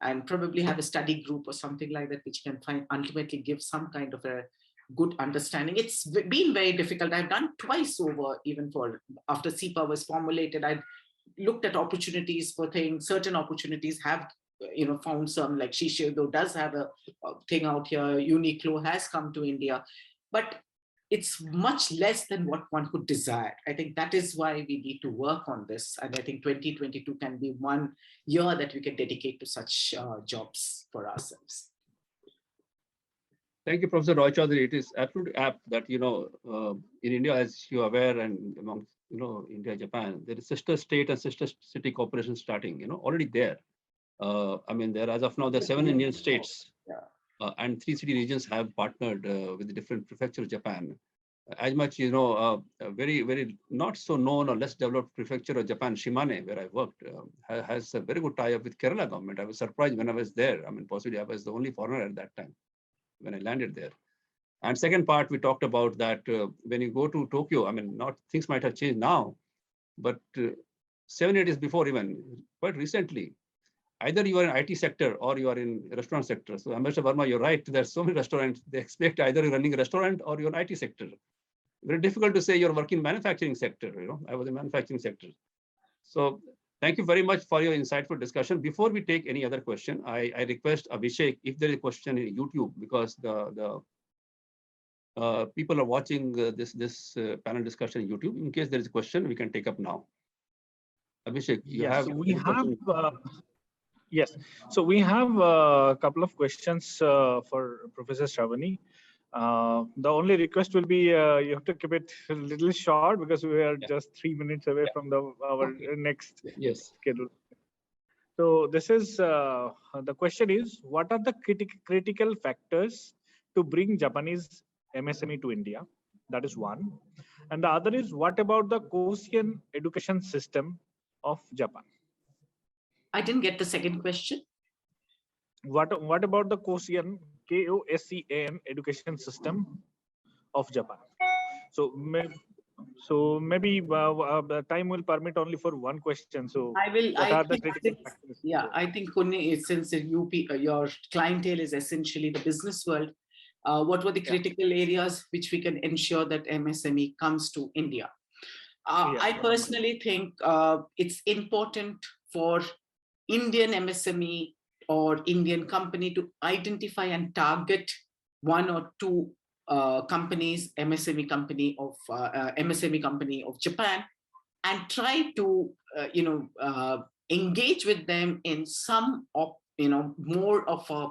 and probably have a study group or something like that, which can ultimately give some kind of a good understanding. It's been very difficult. I've done twice over, even after CEPA was formulated, I looked at opportunities for things. Certain opportunities have found some, like Shiseido does have a thing out here. Uniqlo has come to India, but it's much less than what one could desire. I think that is why we need to work on this. And I think 2022 can be one year that we can dedicate to such jobs for ourselves. Thank you, Professor Roy Chaudhary. It is absolutely apt that, in India, as you are aware, and among, India, Japan, there is sister state and sister city cooperation starting, already there. There, as of now, there are 7 Indian states, and 3 city regions have partnered with the different prefectures of Japan. As much, a very, very not so known or less developed prefecture of Japan, Shimane, where I worked, has a very good tie-up with Kerala government. I was surprised when I was there. Possibly I was the only foreigner at that time when I landed there. And second part, we talked about that when you go to Tokyo, things might have changed now, but 7 years before, even quite recently, either you are in IT sector or you are in restaurant sector. So Ambassador Verma, you're right. There's so many restaurants. They expect either you're running a restaurant or you're in IT sector. Very difficult to say you're working in manufacturing sector. I was in manufacturing sector. So thank you very much for your insightful discussion. Before we take any other question, I request Abhishek, if there is a question in YouTube, because the people are watching this panel discussion in YouTube. In case there is a question, we can take up now. Abhishek, you have. Yes, so we have a couple of questions for Professor Shravani. The only request will be you have to keep it a little short, because we are just 3 minutes away from our next schedule. So this is the question is, what are the critical factors to bring Japanese MSME to India? That is one. And the other is, what about the Korean education system of Japan? I didn't get the second question. What about the Korean, KOSEAN education system of Japan? So maybe the time will permit only for one question. So I will. Yeah, I think since your clientele is essentially the business world, what were the critical areas which we can ensure that MSME comes to India? I personally think it's important for Indian MSME or Indian company to identify and target 1 or 2 companies, MSME company of Japan, and try to engage with them in some of more of a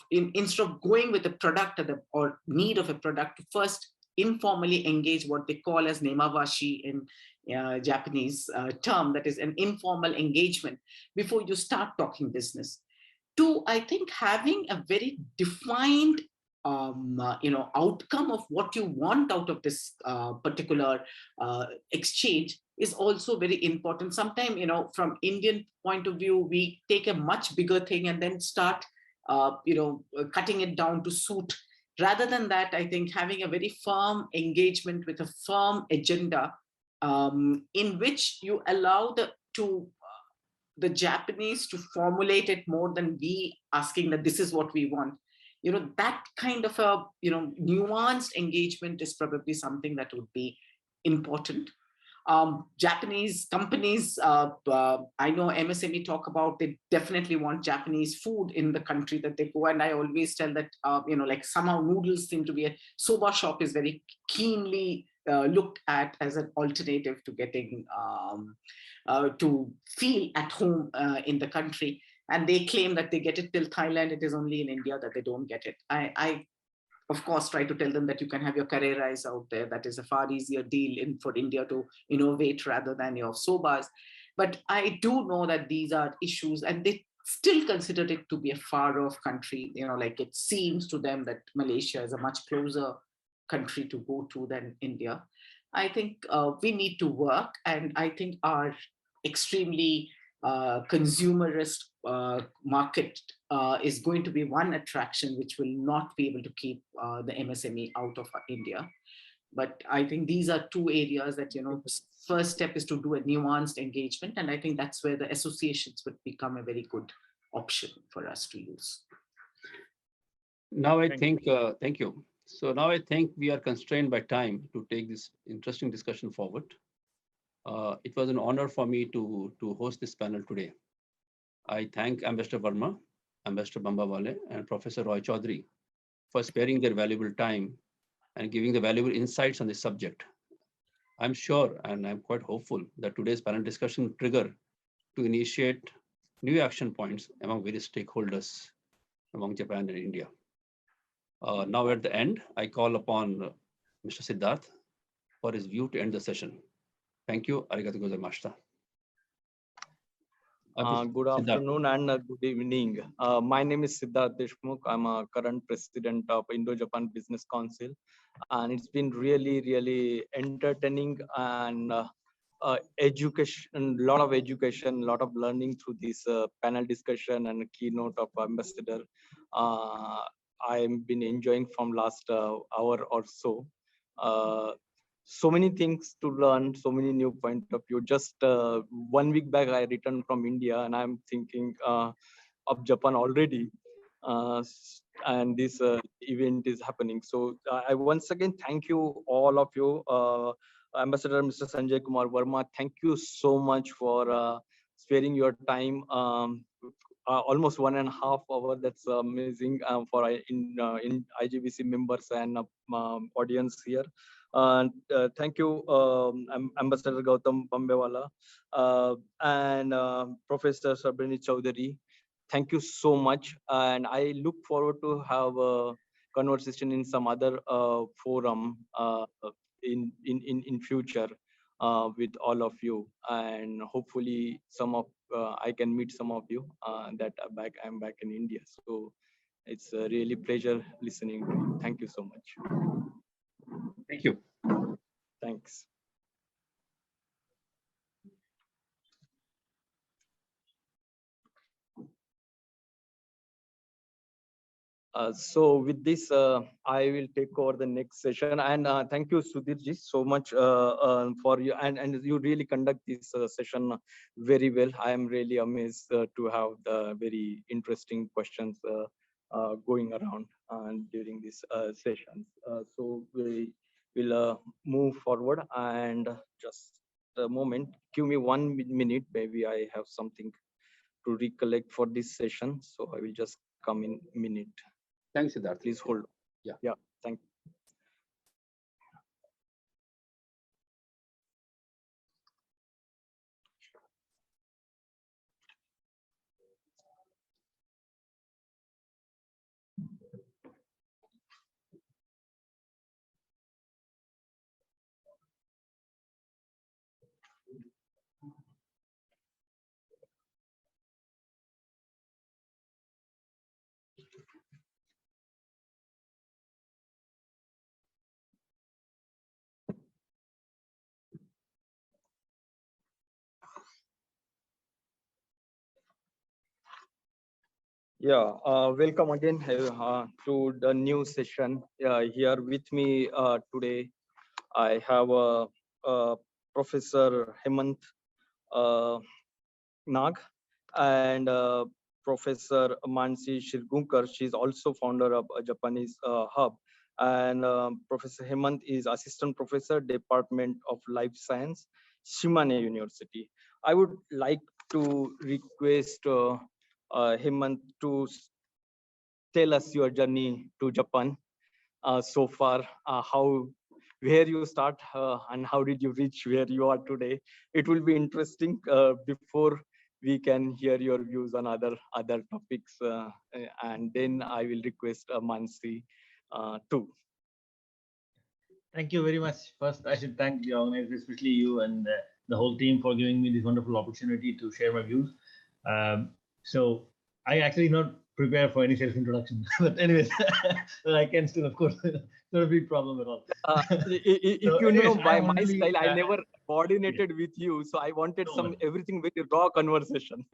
instead of going with a product or need of a product, to first informally engage what they call as nemawashi in Japanese term, that is an informal engagement before you start talking business. 2, I think having a very defined outcome of what you want out of this particular exchange is also very important. Sometimes, from Indian point of view, we take a much bigger thing and then start, cutting it down to suit. Rather than that, I think having a very firm engagement with a firm agenda in which you allow the Japanese to formulate it more than we asking that this is what we want. That kind of a nuanced engagement is probably something that would be important. Japanese companies, I know MSME talk about, they definitely want Japanese food in the country that they go. And I always tell that, like somehow noodles seem to be soba shop is very keenly looked at as an alternative to getting to feel at home in the country. And they claim that they get it till Thailand. It is only in India that they don't get it. I of course, try to tell them that you can have your Carreras out there. That is a far easier deal for India to innovate rather than your sobas. But I do know that these are issues, and they still consider it to be a far off country. Like it seems to them that Malaysia is a much closer country to go to than India. I think we need to work, and I think our extremely consumerist market is going to be one attraction which will not be able to keep the MSME out of India. But I think these are two areas that, first step is to do a nuanced engagement. And I think that's where the associations would become a very good option for us to use. Now I think, thank you. So now I think we are constrained by time to take this interesting discussion forward. It was an honor for me to host this panel today. I thank Ambassador Verma, Ambassador Bambawale, and Professor Roy Chaudhary for sparing their valuable time and giving the valuable insights on this subject. I'm sure, and I'm quite hopeful, that today's panel discussion will trigger to initiate new action points among various stakeholders among Japan and India. Now at the end, I call upon Mr. Siddharth for his view to end the session. Thank you. Arigato gozaimashita. Good afternoon and good evening. My name is Siddharth Deshmukh. I'm a current president of Indo Japan Business Council, and it's been really entertaining and education, a lot of education, a lot of learning through this panel discussion and keynote of Ambassador. I've been enjoying from last hour or so. So many things to learn, so many new point of view. Just 1 week back, I returned from India, and I'm thinking of Japan already. And this event is happening. So I once again thank you, all of you, Ambassador Mr. Sanjay Kumar Verma. Thank you so much for sparing your time. Almost 1.5 hours. That's amazing for in IGBC members and audience here. Thank you, Ambassador Gautam Bambewala and Professor Sabrini Chaudhary. Thank you so much, and I look forward to have a conversation in some other forum in future with all of you, and hopefully I can meet some of you that I'm back in India. So it's a really pleasure listening to you. Thank you so much. Thank you. Thanks. So with this, I will take over the next session. And thank you, Sudhirji, so much for you. And you really conduct this session very well. I am really amazed to have the very interesting questions going around during this session. So we will move forward, and just a moment. Give me 1 minute. Maybe I have something to recollect for this session. So I will just come in a minute. Thanks, Siddharth. Please hold. Yeah. Thank you. Yeah, welcome again to the new session. Here with me today, I have Professor Hemant Nag and Professor Mansi Shirgunkar. She's also founder of a Japanese hub. And Professor Hemant is Assistant Professor, Department of Life Science, Shimane University. I would like to request Hemant to tell us your journey to Japan so far, how where you start and how did you reach where you are today. It will be interesting before we can hear your views on other topics, and then I will request Mansi too. Thank you very much. First, I should thank the organizers, especially you and the whole team for giving me this wonderful opportunity to share my views. So I actually not prepare for any self-introduction, but anyways, well, I can still, of course, not a big problem at all. If So you anyways, know, by I'm my only, style, I never coordinated with you, so I wanted No some worries. everything very raw conversation.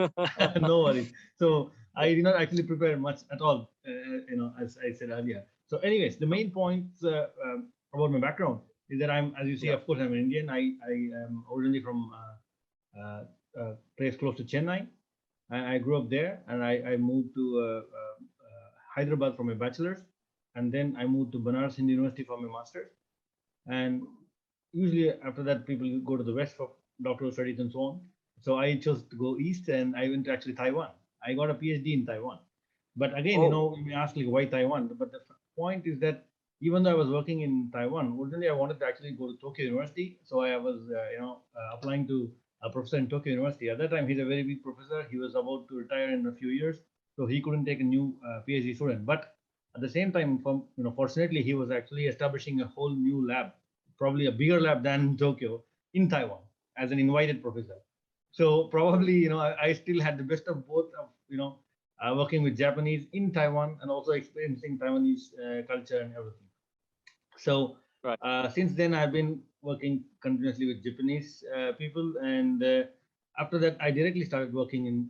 No worries. So I did not actually prepare much at all, as I said earlier. So anyways, the main points about my background is that I'm, as you see, Yeah. of course, I'm an Indian. I am originally from a place close to Chennai. I grew up there, and I moved to Hyderabad for my bachelor's, and then I moved to Banaras Hindu University for my master's. And usually after that, people go to the west for doctoral studies and so on. So I chose to go east, and I went to actually Taiwan. I got a PhD in Taiwan. But again, Oh. you may ask like why Taiwan? But the point is that even though I was working in Taiwan, originally I wanted to actually go to Tokyo University. So I was, applying to a professor in Tokyo University. At that time, he's a very big professor. He was about to retire in a few years, so he couldn't take a new PhD student. But at the same time, fortunately, he was actually establishing a whole new lab, probably a bigger lab than Tokyo, in Taiwan as an invited professor. So probably, I still had the best of both of, working with Japanese in Taiwan and also experiencing Taiwanese culture and everything. So Right. since then, I've been working continuously with Japanese people, and after that, I directly started working in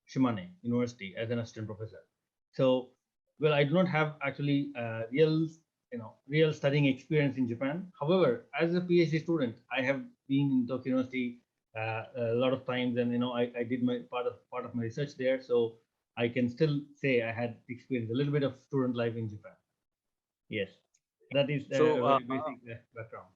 Shimane University as an assistant professor. So, well, I do not have actually real studying experience in Japan. However, as a PhD student, I have been in Tokyo University a lot of times, and I did my part of my research there. So I can still say I had experienced a little bit of student life in Japan. Yes, that is So, a very basic background.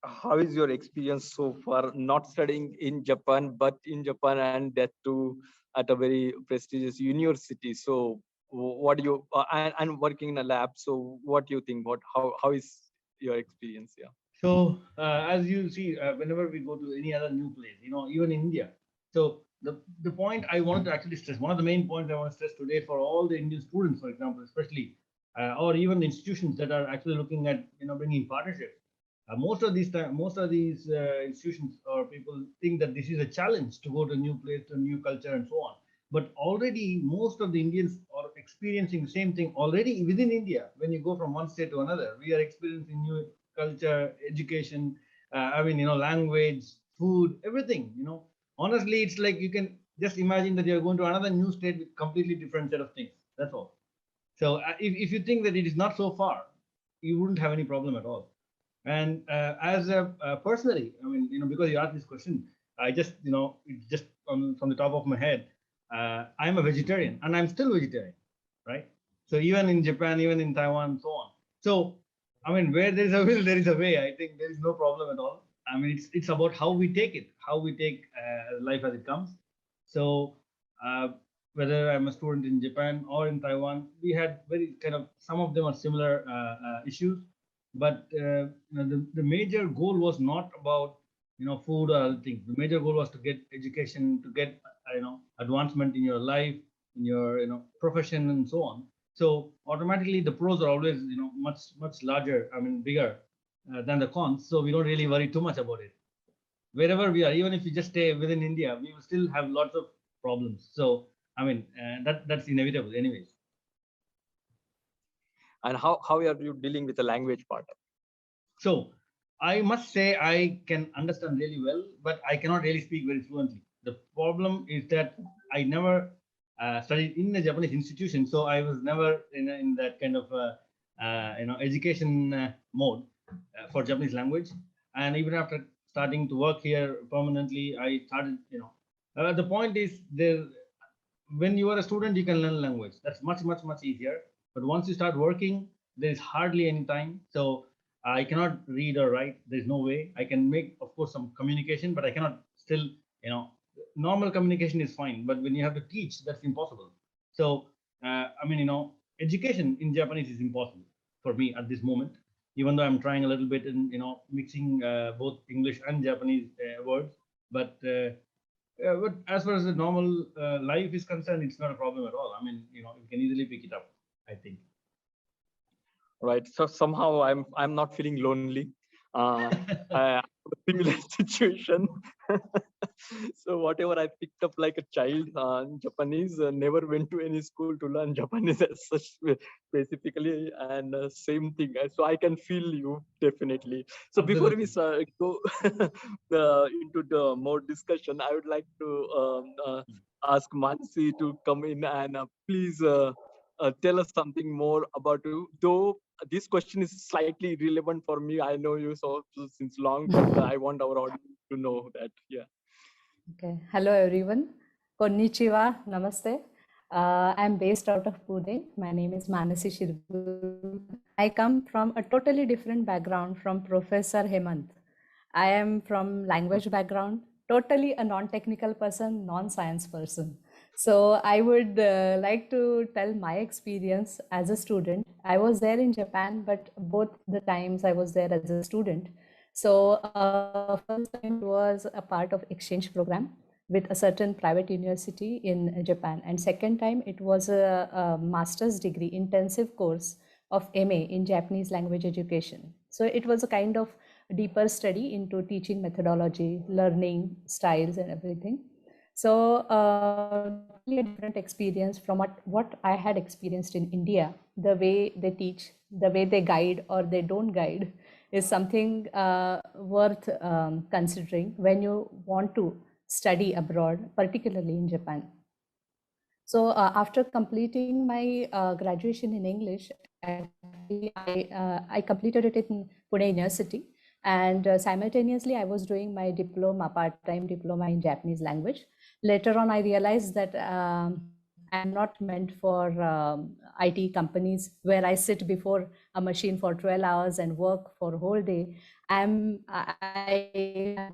how is your experience so far? Not studying in Japan, but in Japan, and that too at a very prestigious university. So, what do you and working in a lab? So, what do you think? How is your experience? Yeah. So as you see, whenever we go to any other new place, even in India. So the point I wanted to actually stress, one of the main points I want to stress today for all the Indian students, for example, especially, or even the institutions that are actually looking at bringing partnerships. Most of these institutions or people think that this is a challenge to go to a new place, to a new culture, and so on. But already most of the Indians are experiencing the same thing already within India. When you go from one state to another, we are experiencing new culture, education, language, food, everything. Honestly, it's like you can just imagine that you're going to another new state with completely different set of things. That's all. So if you think that it is not so far, you wouldn't have any problem at all. And as a personally, because you asked this question, I just, it's just from the top of my head, I'm a vegetarian and I'm still vegetarian, right? So even in Japan, even in Taiwan, and so on. So, where there is a will, there is a way. I think there is no problem at all. It's about how we take it, how we take life as it comes. So, uh, whether I'm a student in Japan or in Taiwan, we had very kind of, some of them are similar issues, but the major goal was not about food or other things. The major goal was to get education, to get advancement in your life, in your profession, and so on. So automatically the pros are always much larger, bigger than the cons. So we don't really worry too much about it. Wherever we are, even if we just stay within India, we will still have lots of problems. So that's inevitable anyways. And how are you dealing with the language part? So I must say I can understand really well, but I cannot really speak very fluently. The problem is that I never studied in a Japanese institution, so I was never in that kind of education mode for Japanese language. And even after starting to work here permanently, I started. The point is there. When you are a student, you can learn language. That's much easier. But once you start working, there is hardly any time. So I cannot read or write. There's no way. I can make, of course, some communication, but I cannot still, normal communication is fine. But when you have to teach, that's impossible. So, education in Japanese is impossible for me at this moment. even though I'm trying a little bit in, mixing both English and Japanese words. But as far as the normal life is concerned, it's not a problem at all. I mean, you can easily pick it up, I think. Right. So somehow I'm not feeling lonely. I similar situation. So whatever I picked up like a child, Japanese, never went to any school to learn Japanese as such specifically, and same thing. So I can feel you definitely. So before we go into the more discussion, I would like to ask Mansi to come in and please tell us something more about you. Though this question is slightly relevant for me, I know you since long, but I want our audience to know that. Yeah. Okay. Hello, everyone. Konnichiwa. Namaste. I'm based out of Pune. My name is Manasi Shirgu. I come from a totally different background from Professor Hemant. I am from language background, totally a non-technical person, non-science person. So I would like to tell my experience as a student. I was there in Japan, but both the times I was there as a student. So first time was a part of exchange program with a certain private university in Japan. And second time it was a master's degree intensive course of MA in Japanese language education. So it was a kind of deeper study into teaching methodology, learning styles and everything. So really a different experience from what I had experienced in India. The way they teach, the way they guide or they don't guide is something worth considering when you want to study abroad, particularly in Japan. So after completing my graduation in English, I completed it in Pune University. And simultaneously, I was doing my diploma, part-time diploma in Japanese language. Later on, I realized that I'm not meant for IT companies where I sit before a machine for 12 hours and work for a whole day. I'm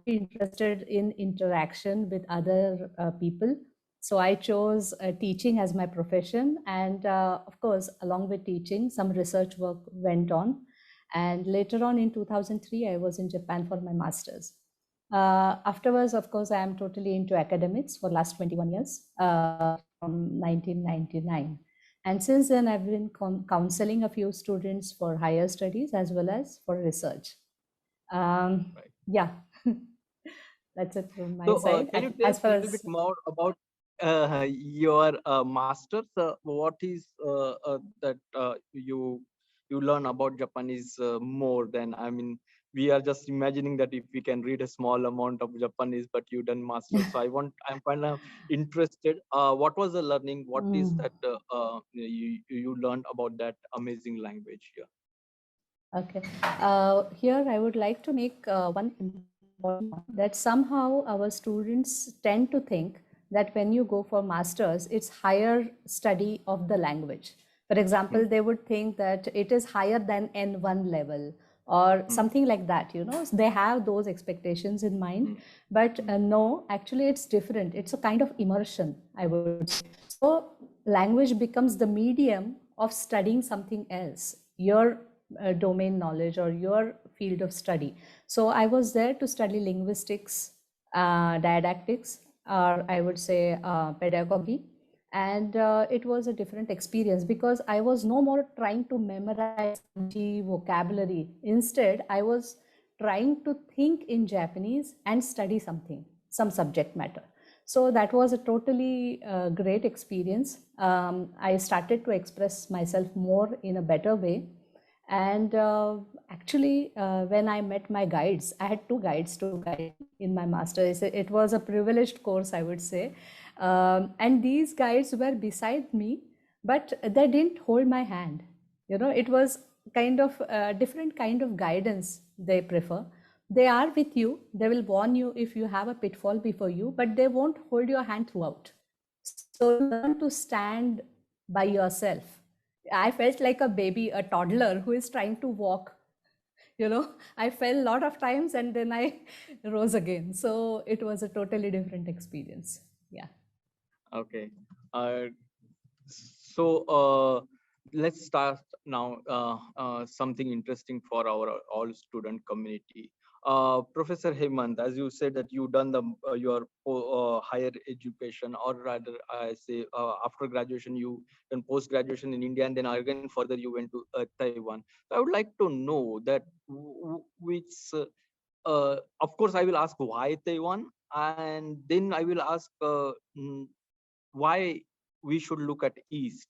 interested in interaction with other people. So I chose teaching as my profession. And of course, along with teaching, some research work went on. And later on in 2003, I was in Japan for my master's. Afterwards, of course, I am totally into academics for last 21 years, from 1999. And since then, I've been counseling a few students for higher studies as well as for research. Yeah, that's it from my side. Can you tell us a little bit more about your master's? What is that you learn about Japanese more than, I mean, we are just imagining that if we can read a small amount of Japanese, but you done master's. So I'm kind of interested. What was the learning? What is that you learned about that amazing language here? Okay. Here I would like to make one important point, that somehow our students tend to think that when you go for masters, it's higher study of the language. For example, they would think that it is higher than N1 level or something like that, they have those expectations in mind, but no, actually it's different. It's a kind of immersion, I would say. So language becomes the medium of studying something else, your domain knowledge or your field of study. So I was there to study linguistics, didactics, or I would say pedagogy. And it was a different experience because I was no more trying to memorize vocabulary. Instead, I was trying to think in Japanese and study some subject matter. So that was a totally great experience. I started to express myself more in a better way. And actually, when I met my guides, I had 2 guides to guide in my master's. It was a privileged course, I would say. And these guides were beside me, but they didn't hold my hand. It was kind of a different kind of guidance they prefer. They are with you. They will warn you if you have a pitfall before you, but they won't hold your hand throughout. So learn to stand by yourself. I felt like a baby, a toddler who is trying to walk. I fell a lot of times and then I rose again. So it was a totally different experience. Yeah. Okay. So let's start now something interesting for our all student community. Professor Hemant, as you said that you done the your higher education, or rather I say after graduation you done post graduation in India, and then again further you went to Taiwan. So I would like to know that which of course I will ask why Taiwan, and then I will ask why we should look at East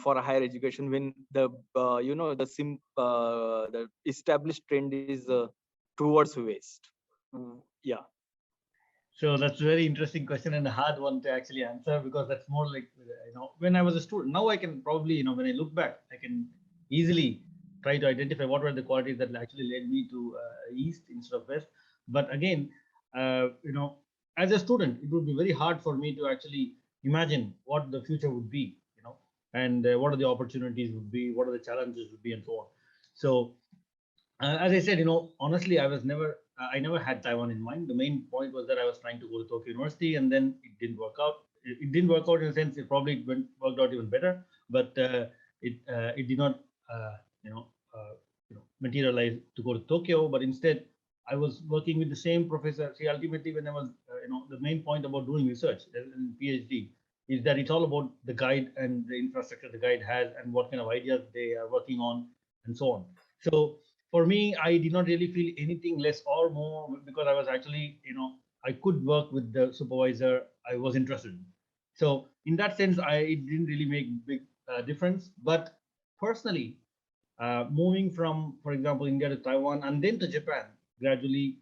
for higher education when the the established trend is towards West. Yeah. So that's a very interesting question and a hard one to actually answer, because that's more like, when I was a student. Now I can probably, when I look back, I can easily try to identify what were the qualities that actually led me to East instead of West. But again, as a student, it would be very hard for me to actually imagine what the future would be, and what are the opportunities would be, what are the challenges would be, and so on. So as I said, honestly, I never had Taiwan in mind. The main point was that I was trying to go to Tokyo University, and then it didn't work out. It didn't work out in a sense. It probably worked out even better, but it did not, materialize to go to Tokyo. But instead, I was working with the same professor. See, ultimately, when I was, the main point about doing research and PhD is that it's all about the guide and the infrastructure the guide has, and what kind of ideas they are working on, and so on. So for me, I did not really feel anything less or more, because I was actually, I could work with the supervisor I was interested in. So in that sense, it didn't really make big difference. But personally, moving from, for example, India to Taiwan and then to Japan gradually,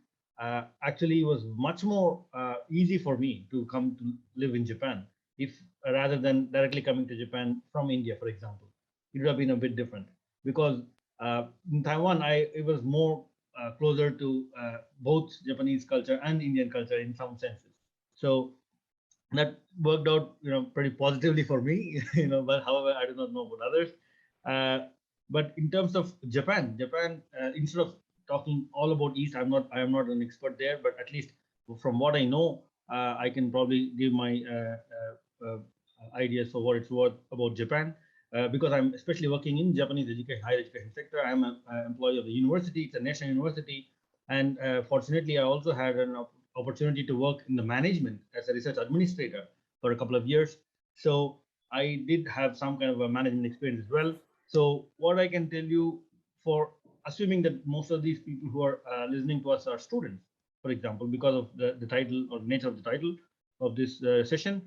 actually was much more easy for me to come to live in Japan, if rather than directly coming to Japan from India, for example. It would have been a bit different, because in Taiwan, it was more closer to both Japanese culture and Indian culture in some senses. So that worked out, pretty positively for me. But however, I do not know about others. But in terms of Japan, instead of talking all about East, I am not an expert there, but at least from what I know, I can probably give my ideas for what it's worth about Japan. Because I'm especially working in Japanese education, higher education sector. I'm an employee of the university. It's a national university. And fortunately, I also had an opportunity to work in the management as a research administrator for a couple of years. So I did have some kind of a management experience as well. So what I can tell you, for assuming that most of these people who are listening to us are students, for example, because of the title or nature of the title of this session,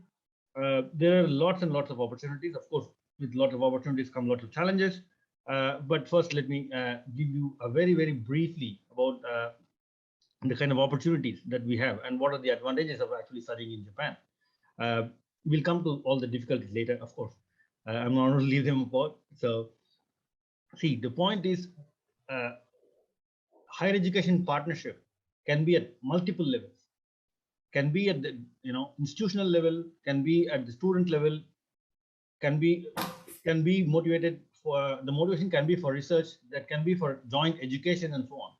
there are lots and lots of opportunities. Of course, with a lot of opportunities come lots of challenges. But first, let me give you a very, very briefly about the kind of opportunities that we have and what are the advantages of actually studying in Japan. We'll come to all the difficulties later, of course. I'm not going to leave them apart. So, see, the point is, higher education partnership can be at multiple levels. Can be at the institutional level, can be at the student level, can be motivated for, the motivation can be for research, that can be for joint education, and so on.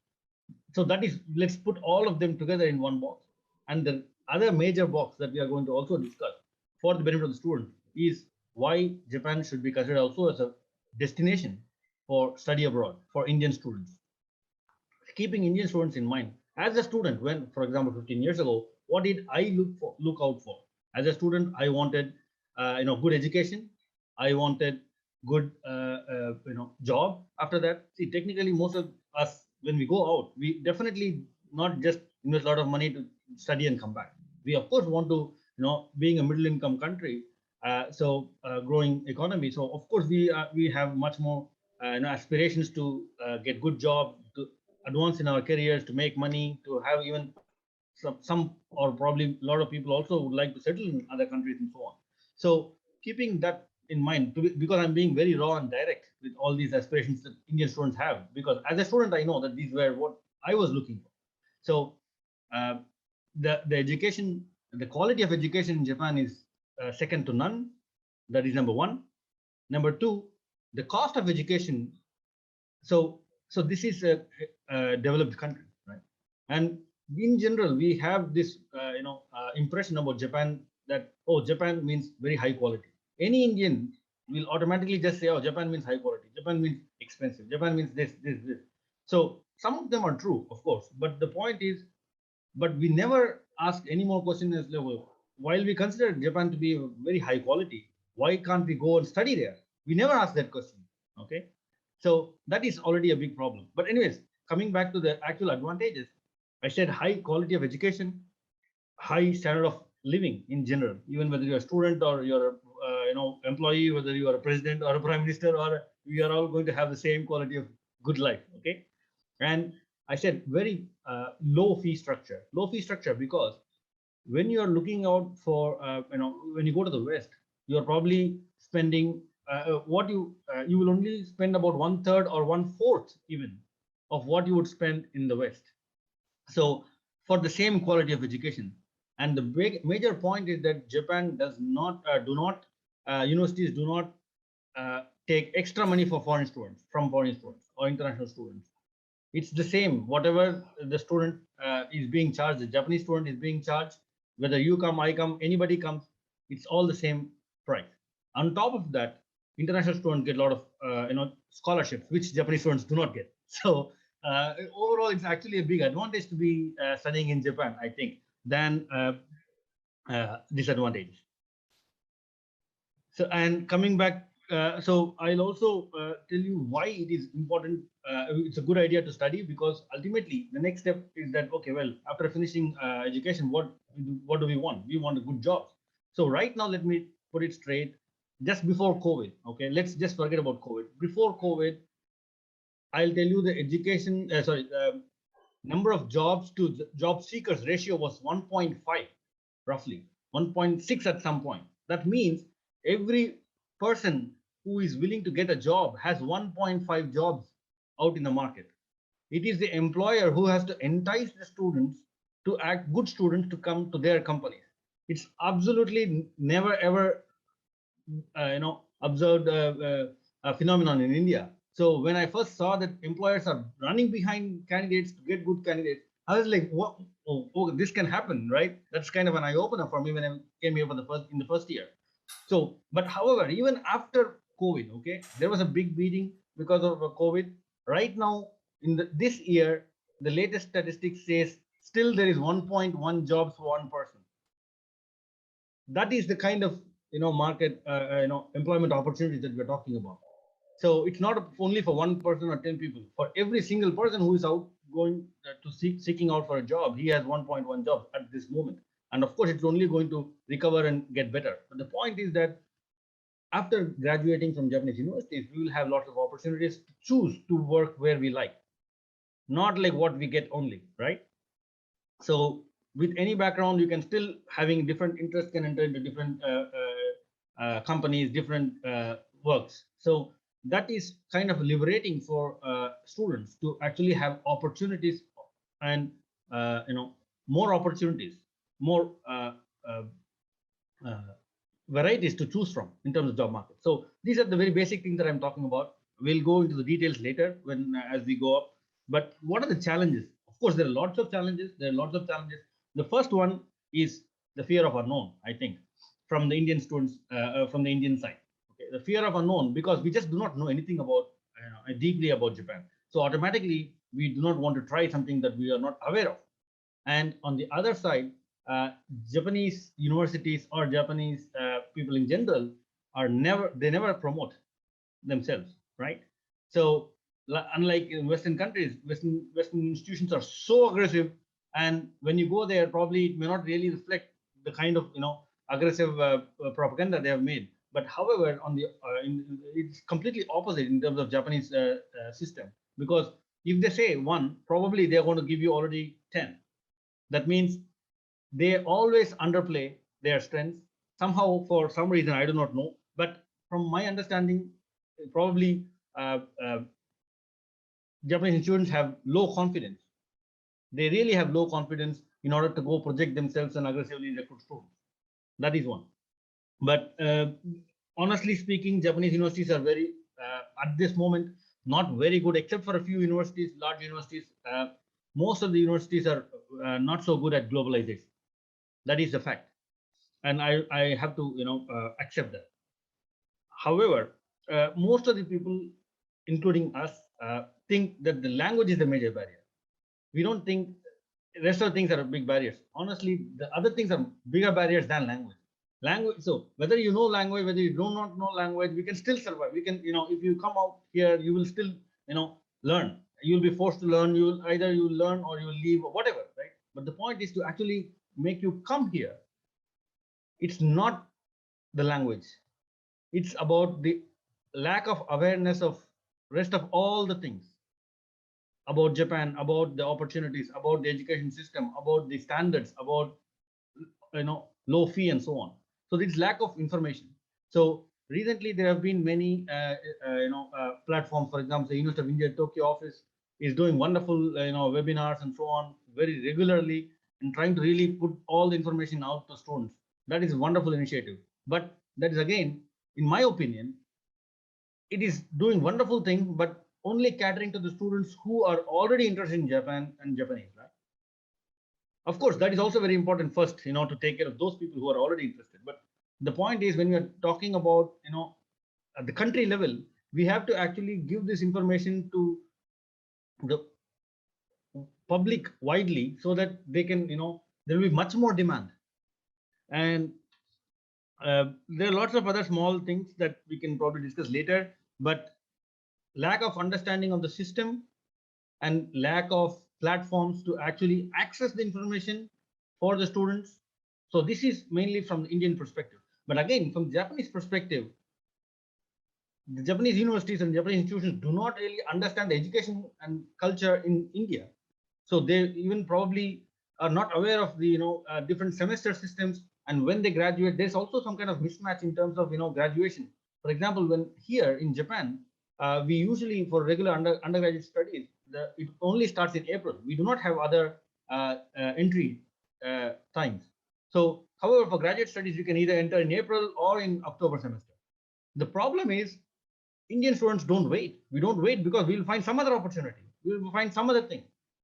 So that is, let's put all of them together in one box. And the other major box that we are going to also discuss for the benefit of the student is why Japan should be considered also as a destination for study abroad for Indian students. Keeping Indian students in mind, as a student, when, for example, 15 years ago, what did I look out for? As a student, I wanted, good education. I wanted good, job. After that, see, technically, most of us, when we go out, we definitely not just invest a lot of money to study and come back. We of course want to, being a middle-income country, growing economy. So of course we have much more, aspirations to get good job, to advance in our careers, to make money, to have even some or probably a lot of people also would like to settle in other countries and so on. So keeping that in mind, because I'm being very raw and direct with all these aspirations that Indian students have, because as a student, I know that these were what I was looking for. So the education, the quality of education in Japan is second to none. That is number one. Number two, the cost of education. So this is a developed country, right? And in general, we have this impression about Japan that, oh, Japan means very high quality. Any Indian we'll automatically just say, oh, Japan means high quality, Japan means expensive, Japan means this. So some of them are true, of course, but the point is, but we never ask any more questions as level. While we consider Japan to be very high quality, why can't we go and study there? We never ask that question. Okay, so that is already a big problem. But anyways, coming back to the actual advantages, I said high quality of education, high standard of living in general, even whether you're a student or you're a employee, whether you are a president or a prime minister, or we are all going to have the same quality of good life. Okay, and I said very low fee structure because when you are looking out for when you go to the West, you are probably spending what you will only spend about 1/3 or 1/4 even of what you would spend in the West. So for the same quality of education. And the big major point is that Japan does not universities do not take extra money for foreign students or international students. It's the same, whatever the student is being charged, the Japanese student is being charged, whether you come, I come, anybody comes, it's all the same price. On top of that, international students get a lot of scholarships, which Japanese students do not get. So overall, it's actually a big advantage to be studying in Japan, I think, than disadvantages. So, and coming back, so I'll also tell you why it is important. It's a good idea to study, because ultimately the next step is that, okay, well, after finishing education, what do we want? We want a good job. So right now, let me put it straight. Just before COVID, okay, let's just forget about COVID. Before COVID, I'll tell you the education, number of jobs to job seekers ratio was 1.5, roughly 1.6 at some point. That means every person who is willing to get a job has 1.5 jobs out in the market. It is the employer who has to entice the students to act good students to come to their companies. It's absolutely never ever observed a phenomenon in India. So when I first saw that employers are running behind candidates to get good candidates, I was like, what? Oh, this can happen, right? That's kind of an eye opener for me when I came here in the first year. So, but however, even after COVID, okay, there was a big beating because of COVID. Right now, in this year, the latest statistics says still there is 1.1 jobs for one person. That is the kind of market employment opportunities that we're talking about. So it's not only for one person or 10 people. For every single person who is out going to seeking out for a job, he has 1.1 jobs at this moment. And of course, it's only going to recover and get better. But the point is that after graduating from Japanese universities, we will have lots of opportunities to choose to work where we like, not like what we get only, right? So with any background, you can still, having different interests, can enter into different companies, different works. So that is kind of liberating for students to actually have opportunities and more opportunities, more varieties to choose from in terms of job market. So these are the very basic things that I'm talking about. We'll go into the details later when as we go up. But what are the challenges? Of course, there are lots of challenges. The first one is the fear of unknown, I think, from the Indian students, from the Indian side. Okay, the fear of unknown, because we just do not know anything about deeply about Japan. So automatically, we do not want to try something that we are not aware of. And on the other side, Japanese universities or Japanese people in general they never promote themselves, right? So unlike in Western countries, Western institutions are so aggressive, and when you go there, probably it may not really reflect the kind of aggressive propaganda they have made. But however, on the it's completely opposite in terms of Japanese system, because if they say 1, probably they're going to give you already 10. That means they always underplay their strengths somehow, for some reason I do not know. But from my understanding, probably Japanese students have low confidence. They really have low confidence in order to go project themselves and aggressively recruit students. That is one. But honestly speaking, Japanese universities are very, at this moment, not very good, except for a few universities, large universities. Most of the universities are not so good at globalization. That is the fact. And I have to, accept that. However, most of the people, including us, think that the language is the major barrier. We don't think the rest of the things are big barriers. Honestly, the other things are bigger barriers than language. Language. So whether you know language, whether you do not know language, we can still survive. We can, if you come out here, you will still, learn. You'll be forced to learn. You will either you will learn or you will leave or whatever, right? But the point is to actually make you come here. It's not the language. It's about the lack of awareness of rest of all the things about Japan, about the opportunities, about the education system, about the standards, about low fee and so on. So this lack of information. So recently there have been many platforms. For example, the University of India Tokyo office is doing wonderful webinars and so on very regularly and trying to really put all the information out to students. That is a wonderful initiative. But that is, again, in my opinion, it is doing wonderful thing, but only catering to the students who are already interested in Japan and Japanese, right? Of course, that is also very important first, to take care of those people who are already interested. But the point is, when we are talking about, at the country level, we have to actually give this information to the public widely so that they can, there will be much more demand. And there are lots of other small things that we can probably discuss later, but lack of understanding of the system and lack of platforms to actually access the information for the students. So this is mainly from the Indian perspective. But again, from the Japanese perspective, the Japanese universities and Japanese institutions do not really understand the education and culture in India. So they even probably are not aware of the different semester systems. And when they graduate, there's also some kind of mismatch in terms of graduation. For example, when here in Japan, we usually, for regular undergraduate studies, it only starts in April. We do not have other entry times. So, however, for graduate studies, you can either enter in April or in October semester. The problem is Indian students don't wait. We don't wait because we will find some other opportunity. We will find some other thing.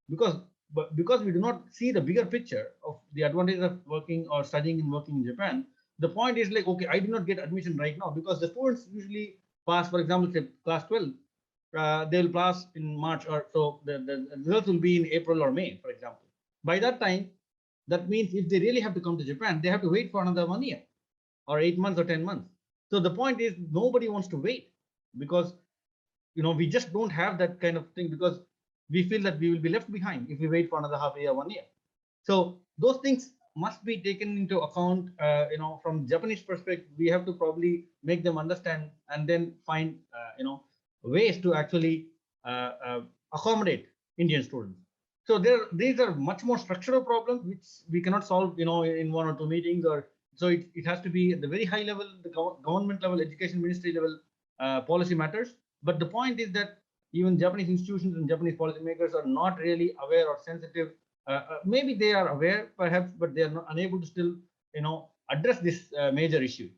Because we do not see the bigger picture of the advantages of working or studying and working in Japan, the point is like, okay, I did not get admission right now because the students usually pass, for example, say class 12, they will pass in March, or so the results will be in April or May, for example. By that time, that means if they really have to come to Japan, they have to wait for another 1 year or 8 months or 10 months. So the point is nobody wants to wait because, we just don't have that kind of thing because we feel that we will be left behind if we wait for another half a year, 1 year. So those things must be taken into account. From Japanese perspective, we have to probably make them understand and then find, ways to actually accommodate Indian students. So these are much more structural problems which we cannot solve, in 1 or 2 meetings. Or so it has to be at the very high level, the government level, education ministry level, policy matters. But the point is that even Japanese institutions and Japanese policymakers are not really aware or sensitive. Maybe they are aware, perhaps, but they are not unable to still, address this major issue.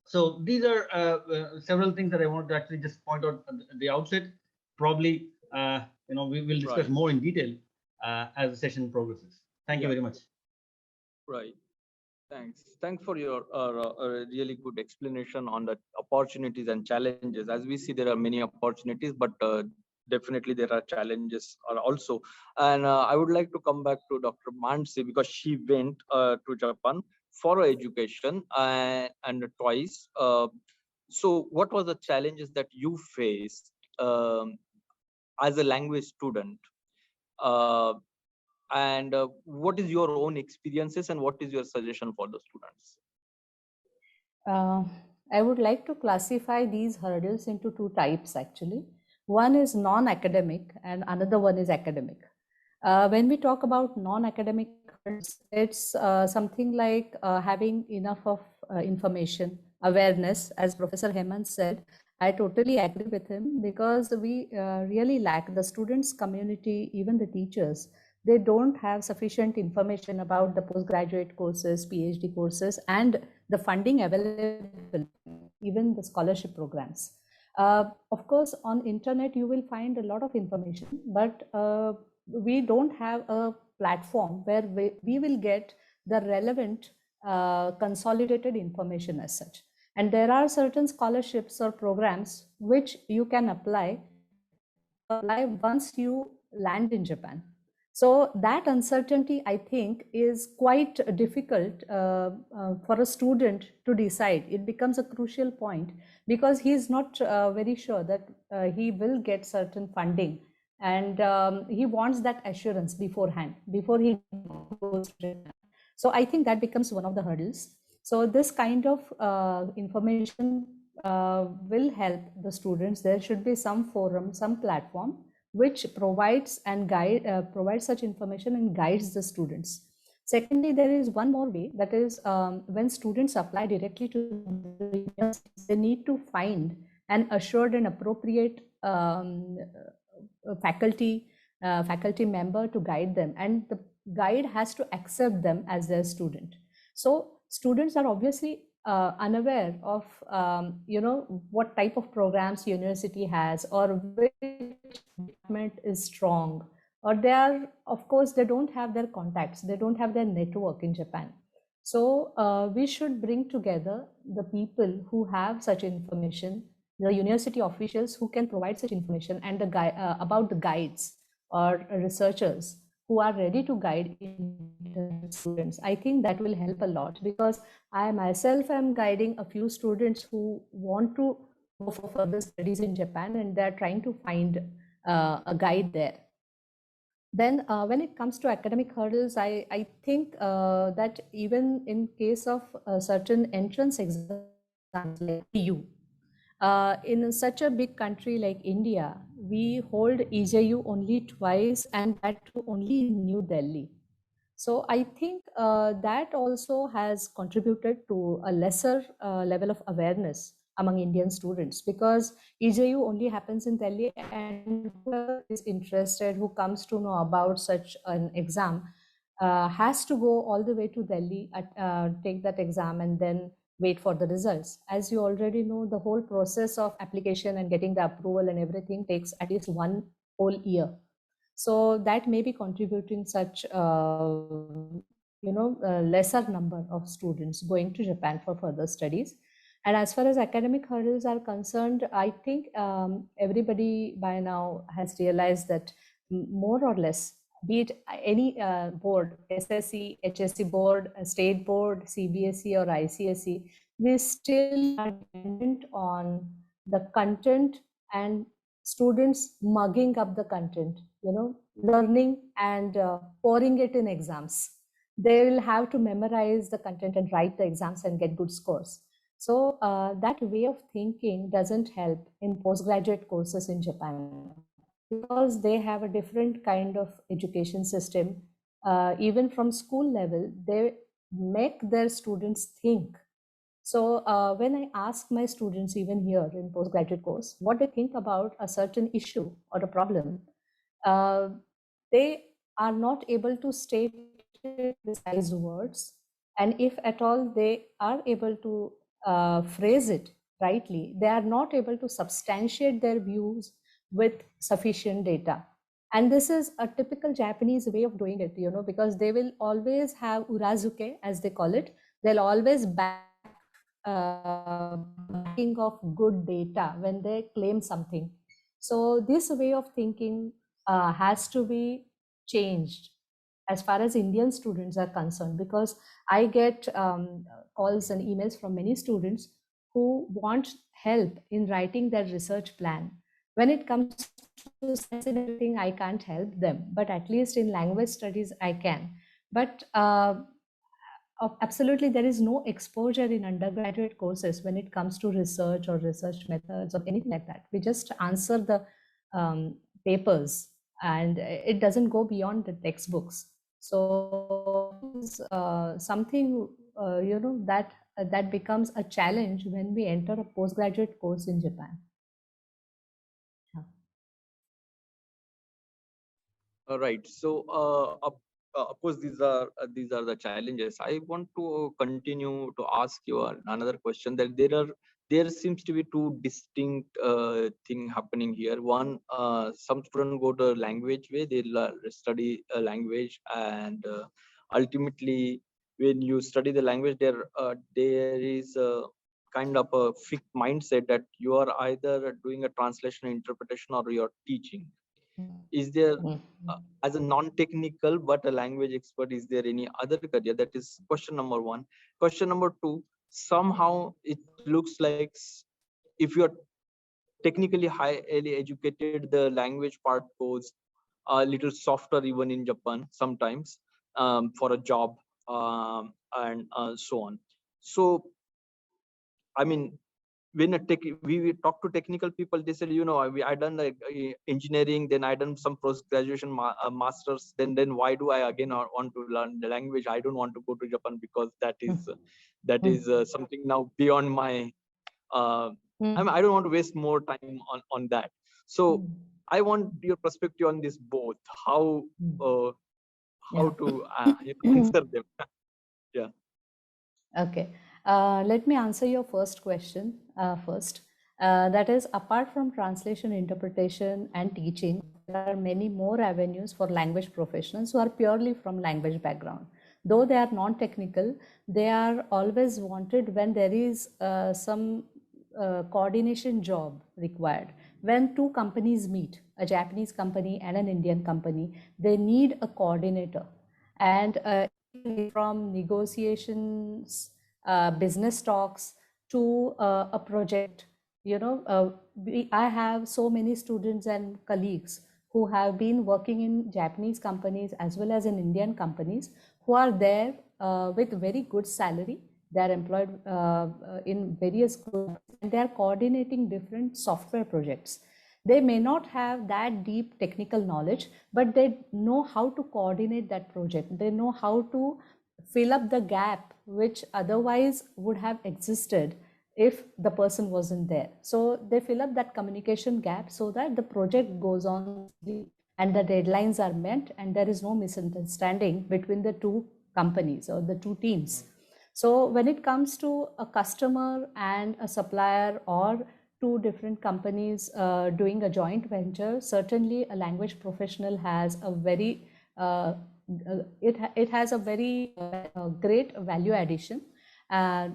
So these are several things that I wanted to actually just point out at the outset. Probably, we will discuss more in detail as the session progresses. Thank you very much. Right. Thanks for your really good explanation on the opportunities and challenges. As we see, there are many opportunities, but definitely there are challenges also. And I would like to come back to Dr. Mansi because she went to Japan for education and twice. So what was the challenges that you faced as a language student? And what is your own experiences and what is your suggestion for the students? I would like to classify these hurdles into 2 types actually. One is non-academic and another one is academic. When we talk about non-academic hurdles, it's something like having enough of information, awareness, as Professor Hemant said. I totally agree with him because we really lack the students community, even the teachers. They don't have sufficient information about the postgraduate courses, PhD courses, and the funding available, even the scholarship programs. Of course, on internet, you will find a lot of information, but we don't have a platform where we will get the relevant consolidated information as such. And there are certain scholarships or programs which you can apply once you land in Japan. So that uncertainty, I think, is quite difficult for a student to decide. It becomes a crucial point because he is not very sure that he will get certain funding, and he wants that assurance beforehand, before he goes to Japan. So I think that becomes one of the hurdles. So this kind of information will help the students. There should be some forum, some platform which provides and provides such information and guides the students. Secondly, there is one more way, that is when students apply directly to the universities, they need to find an assured and appropriate faculty member to guide them, and the guide has to accept them as their student. So students are obviously unaware of what type of programs university has, or which department is strong, or they are, of course, they don't have their contacts, they don't have their network in Japan. So we should bring together the people who have such information, the university officials who can provide such information, and about the guides or researchers who are ready to guide students. I think that will help a lot, because I myself am guiding a few students who want to go for further studies in Japan, and they're trying to find a guide there. Then when it comes to academic hurdles, I think that even in case of certain entrance exams like EU, in such a big country like India, we hold EJU only twice, and that too only in New Delhi. So I think that also has contributed to a lesser level of awareness among Indian students, because EJU only happens in Delhi, and whoever is interested, who comes to know about such an exam, has to go all the way to Delhi, take that exam, and then wait for the results. As you already know, the whole process of application and getting the approval and everything takes at least one whole year. So that may be contributing such lesser number of students going to Japan for further studies. And as far as academic hurdles are concerned, I think everybody by now has realized that more or less, be it any board, SSC, HSC board, state board, CBSE or ICSE, we still are dependent on the content and students mugging up the content, learning and pouring it in exams. They will have to memorize the content and write the exams and get good scores. So that way of thinking doesn't help in postgraduate courses in Japan, because they have a different kind of education system. Even from school level, they make their students think. So when I ask my students, even here in postgraduate course, what they think about a certain issue or a problem, they are not able to state it in precise words. And if at all they are able to phrase it rightly, they are not able to substantiate their views with sufficient data. And this is a typical Japanese way of doing it, because they will always have urazuke, as they call it. They'll always backing of good data when they claim something. So this way of thinking has to be changed as far as Indian students are concerned, because I get calls and emails from many students who want help in writing their research plan. When it comes to science and everything, I can't help them, but at least in language studies, I can. But absolutely, there is no exposure in undergraduate courses when it comes to research or research methods or anything like that. We just answer the papers, and it doesn't go beyond the textbooks. So something that becomes a challenge when we enter a postgraduate course in Japan. Right. So, of course, these are the challenges. I want to continue to ask you another question. That there seems to be two distinct thing happening here. One, some students go to language way. They study a language, and ultimately, when you study the language, there is a kind of a fixed mindset that you are either doing a translation interpretation or you're teaching. Is there, as a non-technical but a language expert, is there any other career? That is question number one. Question number two, somehow it looks like if you're technically highly educated, the language part goes a little softer even in Japan sometimes, for a job, and so on. So, I mean, when we talk to technical people, they said, I done like engineering, then I done some post graduation masters, then why do I again want to learn the language? I don't want to go to Japan because that is something now beyond my. I don't want to waste more time on that. So I want your perspective on this both. How to answer them. Yeah. Okay. Let me answer your first question first. That is, apart from translation, interpretation, and teaching, there are many more avenues for language professionals who are purely from language background. Though they are non-technical, they are always wanted when there is some coordination job required. When two companies meet, a Japanese company and an Indian company, they need a coordinator. And from negotiations, business talks to a project, I have so many students and colleagues who have been working in Japanese companies as well as in Indian companies, who are there with very good salary. They are employed in various groups, and they are coordinating different software projects. They may not have that deep technical knowledge, but they know how to coordinate that project. They know how to fill up the gap which otherwise would have existed if the person wasn't there. So they fill up that communication gap so that the project goes on and the deadlines are met and there is no misunderstanding between the two companies or the two teams. So when it comes to a customer and a supplier or two different companies doing a joint venture, certainly a language professional has a very it has a very great value addition.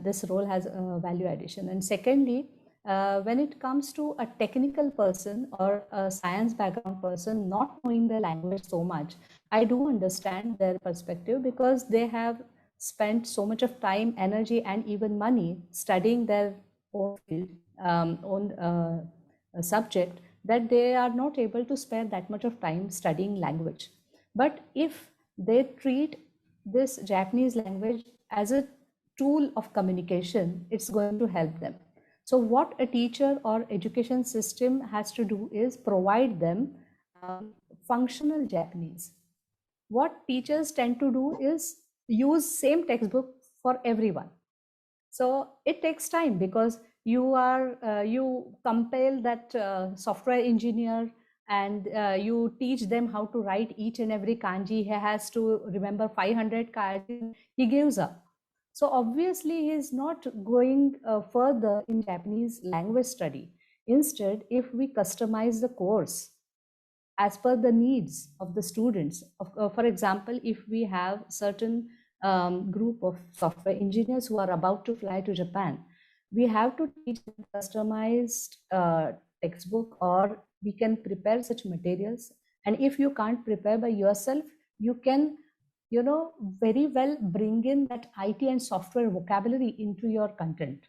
This role has a value addition. And secondly, when it comes to a technical person or a science background person not knowing the language so much, I do understand their perspective, because they have spent so much of time, energy, and even money studying their own field, own subject, that they are not able to spare that much of time studying language. But if they treat this Japanese language as a tool of communication, it's going to help them. So what a teacher or education system has to do is provide them functional Japanese. What teachers tend to do is use same textbook for everyone. So it takes time, because you compel that software engineer and you teach them how to write each and every kanji. He has to remember 500 kanji. He gives up. So obviously he is not going further in Japanese language study. Instead, if we customize the course as per the needs of the students, for example, if we have certain group of software engineers who are about to fly to Japan, we have to teach them customized textbook, or we can prepare such materials. And if you can't prepare by yourself, you can very well bring in that IT and software vocabulary into your content.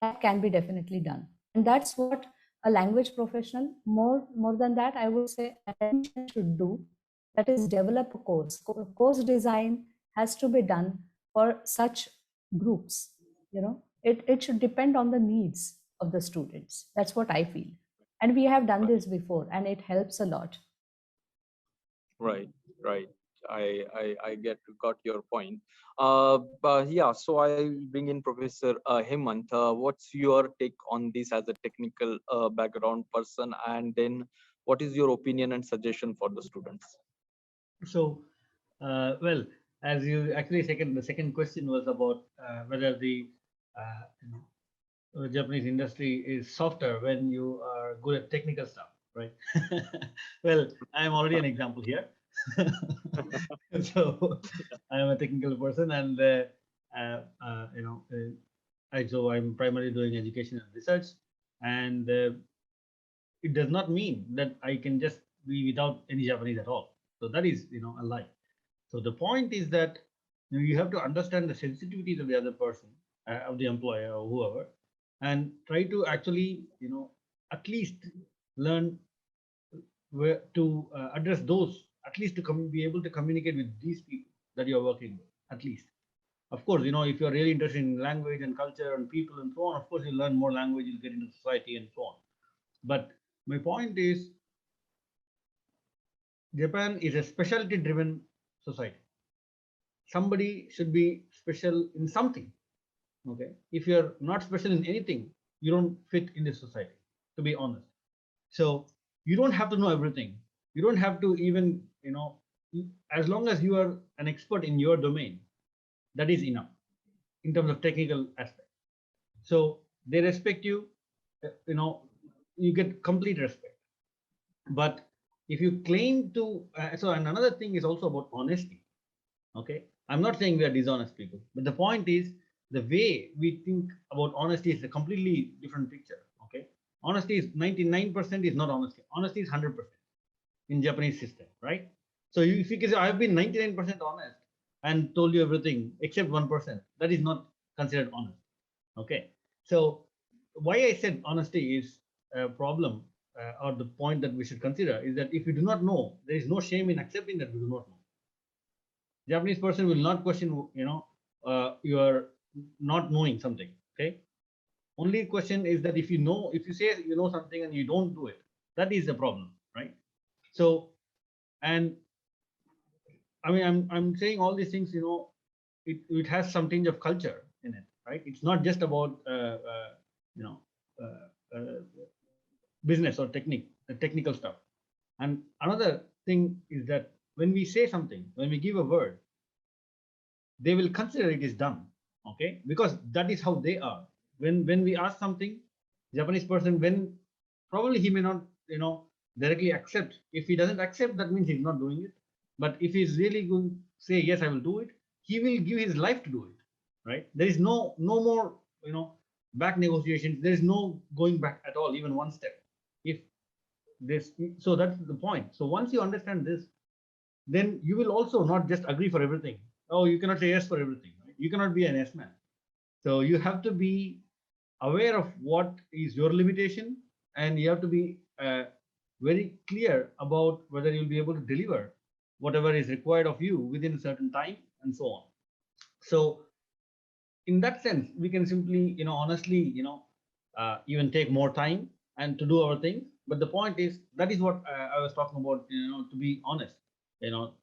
That can be definitely done. And that's what a language professional, more than that, I would say, attention should do. That is, develop a course. Course design has to be done for such groups. It should depend on the needs of the students. That's what I feel. And we have done this before, and it helps a lot. Right. I got your point. But yeah, so I bring in Professor Hemant. What's your take on this as a technical background person, and then what is your opinion and suggestion for the students? So, well, as you actually the second question was about whether the Japanese industry is softer when you are good at technical stuff, right? Well, I'm already an example here. So I am a technical person, and So I'm primarily doing education and research, and it does not mean that I can just be without any Japanese at all. So that is, a lie. So the point is that you have to understand the sensitivities of the other person, of the employer or whoever, and try to actually, at least learn where to address those, at least to be able to communicate with these people that you're working with, at least. Of course, if you're really interested in language and culture and people and so on, of course, you'll learn more language, you'll get into society and so on. But my point is, Japan is a specialty driven society. Somebody should be special in something. Okay. If you're not special in anything, you don't fit in this society, to be honest. So you don't have to know everything. You don't have to even, as long as you are an expert in your domain, that is enough in terms of technical aspect. So they respect you, you get complete respect. But if you claim to, and another thing is also about honesty. Okay. I'm not saying we are dishonest people, but the point is the way we think about honesty is a completely different picture. Okay. Honesty is 99% is not honesty. Honesty is 100% in Japanese system, right? So if you can say, I've been 99% honest and told you everything except 1%, that is not considered honest. Okay. So why I said honesty is a problem, or the point that we should consider is that if you do not know, there is no shame in accepting that we do not know. Japanese person will not question, you are not knowing something. Okay. Only question is that if you say you know something and you don't do it, that is the problem, right? So, and I mean, I'm saying all these things, it has some tinge of culture in it, right? It's not just about, business or technical stuff. And another thing is that when we say something, when we give a word, they will consider it is done. Okay, because that is how they are. When we ask something, Japanese person, when probably he may not, directly accept. If he doesn't accept, that means he's not doing it. But if he's really going to say yes, I will do it, he will give his life to do it. Right? There is no more, back negotiations. There is no going back at all, even one step. If this, so that's the point. So once you understand this, then you will also not just agree for everything. Oh, you cannot say yes for everything. Right? You cannot be an yes man. So you have to be aware of what is your limitation, and you have to be very clear about whether you'll be able to deliver whatever is required of you within a certain time and so on. So in that sense, we can simply, honestly, even take more time and to do our things. But the point is, that is what I was talking about, to be honest,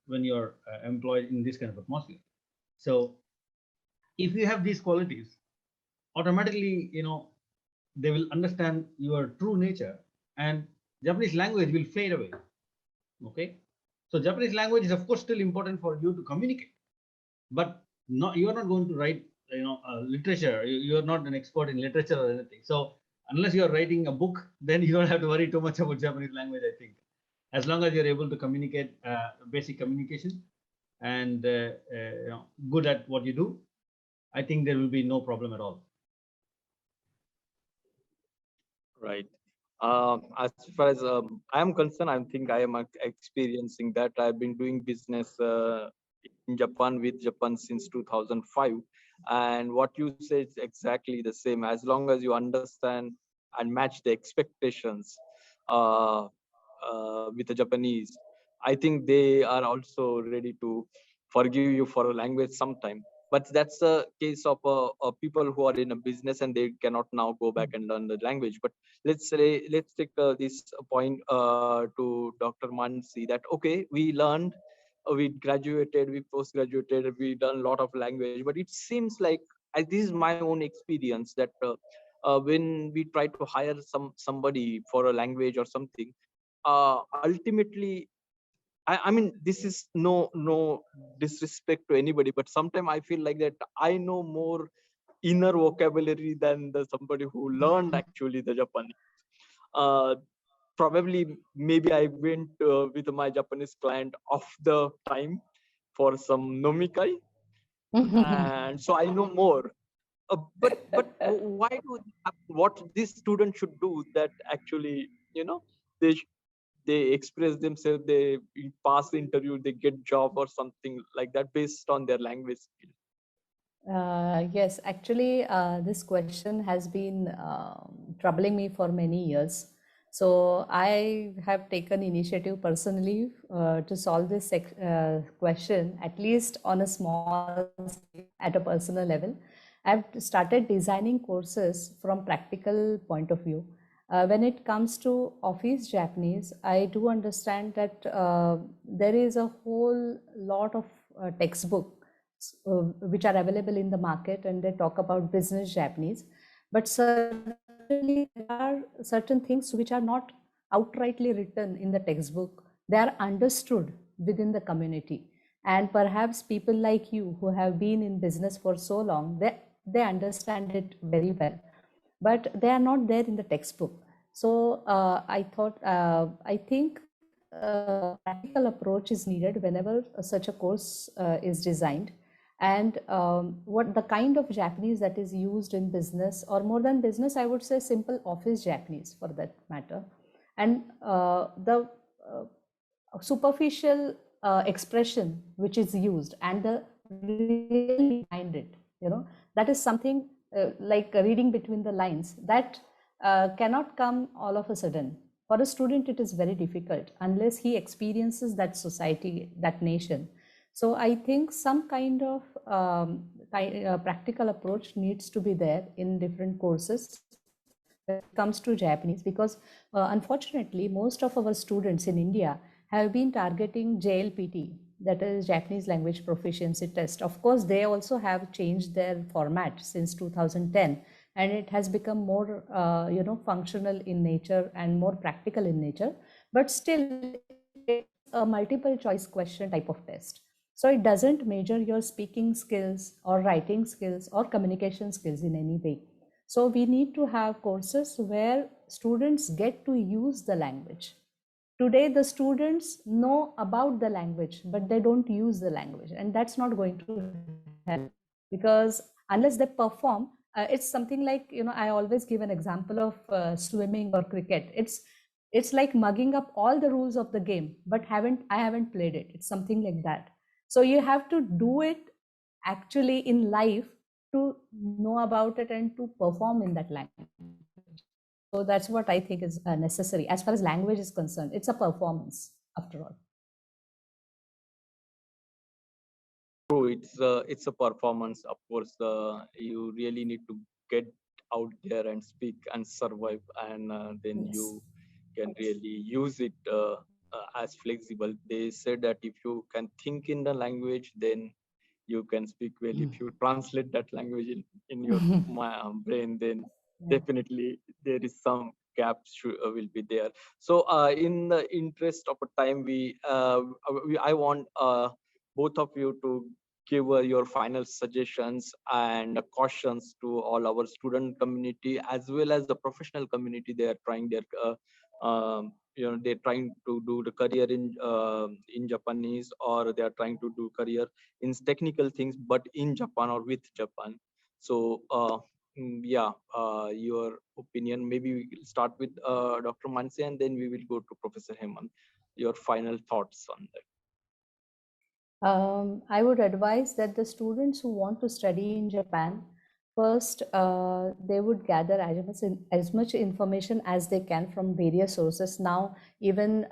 when you're employed in this kind of atmosphere. So if you have these qualities, automatically, they will understand your true nature, and Japanese language will fade away. Okay. So Japanese language is of course still important for you to communicate, but you are not going to write, literature. You are not an expert in literature or anything. So unless you are writing a book, then you don't have to worry too much about Japanese language, I think. As long as you're able to communicate basic communication and good at what you do, I think there will be no problem at all. Right. As far as I am concerned, I think I am experiencing that. I've been doing business in Japan with Japan since 2005. And what you say is exactly the same. As long as you understand and match the expectations with the Japanese, I think they are also ready to forgive you for a language sometime. But that's the case of people who are in a business and they cannot now go back and learn the language. But let's take this point to Dr. Mansi, that okay, we learned, we graduated, we post-graduated, we done a lot of language, but it seems like, this is my own experience, that when we try to hire somebody for a language or something, ultimately, I mean, this is no disrespect to anybody, but sometimes I feel like that I know more inner vocabulary than somebody who learned actually the Japanese. Probably, maybe I went with my Japanese client off the time for some nomikai, and so I know more. But why do what this student should do that actually, they they express themselves, they pass the interview, they get job or something like that based on their language skill? Yes, actually, this question has been troubling me for many years. So I have taken initiative personally to solve this question, at least on a small scale, at a personal level. I've started designing courses from practical point of view. When it comes to office Japanese, I do understand that there is a whole lot of textbook which are available in the market, and they talk about business Japanese. But certainly there are certain things which are not outrightly written in the textbook. They are understood within the community. And perhaps people like you who have been in business for so long, they understand it very well. But they are not there in the textbook. So I think practical approach is needed whenever such a course is designed. And what the kind of Japanese that is used in business, or more than business, I would say simple office Japanese for that matter. And the superficial expression which is used and the real behind it, that is something like reading between the lines that cannot come all of a sudden. For a student, it is very difficult unless he experiences that society, that nation. So I think some kind of practical approach needs to be there in different courses when it comes to Japanese, because unfortunately, most of our students in India have been targeting JLPT, that is Japanese Language Proficiency Test. Of course, they also have changed their format since 2010, and it has become more, functional in nature and more practical in nature. But still, it's a multiple choice question type of test. So it doesn't measure your speaking skills or writing skills or communication skills in any way. So we need to have courses where students get to use the language. Today, the students know about the language, but they don't use the language. And that's not going to help, because unless they perform, it's something like, I always give an example of swimming or cricket. It's like mugging up all the rules of the game, but I haven't played it. It's something like that. So you have to do it actually in life to know about it and to perform in that language. So that's what I think is necessary. As far as language is concerned, it's a performance after all. True, it's a performance. Of course, you really need to get out there and speak and survive, and then Yes. you can really use it as flexible. They said that if you can think in the language, then you can speak well. If you translate that language in your brain, then Yeah. definitely there is some gaps will be there. So in the interest of time, I want both of you to give your final suggestions and cautions to all our student community as well as the professional community. They are trying their they're trying to do the career in Japanese, or they are trying to do career in technical things, but in Japan or with Japan. So your opinion. Maybe we will start with Dr. Mansi, and then we will go to Professor Hemant. Your final thoughts on that. I would advise that the students who want to study in Japan, first, they would gather as much information as they can from various sources. Now, even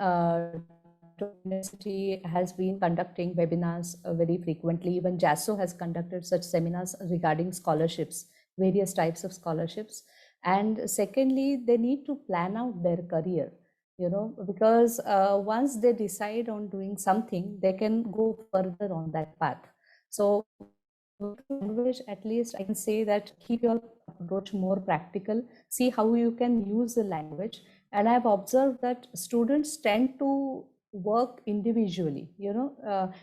University has been conducting webinars very frequently. Even JASO has conducted such seminars regarding scholarships, various types of scholarships. And secondly, they need to plan out their career, because once they decide on doing something, they can go further on that path. So language, at least I can say that keep your approach more practical, see how you can use the language. And I've observed that students tend to work individually.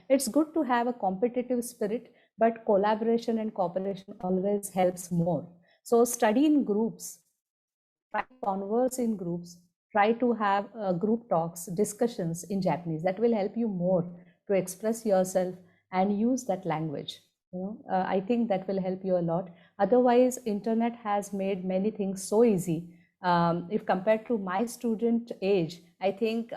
It's good to have a competitive spirit, but collaboration and cooperation always helps more. So study in groups, try to converse in groups, try to have group talks, discussions in Japanese. That will help you more to express yourself and use that language. I think that will help you a lot. Otherwise, internet has made many things so easy. If compared to my student age, I think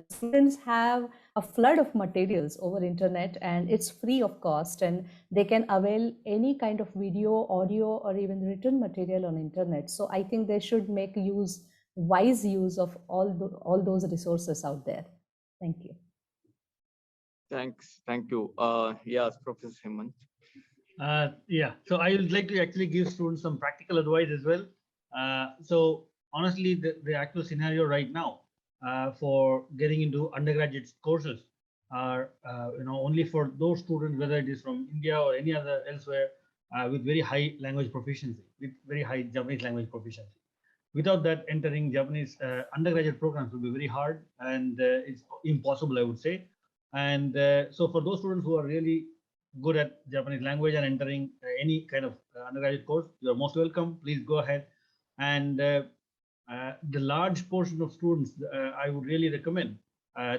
students have a flood of materials over internet, and it's free of cost, and they can avail any kind of video, audio, or even written material on internet. So I think they should make wise use of all those resources out there. Thank you. Thanks. Thank you. Yes, Professor Hemant. Yeah, so I would like to actually give students some practical advice as well. So honestly, the actual scenario right now for getting into undergraduate courses are only for those students, whether it is from India or any other elsewhere, with very high language proficiency, with very high Japanese language proficiency. Without that, entering Japanese undergraduate programs will be very hard, and it's impossible, I would say. And so for those students who are really good at Japanese language and entering any kind of undergraduate course, you are most welcome. Please go ahead. And the large portion of students I would really recommend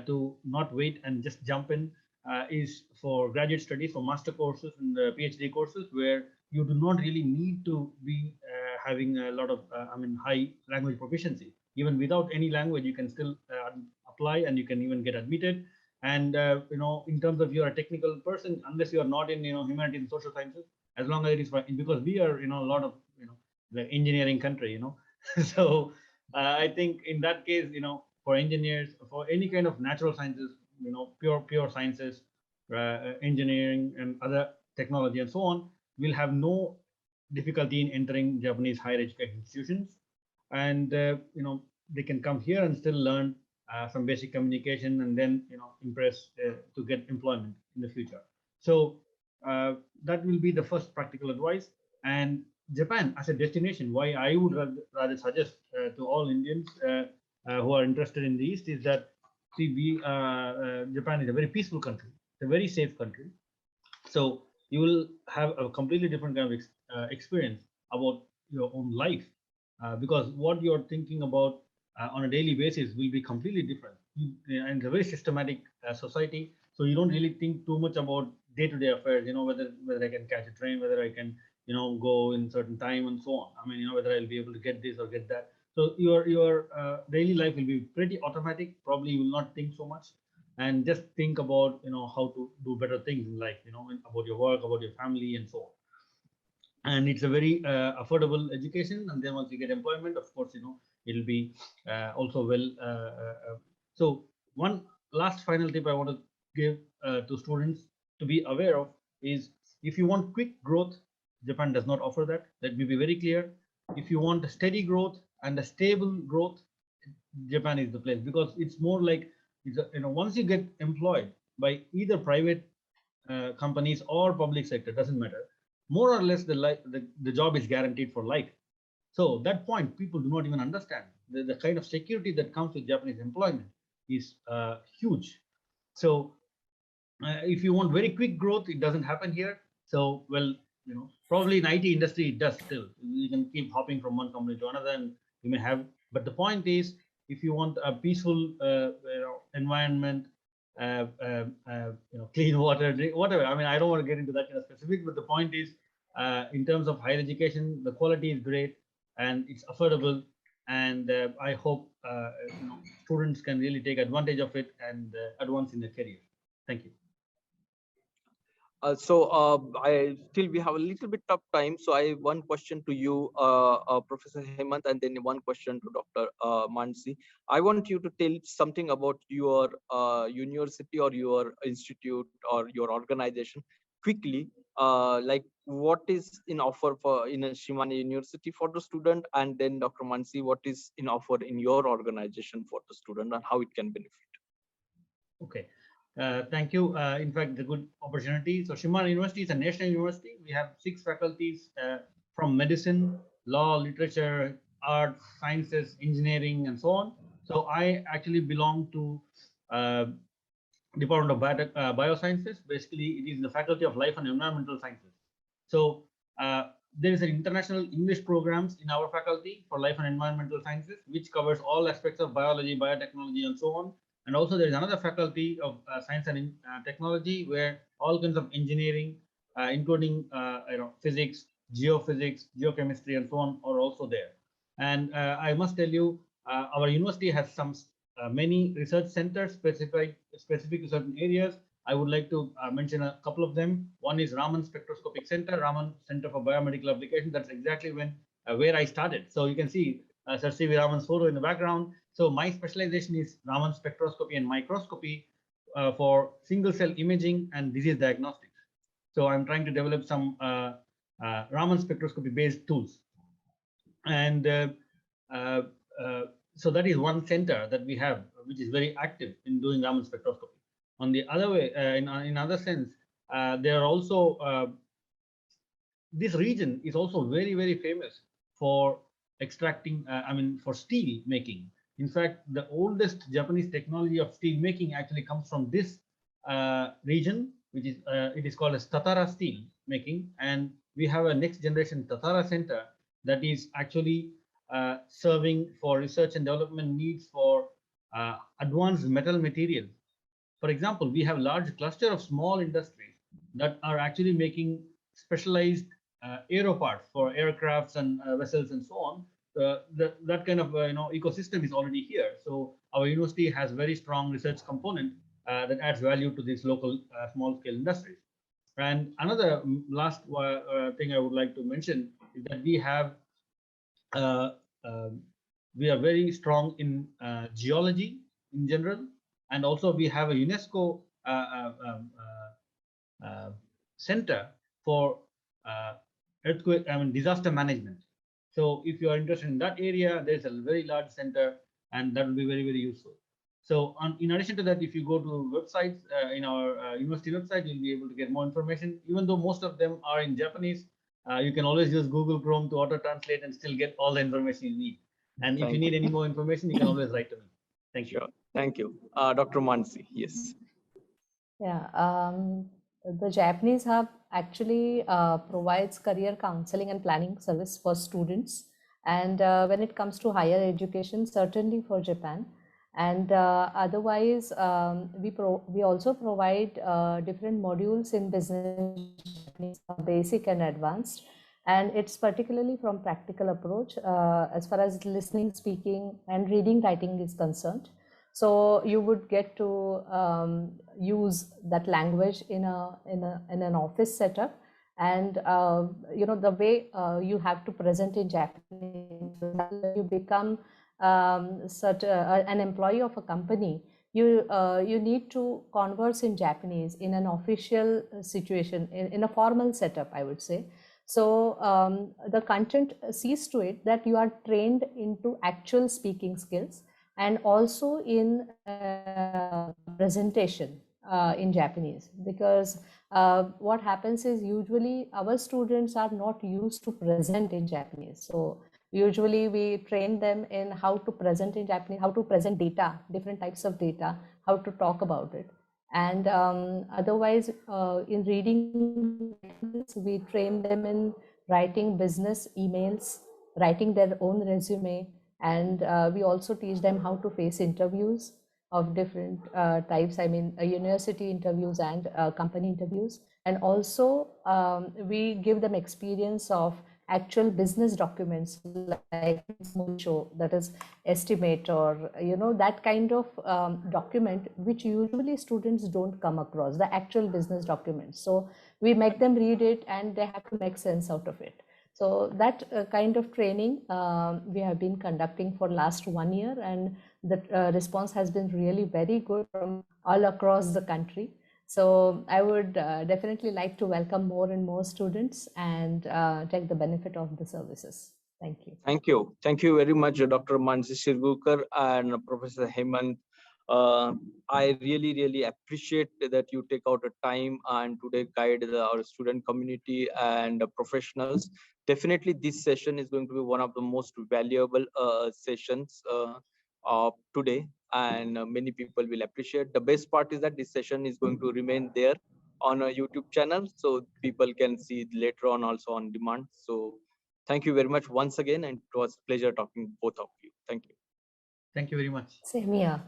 to not wait and just jump in is for graduate studies, for master courses and PhD courses, where you do not really need to be having a lot of high language proficiency. Even without any language, you can still apply, and you can even get admitted. And in terms of you're a technical person, unless you are not in humanities and social sciences, as long as it is because we are a lot of the engineering country, so I think in that case, for engineers, for any kind of natural sciences, pure sciences, engineering and other technology and so on, will have no difficulty in entering Japanese higher education institutions. And they can come here and still learn some basic communication, and then impress to get employment in the future. So that will be the first practical advice. And Japan as a destination, why I would rather suggest to all Indians who are interested in the East is that, see, Japan is a very peaceful country. It's a very safe country. So you will have a completely different kind of experience about your own life, because what you're thinking about on a daily basis will be completely different. And it's a very systematic society, so you don't really think too much about day-to-day affairs. Whether I can catch a train, whether I can go in certain time, and so on. I mean, whether I'll be able to get this or get that. So your daily life will be pretty automatic. Probably you will not think so much, and just think about how to do better things in life. About your work, about your family, and so on. And it's a very affordable education. And then once you get employment, of course, it'll be also well. So one last final tip I want to give to students to be aware of is, if you want quick growth, Japan does not offer that. Let me be very clear. If you want a steady growth and a stable growth, Japan is the place, because it's more like, once you get employed by either private companies or public sector, doesn't matter, more or less the job is guaranteed for life. So that point, people do not even understand. The kind of security that comes with Japanese employment is huge. So if you want very quick growth, it doesn't happen here. So, well, probably in IT industry, it does still. You can keep hopping from one company to another, and you may have. But the point is, if you want a peaceful environment, clean water, whatever. I mean, I don't want to get into that kind of specific, but the point is, in terms of higher education, the quality is great and it's affordable. And I hope students can really take advantage of it and advance in their career. Thank you. I still we have a little bit of time, so I have one question to you, Professor Hemant, and then one question to Dr. Mansi. I want you to tell something about your university or your institute or your organization quickly, like what is in offer in a Shimane University for the student, and then Dr. Mansi, what is in offer in your organization for the student and how it can benefit. Okay. Thank you. In fact, the good opportunity. So Shimane University is a national university. We have 6 faculties from medicine, law, literature, arts, sciences, engineering, and so on. So I actually belong to Department of Biosciences. Basically, it is the Faculty of Life and Environmental Sciences. So there is an international English programs in our faculty for Life and Environmental Sciences, which covers all aspects of biology, biotechnology, and so on. And also there is another faculty of Science and Technology, where all kinds of engineering, including physics, geophysics, geochemistry, and so on, are also there. And I must tell you, our university has some many research centers specific to certain areas. I would like to mention a couple of them. One is Raman Spectroscopic Center, Raman Center for Biomedical Applications. That's exactly where I started. So you can see Sir C.V. Raman's photo in the background. So my specialization is Raman spectroscopy and microscopy for single cell imaging and disease diagnostics. So I'm trying to develop some Raman spectroscopy based tools. And so that is one center that we have, which is very active in doing Raman spectroscopy. On the other way, in other sense, there are also, this region is also very, very famous for extracting, for steel making. In fact, the oldest Japanese technology of steel making actually comes from this region, which is, it is called as Tatara steel making. And we have a next generation Tatara center that is actually serving for research and development needs for advanced metal materials. For example, we have large cluster of small industries that are actually making specialized aero parts for aircrafts and vessels and so on. That kind of ecosystem is already here. So our university has very strong research component that adds value to these local small scale industries. And another last thing I would like to mention is that we have we are very strong in geology in general, and also we have a UNESCO center for earthquake, disaster management. So if you are interested in that area, there's a very large center, and that will be very, very useful. So in addition to that, if you go to websites in our university website, you'll be able to get more information. Even though most of them are in Japanese, you can always use Google Chrome to auto translate and still get all the information you need. And if you need any more information, you can always write to me. Thank you. Sure. Thank you. Dr. Mansi, yes. Yeah, the Japanese Hub actually provides career counseling and planning service for students. And when it comes to higher education, certainly for Japan. And otherwise, we also provide different modules in business, basic and advanced. And it's particularly from practical approach as far as listening, speaking, and reading, writing is concerned. So you would get to use that language in an office setup, and the way you have to present in Japanese, you become an employee of a company. You need to converse in Japanese in an official situation, in a formal setup, I would say. So the content sees to it that you are trained into actual speaking skills, and also in presentation in Japanese, because what happens is usually our students are not used to present in Japanese. So usually we train them in how to present in Japanese, how to present data, different types of data, how to talk about it. And otherwise, in reading, we train them in writing business emails, writing their own resume, and we also teach them how to face interviews of different types. I mean, university interviews and company interviews. And also, we give them experience of actual business documents like show, that is estimate, or that kind of document which usually students don't come across, the actual business documents. So we make them read it and they have to make sense out of it. So that kind of training we have been conducting for last 1 year, and the response has been really very good from all across the country. So I would definitely like to welcome more and more students and take the benefit of the services. Thank you. Thank you. Thank you very much, Dr. Mansi Shirgulkar and Professor Hemant. I really, really appreciate that you take out a time and today guide our student community and professionals. Definitely, this session is going to be one of the most valuable sessions of today, and many people will appreciate. The best part is that this session is going to remain there on a YouTube channel, so people can see it later on also on demand. So thank you very much once again, and it was a pleasure talking to both of you. Thank you. Thank you very much. Same here.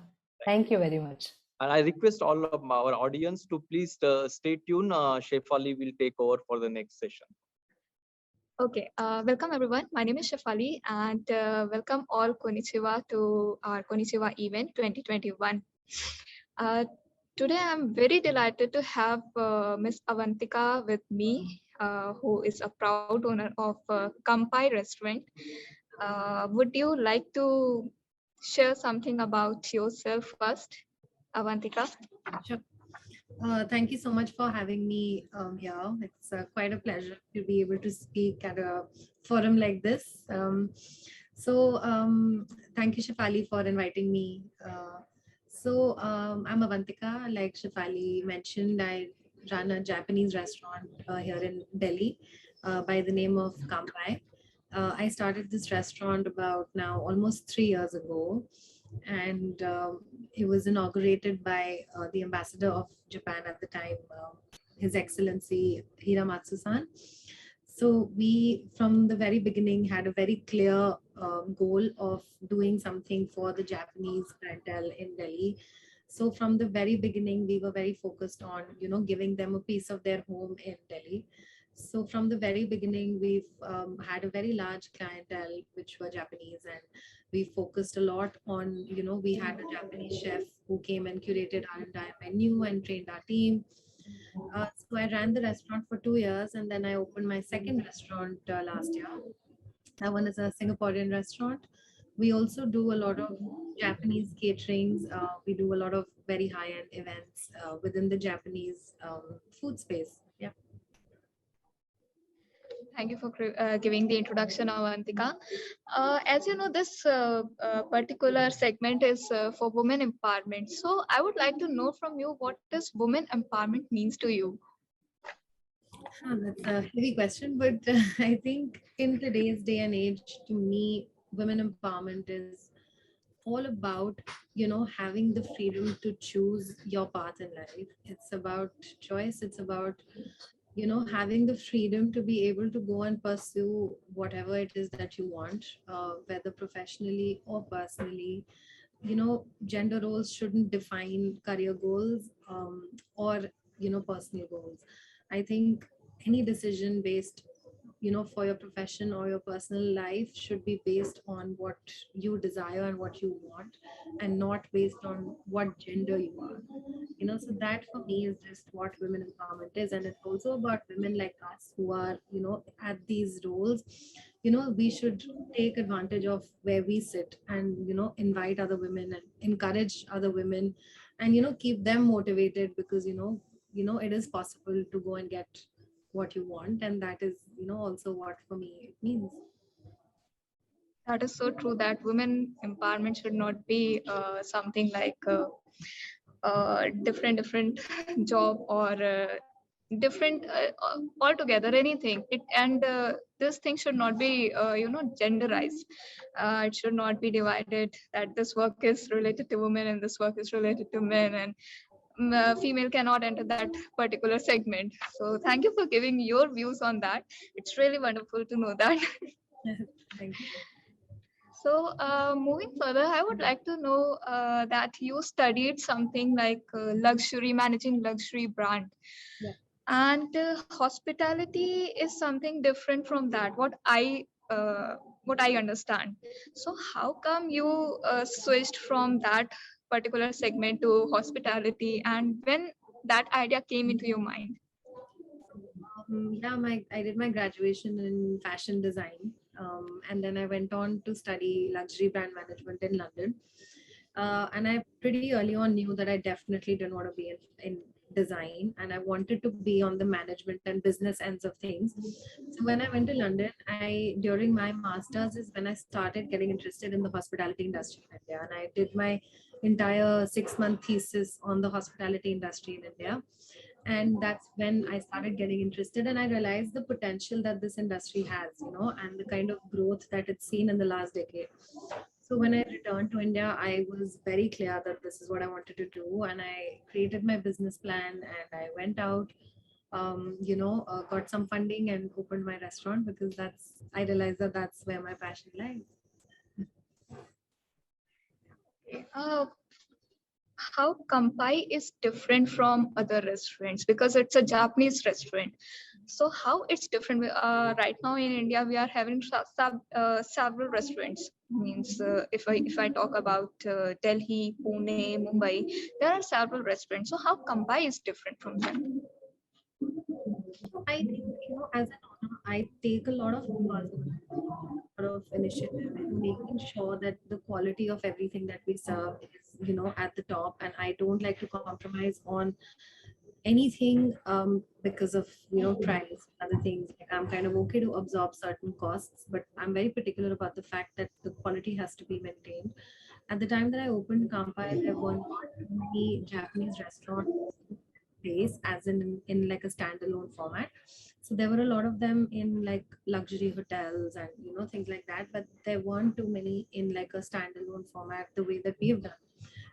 Thank you very much. And I request all of our audience to please stay tuned. Chef Ali will take over for the next session. Okay, welcome everyone. My name is Shafali and welcome all Konnichiwa to our Konnichiwa event 2021. Today I'm very delighted to have Miss Avantika with me, who is a proud owner of Kampai restaurant. Would you like to share something about yourself first, Avantika? Sure. Thank you so much for having me here. It's quite a pleasure to be able to speak at a forum like this. Thank you, Shafali, for inviting me. I'm Avantika. Like Shafali mentioned, I run a Japanese restaurant here in Delhi by the name of Kampai. I started this restaurant about now almost 3 years ago, and it was inaugurated by the ambassador of Japan at the time, His Excellency Hiramatsu-san. So we, from the very beginning, had a very clear goal of doing something for the Japanese clientele in Delhi. So from the very beginning, we were very focused on, giving them a piece of their home in Delhi. So from the very beginning, we've had a very large clientele, which were Japanese, and we focused a lot on, we had a Japanese chef who came and curated our entire menu and trained our team. So I ran the restaurant for 2 years, and then I opened my second restaurant last year. That one is a Singaporean restaurant. We also do a lot of Japanese caterings. We do a lot of very high-end events within the Japanese food space. Yeah. Thank you for giving the introduction, Avantika. As you know, this particular segment is for women empowerment. So I would like to know from you, what does women empowerment means to you? That's a heavy question, but I think in today's day and age, to me, women empowerment is all about, having the freedom to choose your path in life. It's about choice. It's about, having the freedom to be able to go and pursue whatever it is that you want, whether professionally or personally. Gender roles shouldn't define career goals or, personal goals. I think any decision based, for your profession or your personal life should be based on what you desire and what you want, and not based on what gender you are. So that for me is just what women empowerment is. And it's also about women like us who are, at these roles. We should take advantage of where we sit and, invite other women and encourage other women and, keep them motivated, because, it is possible to go and get what you want. And that is, also what for me it means. That is so true, that women empowerment should not be something like different job or different altogether anything. This thing should not be genderized. It should not be divided that this work is related to women and this work is related to men, and female cannot enter that particular segment. So thank you for giving your views on that. It's really wonderful to know that. Thank you. So moving further, I would like to know that you studied something like managing luxury brand. Yeah. And hospitality is something different from that, what I understand. So how come you switched from that particular segment to hospitality, and when that idea came into your mind? I did my graduation in fashion design, and then I went on to study luxury brand management in London. And I pretty early on knew that I definitely didn't want to be in design, and I wanted to be on the management and business ends of things. So when I went to London, during my master's is when I started getting interested in the hospitality industry in India, and I did my entire 6-month thesis on the hospitality industry in India. And that's when I started getting interested, and I realized the potential that this industry has, and the kind of growth that it's seen in the last decade. So when I returned to India, I was very clear that this is what I wanted to do, and I created my business plan, and I went out, got some funding and opened my restaurant, because I realized that that's where my passion lies. how Kampai is different from other restaurants, because it's a Japanese restaurant. So how it's different? Right now in India, we are having several restaurants. Means if I talk about Delhi, Pune, Mumbai, there are several restaurants. So how Kampai is different from them? I think, as an owner, I take a lot of initiative in making sure that the quality of everything that we serve is, at the top. And I don't like to compromise on anything because of, price, other things. Like, I'm kind of okay to absorb certain costs, but I'm very particular about the fact that the quality has to be maintained. At the time that I opened Kampai, there were not many Japanese restaurants place, as in like a standalone format. So there were a lot of them in like luxury hotels and things like that, but there weren't too many in like a standalone format the way that we have done.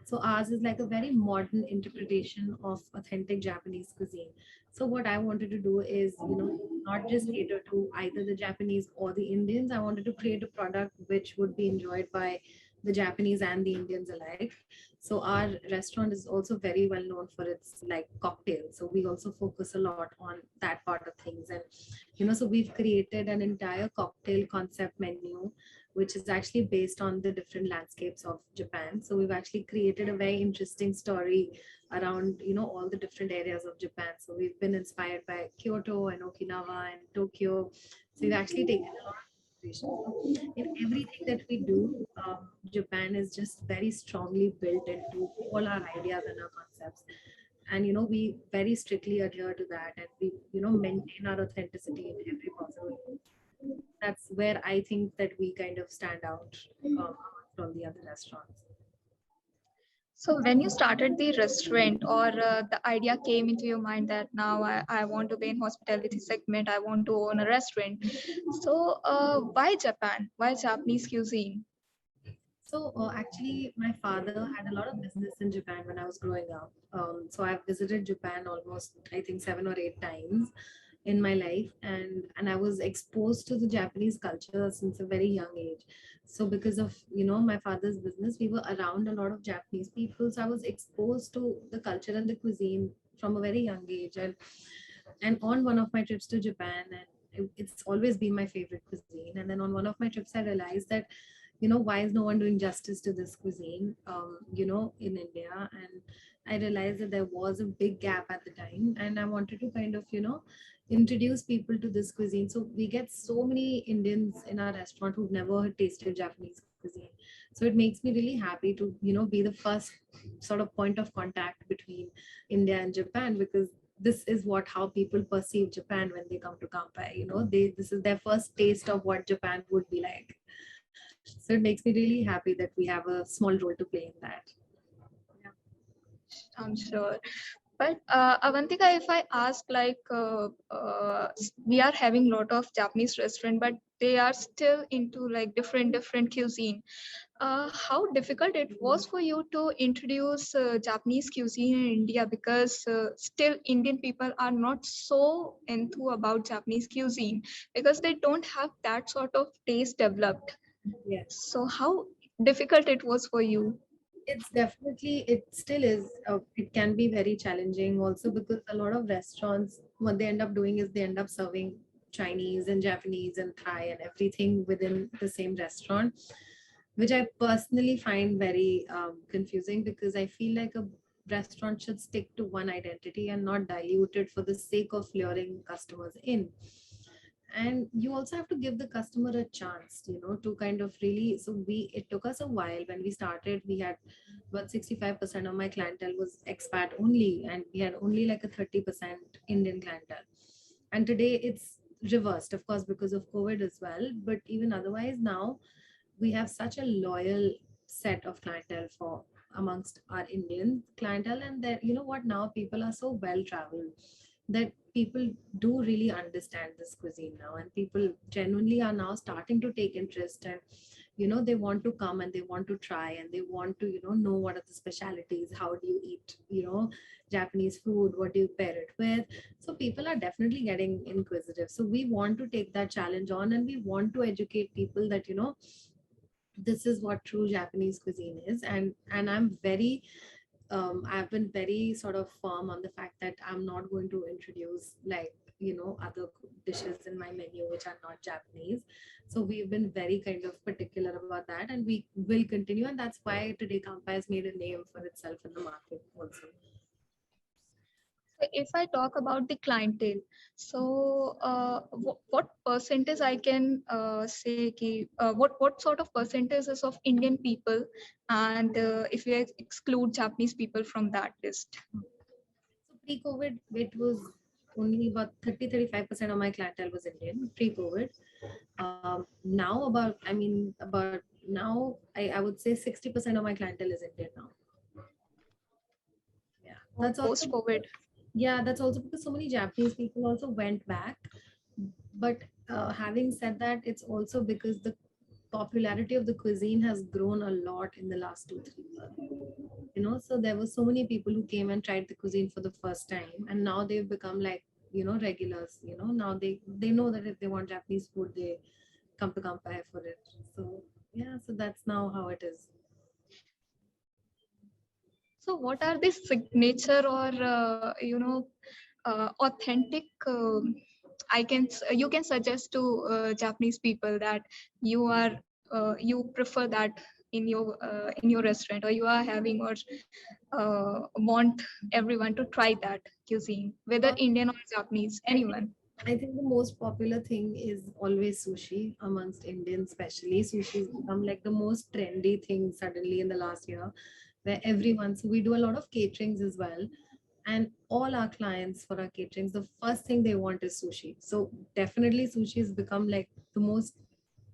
So ours is like a very modern interpretation of authentic Japanese cuisine. So what I wanted to do is, not just cater to either the Japanese or the Indians. I wanted to create a product which would be enjoyed by the Japanese and the Indians alike. So our restaurant is also very well known for its like cocktails. So we also focus a lot on that part of things. And so we've created an entire cocktail concept menu, which is actually based on the different landscapes of Japan. So we've actually created a very interesting story around, all the different areas of Japan. So we've been inspired by Kyoto and Okinawa and Tokyo. So we've actually taken a lot of inspiration. In everything that we do, Japan is just very strongly built into all our ideas and our concepts. And, we very strictly adhere to that, and we, maintain our authenticity in every possible way. That's where I think that we kind of stand out from the other restaurants. So when you started the restaurant, or the idea came into your mind that now I want to be in hospitality segment, I want to own a restaurant. So why Japan? Why Japanese cuisine? So actually, my father had a lot of business in Japan when I was growing up. So I've visited Japan almost, I think, 7 or 8 times in my life, and I was exposed to the Japanese culture since a very young age. So because of my father's business, we were around a lot of Japanese people. So I was exposed to the culture and the cuisine from a very young age. And on one of my trips to Japan, and it's always been my favorite cuisine. And then on one of my trips, I realized that why is no one doing justice to this cuisine, in India? And I realized that there was a big gap at the time, and I wanted to kind of, introduce people to this cuisine. So we get so many Indians in our restaurant who've never tasted Japanese cuisine. So it makes me really happy to, be the first sort of point of contact between India and Japan, because this is how people perceive Japan when they come to Kampai. This is their first taste of what Japan would be like. So it makes me really happy that we have a small role to play in that. Yeah. I'm sure. But Avantika, if I ask, like, we are having a lot of Japanese restaurant, but they are still into like different cuisine. How difficult it was for you to introduce Japanese cuisine in India, because still Indian people are not so enthused about Japanese cuisine because they don't have that sort of taste developed. Yes. So how difficult it was for you? It's definitely, it still is, it can be very challenging also, because a lot of restaurants, what they end up doing is they end up serving Chinese and Japanese and Thai and everything within the same restaurant, which I personally find very confusing, because I feel like a restaurant should stick to one identity and not dilute it for the sake of luring customers in. And you also have to give the customer a chance, to kind of really, so it took us a while. When we started, we had about 65% of my clientele was expat only, and we had only like a 30% Indian clientele. And today it's reversed, of course, because of COVID as well. But even otherwise, now we have such a loyal set of clientele for amongst our Indian clientele. And that, what, now people are so well traveled that people do really understand this cuisine now, and people genuinely are now starting to take interest, and they want to come and they want to try, and they want to know what are the specialities, how do you eat Japanese food, what do you pair it with. So people are definitely getting inquisitive. So we want to take that challenge on, and we want to educate people that this is what true Japanese cuisine is. And I'm very I've been very sort of firm on the fact that I'm not going to introduce like, other dishes in my menu which are not Japanese. So we've been very kind of particular about that, and we will continue. And that's why today Kampa has made a name for itself in the market also. If I talk about the clientele, so what percentage I can say what sort of percentages of Indian people, and if we exclude Japanese people from that list? So pre-COVID, it was only about 30-35% of my clientele was Indian pre-COVID. Now I would say 60% of my clientele is Indian now. Yeah, that's also post-COVID. Yeah, that's also because so many Japanese people also went back. But having said that, it's also because the popularity of the cuisine has grown a lot in the last 2-3 years. So there were so many people who came and tried the cuisine for the first time, and now they've become like, regulars. Now they know that if they want Japanese food, they come to Kampai for it. So yeah, so that's now how it is. So what are the signature or authentic you can suggest to Japanese people that you prefer that in your restaurant, or you are having, or want everyone to try that cuisine, whether Indian or Japanese, anyone? I think the most popular thing is always sushi amongst Indians, especially. Sushi has become like the most trendy thing suddenly in the last year, where everyone, so we do a lot of caterings as well. And all our clients for our caterings, the first thing they want is sushi. So definitely sushi has become like the most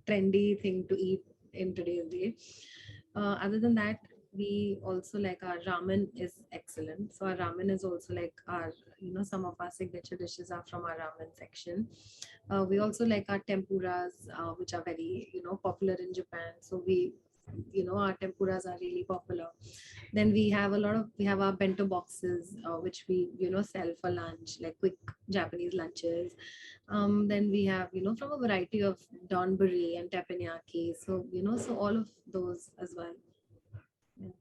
trendy thing to eat in today's day. Other than that, we also like our ramen is excellent. So our ramen is also like our, some of our signature dishes are from our ramen section. We also like our tempuras, which are very, popular in Japan. So our tempuras are really popular. Then we have our bento boxes, which we, sell for lunch, like quick Japanese lunches. Then we have, from a variety of donburi and teppanyaki. So, so all of those as well. Yeah.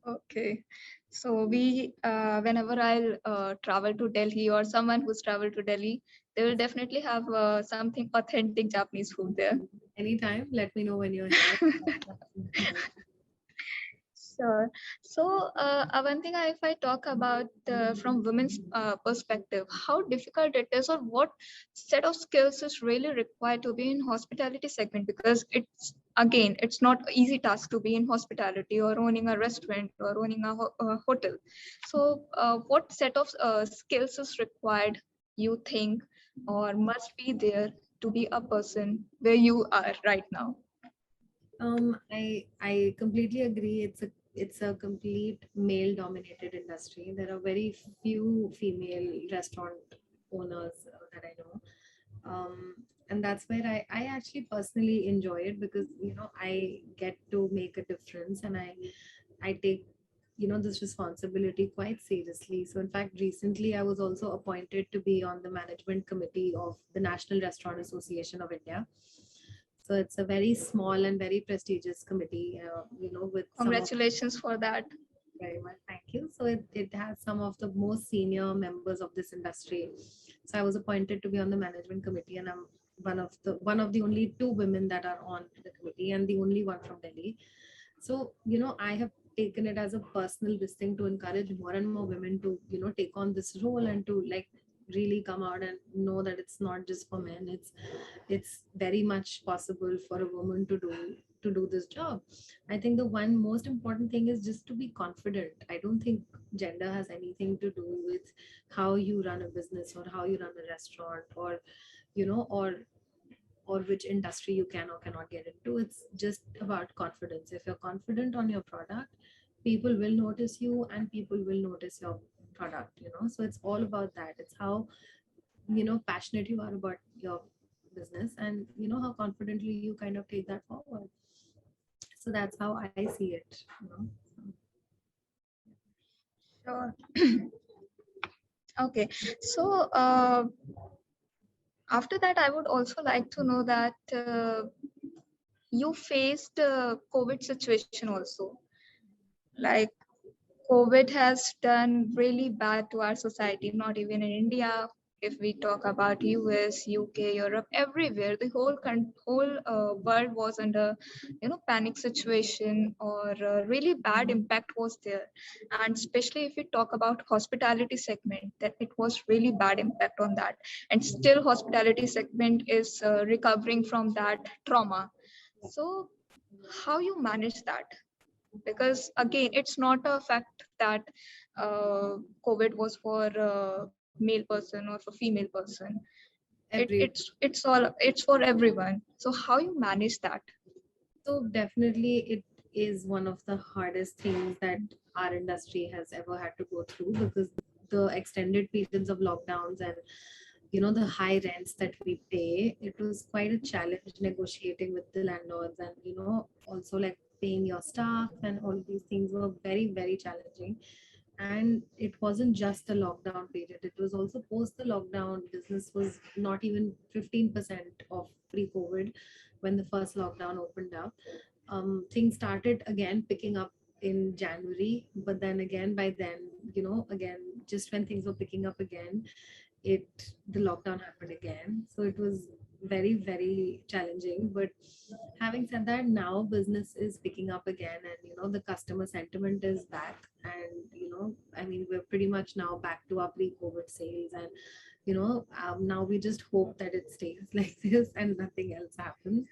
Okay, so we whenever I'll travel to Delhi, or someone who's traveled to Delhi, they will definitely have something authentic Japanese food there. Anytime, let me know when you're here. Sure. So one thing, if I talk about from women's perspective, how difficult it is, or what set of skills is really required to be in hospitality segment, because it's not an easy task to be in hospitality, or owning a restaurant, or owning a hotel. So what set of skills is required, you think, or must be there to be a person where you are right now? I completely agree. It's a complete male dominated industry. There are very few female restaurant owners that I know. And that's where I actually personally enjoy it, because I get to make a difference, and I take this responsibility quite seriously. So in fact, recently I was also appointed to be on the management committee of the National Restaurant Association of India. So it's a very small and very prestigious committee, with Congratulations for that. Very much, thank you. So it has some of the most senior members of this industry. So I was appointed to be on the management committee, and I'm one of the only 2 women that are on the committee, and the only one from Delhi. So I have taken it as a personal thing to encourage more and more women to take on this role, and to like really come out and know that it's not just for men. It's very much possible for a woman to do this job. I think the one most important thing is just to be confident. I don't think gender has anything to do with how you run a business, or how you run a restaurant, or or which industry you can or cannot get into. It's just about confidence. If you're confident on your product, people will notice you, and people will notice your product. So it's all about that. It's how passionate you are about your business, and how confidently you kind of take that forward. So that's how I see it. Sure. Okay, so after that, I would also like to know that you faced COVID situation also. Like COVID has done really bad to our society, not even in India. If we talk about US, UK, Europe, everywhere, the whole world was under, panic situation, or really bad impact was there. And especially if we talk about hospitality segment, that it was really bad impact on that. And still hospitality segment is recovering from that trauma. So how you manage that? Because again, it's not a fact that COVID was for a male person or for female person. Every It's for everyone. So how you manage that? So definitely it is one of the hardest things that our industry has ever had to go through, because the extended periods of lockdowns and the high rents that we pay, it was quite a challenge negotiating with the landlords, and also like paying your staff, and all of these things were very, very challenging. And it wasn't just the lockdown period, it was also post the lockdown. Business was not even 15% of pre-COVID when the first lockdown opened up. Things started again picking up in January, but then again by then, again, just when things were picking up again, the lockdown happened again. So it was very, very challenging. But having said that, now business is picking up again, and the customer sentiment is back. And I mean, we're pretty much now back to our pre-COVID sales. And now we just hope that it stays like this and nothing else happens.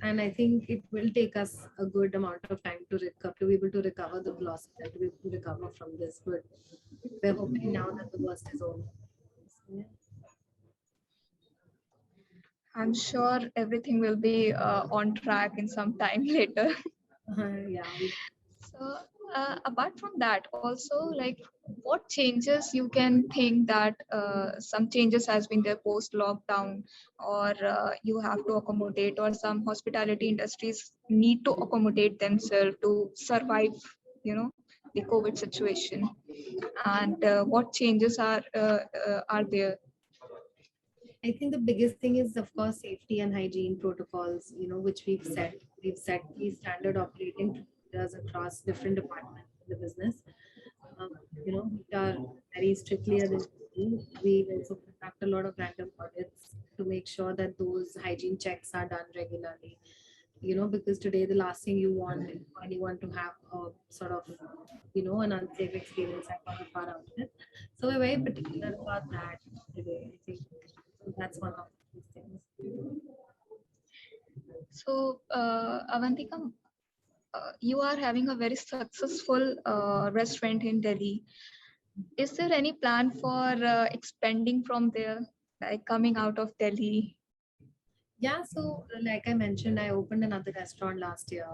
And I think it will take us a good amount of time to be able to recover the losses and to be able to recover from this. But we're hoping now that the worst is over. So, yeah. I'm sure everything will be on track in some time later. Yeah. So apart from that, also, like, what changes you can think that some changes has been there post lockdown, or you have to accommodate, or some hospitality industries need to accommodate themselves to survive, the COVID situation, and what changes are there? I think the biggest thing is, of course, safety and hygiene protocols, which we've set. We've set these standard operating procedures across different departments in the business, which are very strictly adhered to. We also conduct a lot of random audits to make sure that those hygiene checks are done regularly. Because today the last thing you want is for anyone to have a sort of, an unsafe experience at one of our outlets. So we're very particular about that today, I think. So that's one of these things. So Avantika, you are having a very successful restaurant in Delhi. Is there any plan for expanding from there, like coming out of Delhi? Yeah, so like I mentioned, I opened another restaurant last year.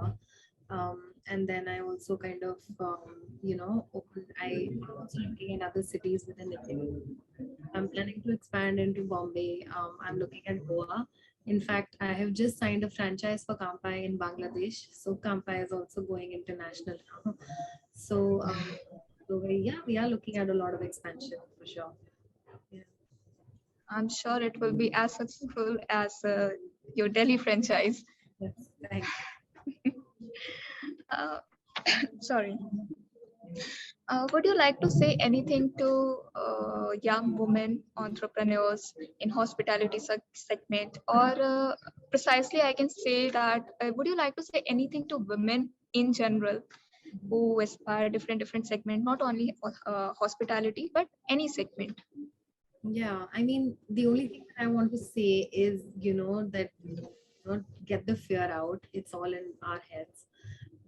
And then I also kind of, I'm also looking at other cities within India. I'm planning to expand into Bombay. I'm looking at Goa. In fact, I have just signed a franchise for Kampai in Bangladesh. So Kampai is also going international now. So, we are looking at a lot of expansion for sure. Yeah. I'm sure it will be as successful as your Delhi franchise. Yes, thanks. Sorry. Would you like to say anything to young women entrepreneurs in hospitality segment, or precisely I can say that would you like to say anything to women in general who aspire different segment, not only hospitality but any segment? Yeah, I mean, the only thing that I want to say is, that get the fear out. It's all in our heads.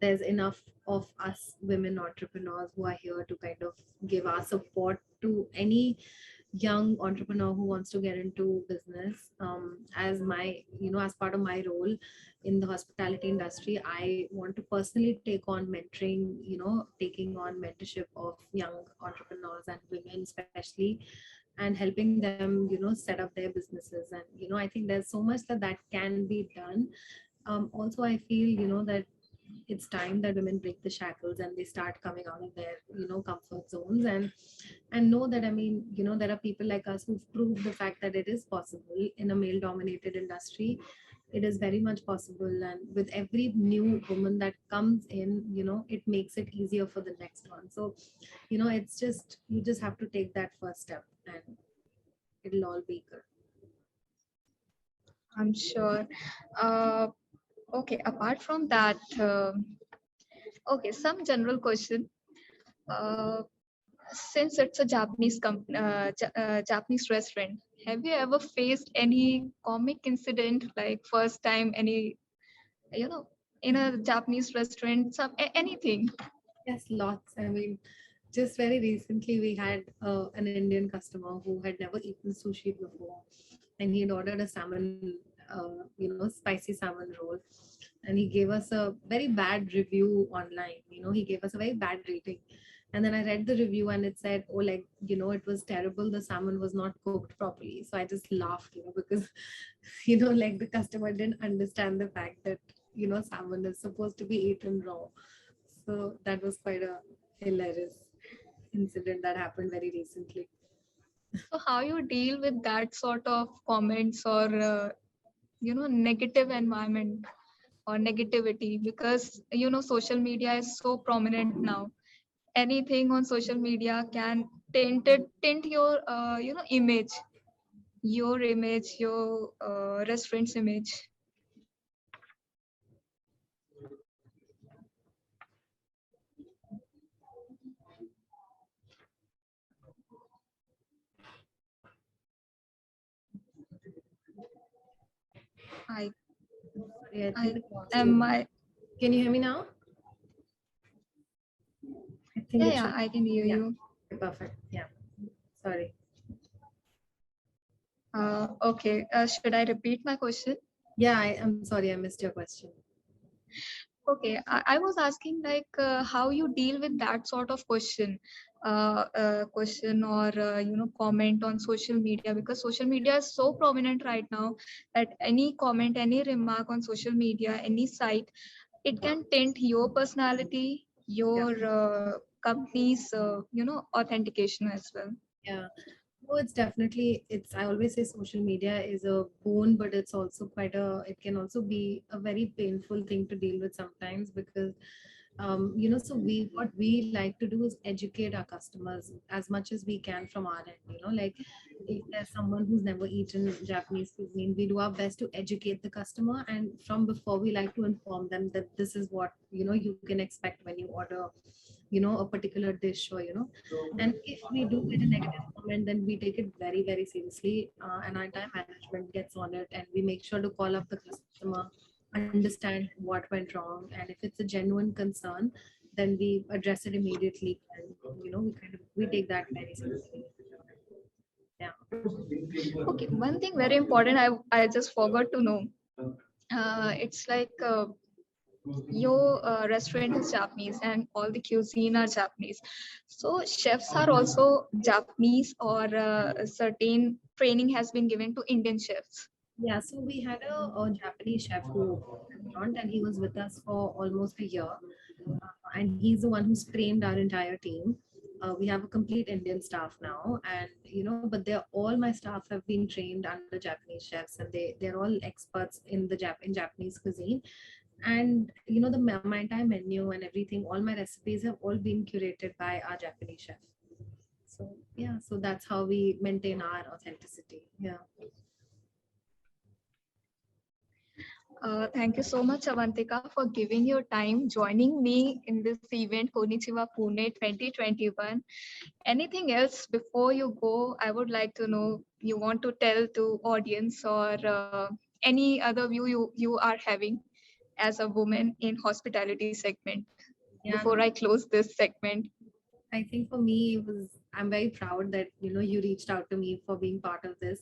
There's enough of us women entrepreneurs who are here to kind of give our support to any young entrepreneur who wants to get into business. As my, as part of my role in the hospitality industry, I want to personally take on mentoring, taking on mentorship of young entrepreneurs and women especially, and helping them, set up their businesses. And, I think there's so much that can be done. Also, I feel, that it's time that women break the shackles and they start coming out of their, comfort zones, and know that, I mean, there are people like us who've proved the fact that it is possible in a male dominated industry. it is very much possible. And with every new woman that comes in, it makes it easier for the next one. So, it's just, you just have to take that first step and it'll all be good. I'm sure. Uh, okay, apart from that, okay, some general question. Uh, since it's a Japanese restaurant, have you ever faced any comic incident, like first time any, you know, in a Japanese restaurant, anything? Yes, lots. I mean, just very recently we had an Indian customer who had never eaten sushi before, and he had ordered a salmon, spicy salmon roll, and he gave us a very bad review online. He gave us a very bad rating. And then I read the review and it said, oh, like, it was terrible. The salmon was not cooked properly. So I just laughed, because, like the customer didn't understand the fact that, salmon is supposed to be eaten raw. So that was quite a hilarious incident that happened very recently. So how you deal with that sort of comments or, negative environment or negativity? Because, social media is so prominent now. Anything on social media can tint your, image, your restaurant's image. I Yeah, I think am I. Can you hear me now? I think Yeah, I can hear you. Perfect. Yeah. Sorry. Okay. Should I repeat my question? Yeah, I'm sorry, I missed your question. Okay, I was asking like how you deal with that sort of question, or comment on social media, because social media is so prominent right now that any comment, any remark on social media, any site, it can tint your personality, your company's authentication as well. Yeah. Oh, it's definitely, I always say social media is a boon, but it's also it can also be a very painful thing to deal with sometimes, because, so what we like to do is educate our customers as much as we can from our end, like if there's someone who's never eaten Japanese cuisine, we do our best to educate the customer. And from before, we like to inform them that this is what, you can expect when you order, a particular dish, or, and if we do get a negative comment, then we take it very, very seriously, and our time management gets on it, and we make sure to call up the customer, understand what went wrong, and if it's a genuine concern, then we address it immediately, and we take that very seriously. Yeah. Okay, one thing very important I just forgot to know. It's like your restaurant is Japanese and all the cuisine are Japanese. So chefs are also Japanese, or a certain training has been given to Indian chefs? Yeah, so we had a Japanese chef who opened the restaurant, and he was with us for almost a year. And he's the one who's trained our entire team. We have a complete Indian staff now, and but all my staff have been trained under Japanese chefs, and they're all experts in in Japanese cuisine. And my entire menu and everything, all my recipes have all been curated by our Japanese chef. So yeah, so that's how we maintain our authenticity. Yeah. Thank you so much, Avantika, for giving your time, joining me in this event, Konnichiwa Pune 2021. Anything else before you go? I would like to know, you want to tell to audience, or any other view you are having as a woman in hospitality segment, before I close this segment? I think for me, I'm very proud that, you reached out to me for being part of this.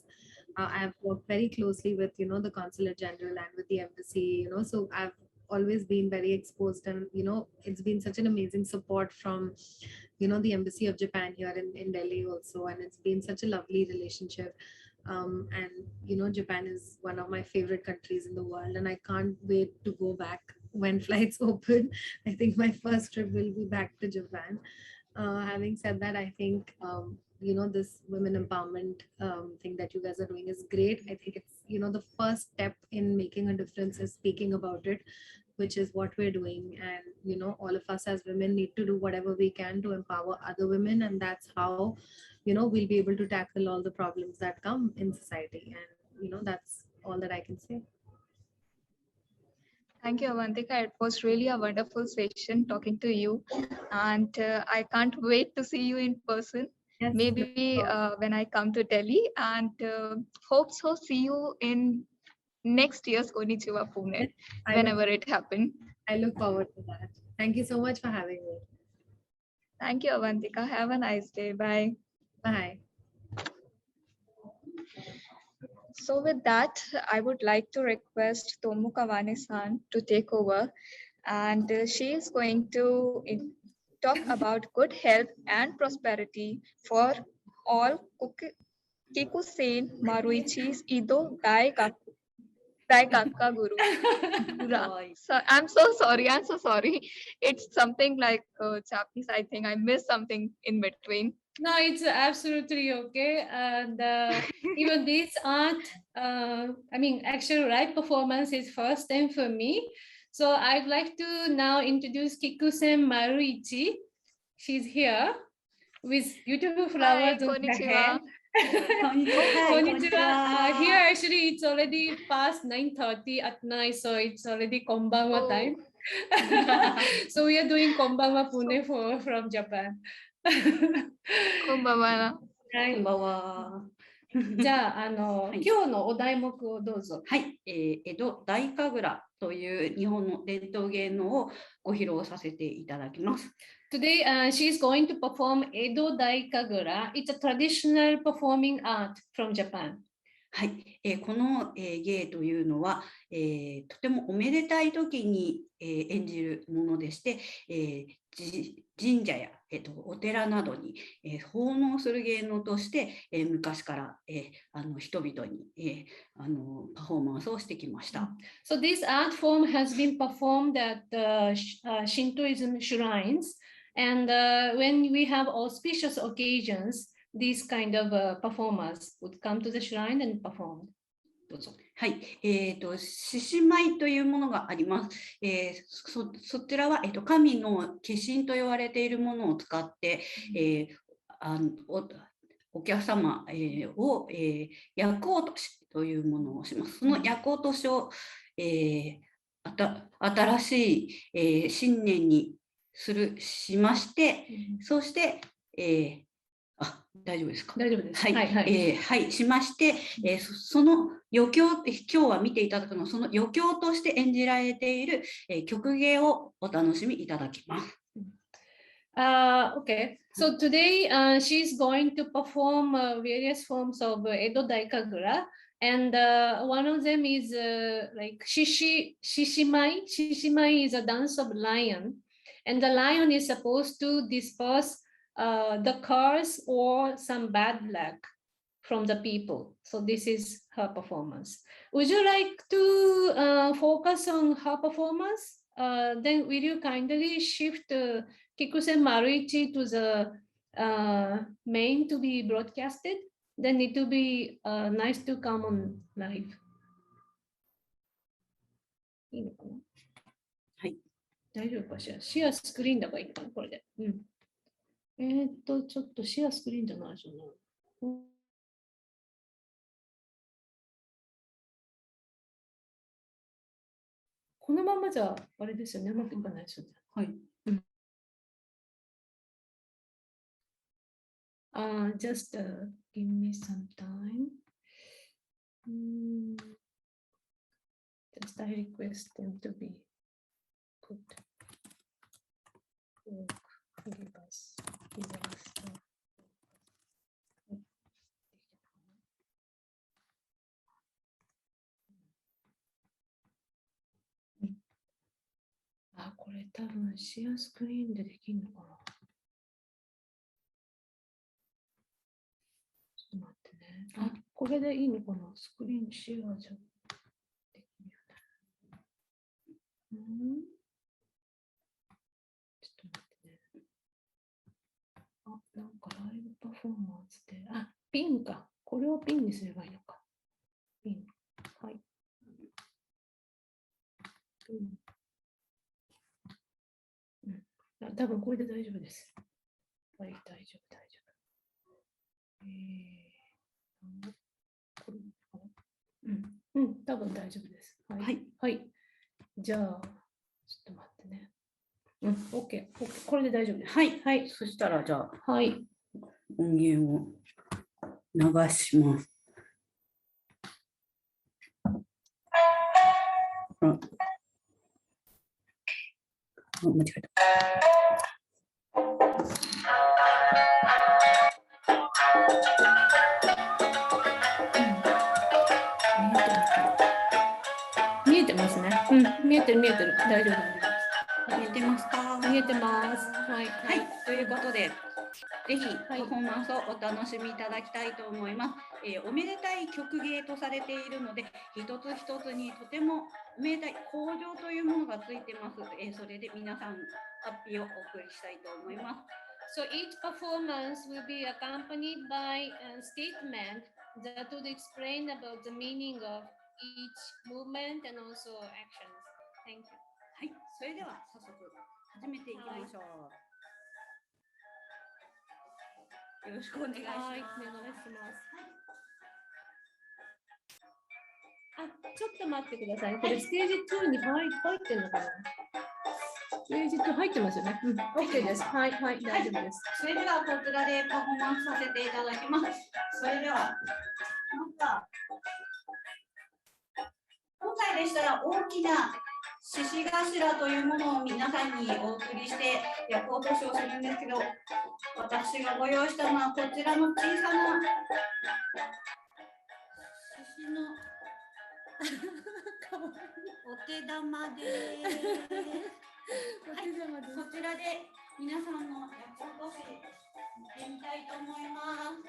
I have worked very closely with, the Consulate General and with the embassy, so I've always been very exposed, and, it's been such an amazing support from, the Embassy of Japan here in Delhi also. And it's been such a lovely relationship. And, Japan is one of my favorite countries in the world, and I can't wait to go back when flights open. I think my first trip will be back to Japan. Having said that, I think, this women empowerment thing that you guys are doing is great. I think it's, the first step in making a difference is speaking about it, which is what we're doing. And, all of us as women need to do whatever we can to empower other women. And that's how, we'll be able to tackle all the problems that come in society. And, that's all that I can say. Thank you, Avantika. It was really a wonderful session talking to you. And I can't wait to see you in person. Yes, Maybe when I come to Delhi, and hope so see you in next year's Konnichiwa Pune, whenever it happens. I look forward to that. Thank you so much for having me. Thank you, Avantika. Have a nice day. Bye. Bye. So with that, I would like to request Tomuka Vane-san to take over, and she is going to talk about good health and prosperity for all Kikusen Maruichi's Indo Daikaka Guru. So I'm so sorry. It's something like Japanese. I think I missed something in between. No, it's absolutely okay. And even this art, actual live performance is first time for me. So I'd like to now introduce Kikusen Maruichi. She's here with beautiful flowers on her head. Konnichiwa. Here actually it's already past 9:30 at night, so it's already konbanwa time. So we are doing konbanwa Pune from Japan. こんばんは。はい、こんばんは。じゃあ、今日のお題目をどうぞ。はい、江戸大神楽という日本の伝統芸能をご披露させていただきます。Today, she is going to perform Edo Daikagura. It's a traditional performing art from Japan. はい、この、芸というのは、とてもおめでたい時に、演じるものでして、神社や、お寺などに、奉納する芸能として、昔から、人々に、パフォーマンスをしてきました。So this art form has been performed at Shintoism shrines, and when we have auspicious occasions, these kind of performers would come to the shrine and perform. はい、獅子舞というものがあります。そちらは、神の化身と言われているものを使って、お客様、を、厄落としというものをします。その厄落としを、新しい、新年にしまして、そして、大丈夫ですか？大丈夫です。はい、はい、しまして、その余興って今日は見ていただくのはその余興として演じられている、曲芸をお楽しみいただきます。Okay, so today she's going to perform various forms of Edo Daikagura, and one of them is like Shishimai. Shishimai is a dance of lion, and the lion is supposed to disperse the curse or some bad luck from the people. So this is her performance. Would you like to focus on her performance? Then will you kindly shift Kikusen Maruichi to the main to be broadcasted? Then it will be nice to come on live. いいのかな？はい。大丈夫かしら？シェアスクリーンだからいいのかな？これで。うん。ちょっとシェアスクリーンじゃないでしょうね。このままじゃあれですよね、うまくいかないですよね。はい。Just give me some time. Just I request them to be put. Give us.これ多分シェアスクリーンでできるのかな。ちょっと待ってね。これでいいのかな。スクリーンシェアじゃできるよね。ちょっと待ってね。なんかライブパフォーマンスで、あ、ピンか。これをピンにすればいいのか。ピン。はい。多分これで大丈夫です。はい、大丈夫、大丈夫。多分大丈夫です。はい。はい。はい、じゃあ、ちょっと待ってね。OK。これで大丈夫です。はい。はい。そしたら、じゃあ、はい。音源を流します。間違えた。見えてますね。見えてる。大丈夫です。見えてますか？見えてます。はい。はい。ということで、ぜひパフォーマンスをお楽しみいただきたいと思います。おめでたい曲芸とされているので、一つ一つにとてもおめでたい口上というものがついてます。それで皆さん、ハッピーをお送りしたいと思います。So each performance will be accompanied by a statement that would explain about the meaning of each movement and also actions. Thank you. はい、それでは早速始めていきましょう。よろしくお願いします。はい、お願いします。ちょっと待ってください。これステージ2に入ってるのかな？ステージ2入ってますよね。OK です。はい、大丈夫です。それではこちらでパフォーマンスさせていただきます。それでは、今回でしたら大きな獅子頭というものを皆さんにお送りして役落としをするんですけど、私がご用意したのはこちらの小さな獅子のお手玉です。はい、こちらで皆さんの役落とし見てみたいと思います。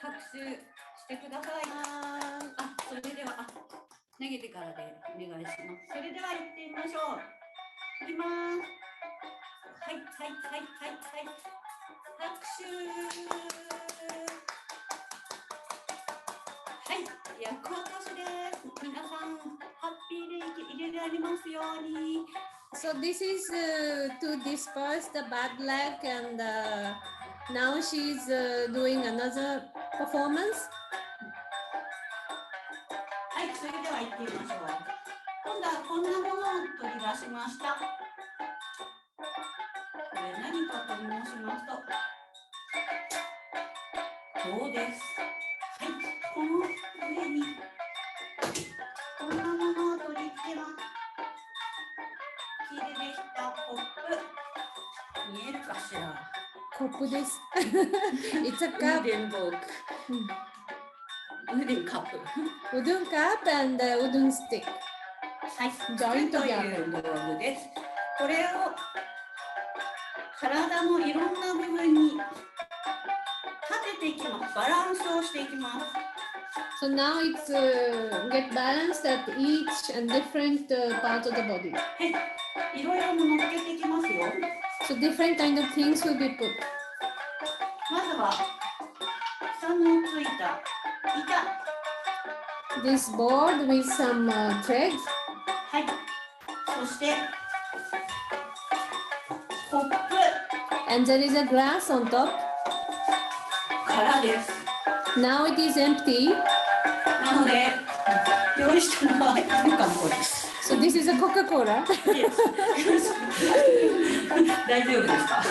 拍手してください。それでは投げてからでお願いします。それでは行ってみましょう。いきます。はい。拍手。はい、役落としです。皆さん、ハッピーで入れられますように。So this is to disperse the bad luck, and now she's doing another performance. はい、それでは行ってみましょう。今度はこんなものを取り出しました。これ何かと申しますと、棒です。はい、この上にこんなものを取り付けます。木でできたコップ、見えるかしら？コップです。It's a cup. Wooden cup. Wooden cup and wooden stick. はい、ジョイントという道具です。これを体のいろんな部分に立てていきます。バランスをしていきます。So now it's get balanced at each and different parts of the body. はい、いろいろ乗っけていきますよ。So different kind of things will be put. まずは草のついた板。This board with some threads. はい。そしてコップ。And there is a glass on top. 空です。Now it is empty. なので用意したのはコカ・コーラです。So this is a Coca-Cola. 大丈夫ですか？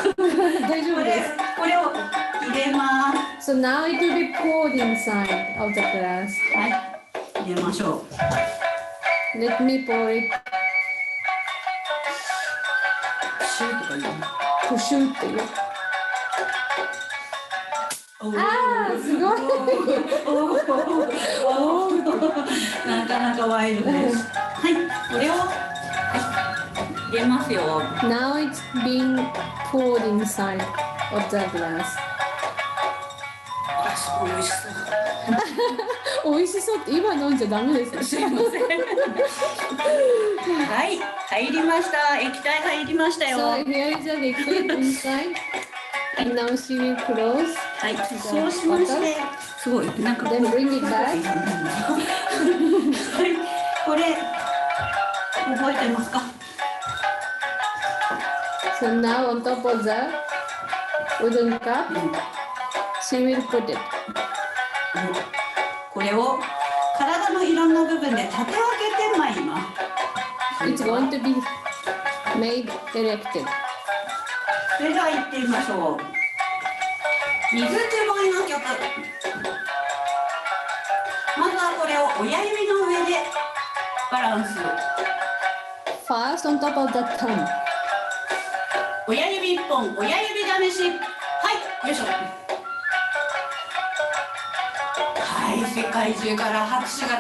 大丈夫です。これを入れます。So now it will be poured inside of the glass. はい、入れましょう。Let me pour it. シューとか言う。プシュっていう。すごい。なかなかワイルドです。はい、これを入れますよ。Now it's being poured inside of the glass. 美味しそう。美味しそうって今飲んじゃダメです。すいません。はい、入りました。液体入りましたよ。So here is a liquid inside. And now she will close. はい、そうしまして、すごいなんか。Then bring it back. はい、これ覚えてますか？ So now on top of the wooden cup, she will put it. これを体のいろんな部分で立て分けてまいります。It's going to be made erected. それでは行ってみましょう。水つぼみの曲。まずはこれを親指の上でバランス。First on top of the thumb. 親指1本、親指試し。はい、よいしょ。はい、世界中から拍手が。は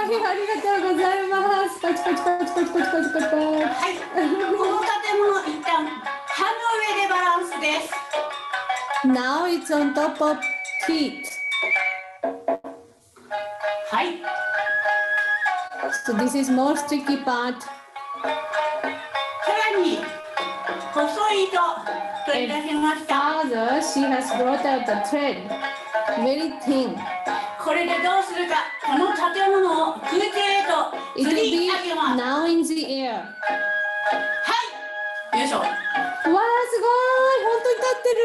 い、ありがとうございます。パチパチパチパチパチパチパチパチ。はい、この建物一旦歯の上でバランスです。Now it's on top of feet. はい。So this is most tricky part. さらに細い糸取り出しました。Further, she has brought out the thread, very thin. これでどうするか、この建物を空中へと It 吊 will り be 上げます。 now in the air. はい、よいしょ。わー、すごい、本当に立ってる。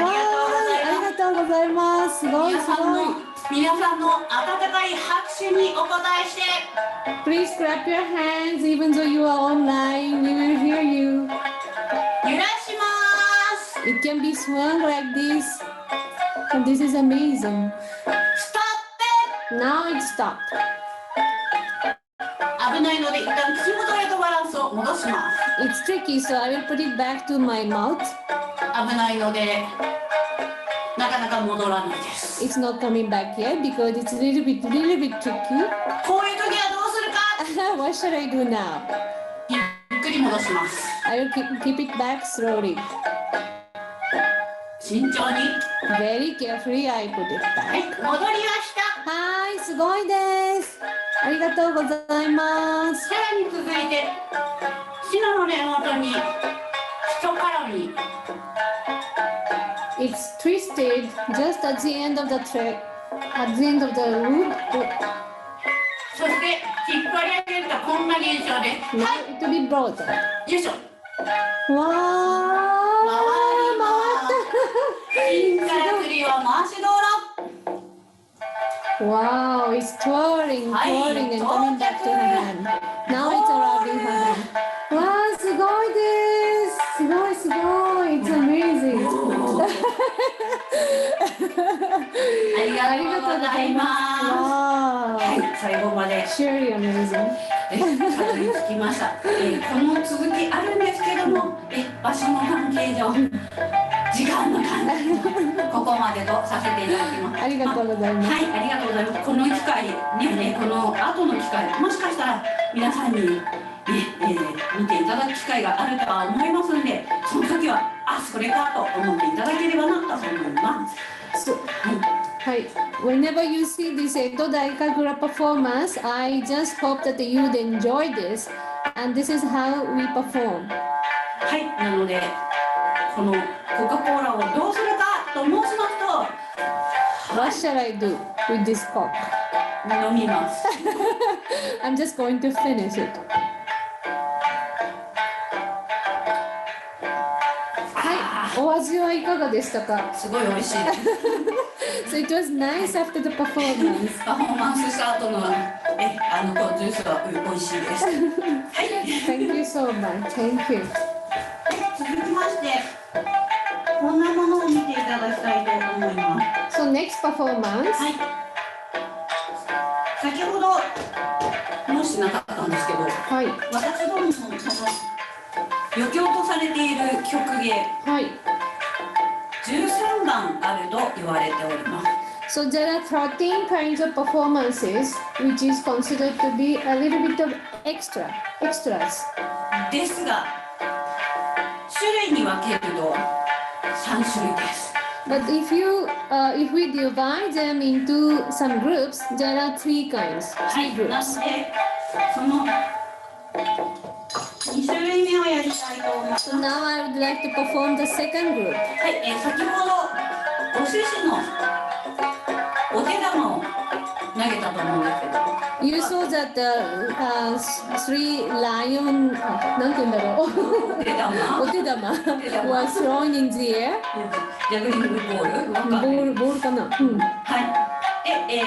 わー、ありがとうございます。すごい、すごい。皆さんの温かい拍手にお答えして。Please clap your hands, even though you are online. We will hear you. 揺らします。 It can be swung like this. And this is amazing. Stop it! Now it stopped. 危ないので一旦口元へとバランスを戻します。 It's tricky, so I will put it back to my mouth. 危ないのでなかなか戻らないです。 It's not coming back yet because it's a little bit tricky. こういう時はどうするか。What should I do now? ゆっくり戻します。 I will keep it back slowly. 慎重に。 Very carefully, I put it はい、 back. 戻りました。はい、すごいです。ありがとうございます。さらに続いてシナの根元に一絡み。 It's twisted just at the end of the thread, at the end of the loop. そして引っ張り上げるとこんな現象です。 Now it will be brought. よいしょ。わー、インからクリは回し道路。 Wow, it's twirling, twirling and coming back to her hand. Now it's arriving her hand. Wow, すごいです。すごいすごい。It's amazing. ありがとうございます。はい、最後まで。Surely amazing. たどり着きました。この続きあるんですけども、場所の関係上、時間の関係上、ここまでとさせていただきます。ありがとうございます。はい、ありがとうございます。この機会にね、この後の機会、もしかしたら皆さんにね、見ていただく機会があるとは思いますので、その時は、あ、それかと思っていただければなと思います。はい。Whenever you see this Edo Daikagura performance, I just hope that you'd enjoy this, and this is how we perform. はい、なので、このコカ・コーラをどうするかと申しますと、What shall I do with this Coke? 飲みます。I'm just going to finish it. はい、お味はいかがでしたか？すごい美味しいです。So it was nice after the performance. パフォーマンスした後のこのジュースは美味しいです。はい。Thank you so much. Thank you. 続きまして、こんなものを見ていただきたいと思います。So next performance. はい。先ほどもしなかったんですけど、はい。私どもの余興とされている曲芸、はい。13番あると言われております。So there are 13 kinds of performances, which is considered to be a little bit of extras. ですが、種類に分けると3種類です。But if we divide them into some groups, there are three kinds, three groups. その2種類目をやりたいと思います。 So now I would like to perform the second group. はい、先ほどお獅子のお手玉を投げたと思うんですけど。You saw that three lion, なんて言うんだろう。お手玉 was thrown in the air. ジャグリングボール。ボールかな。はい。で、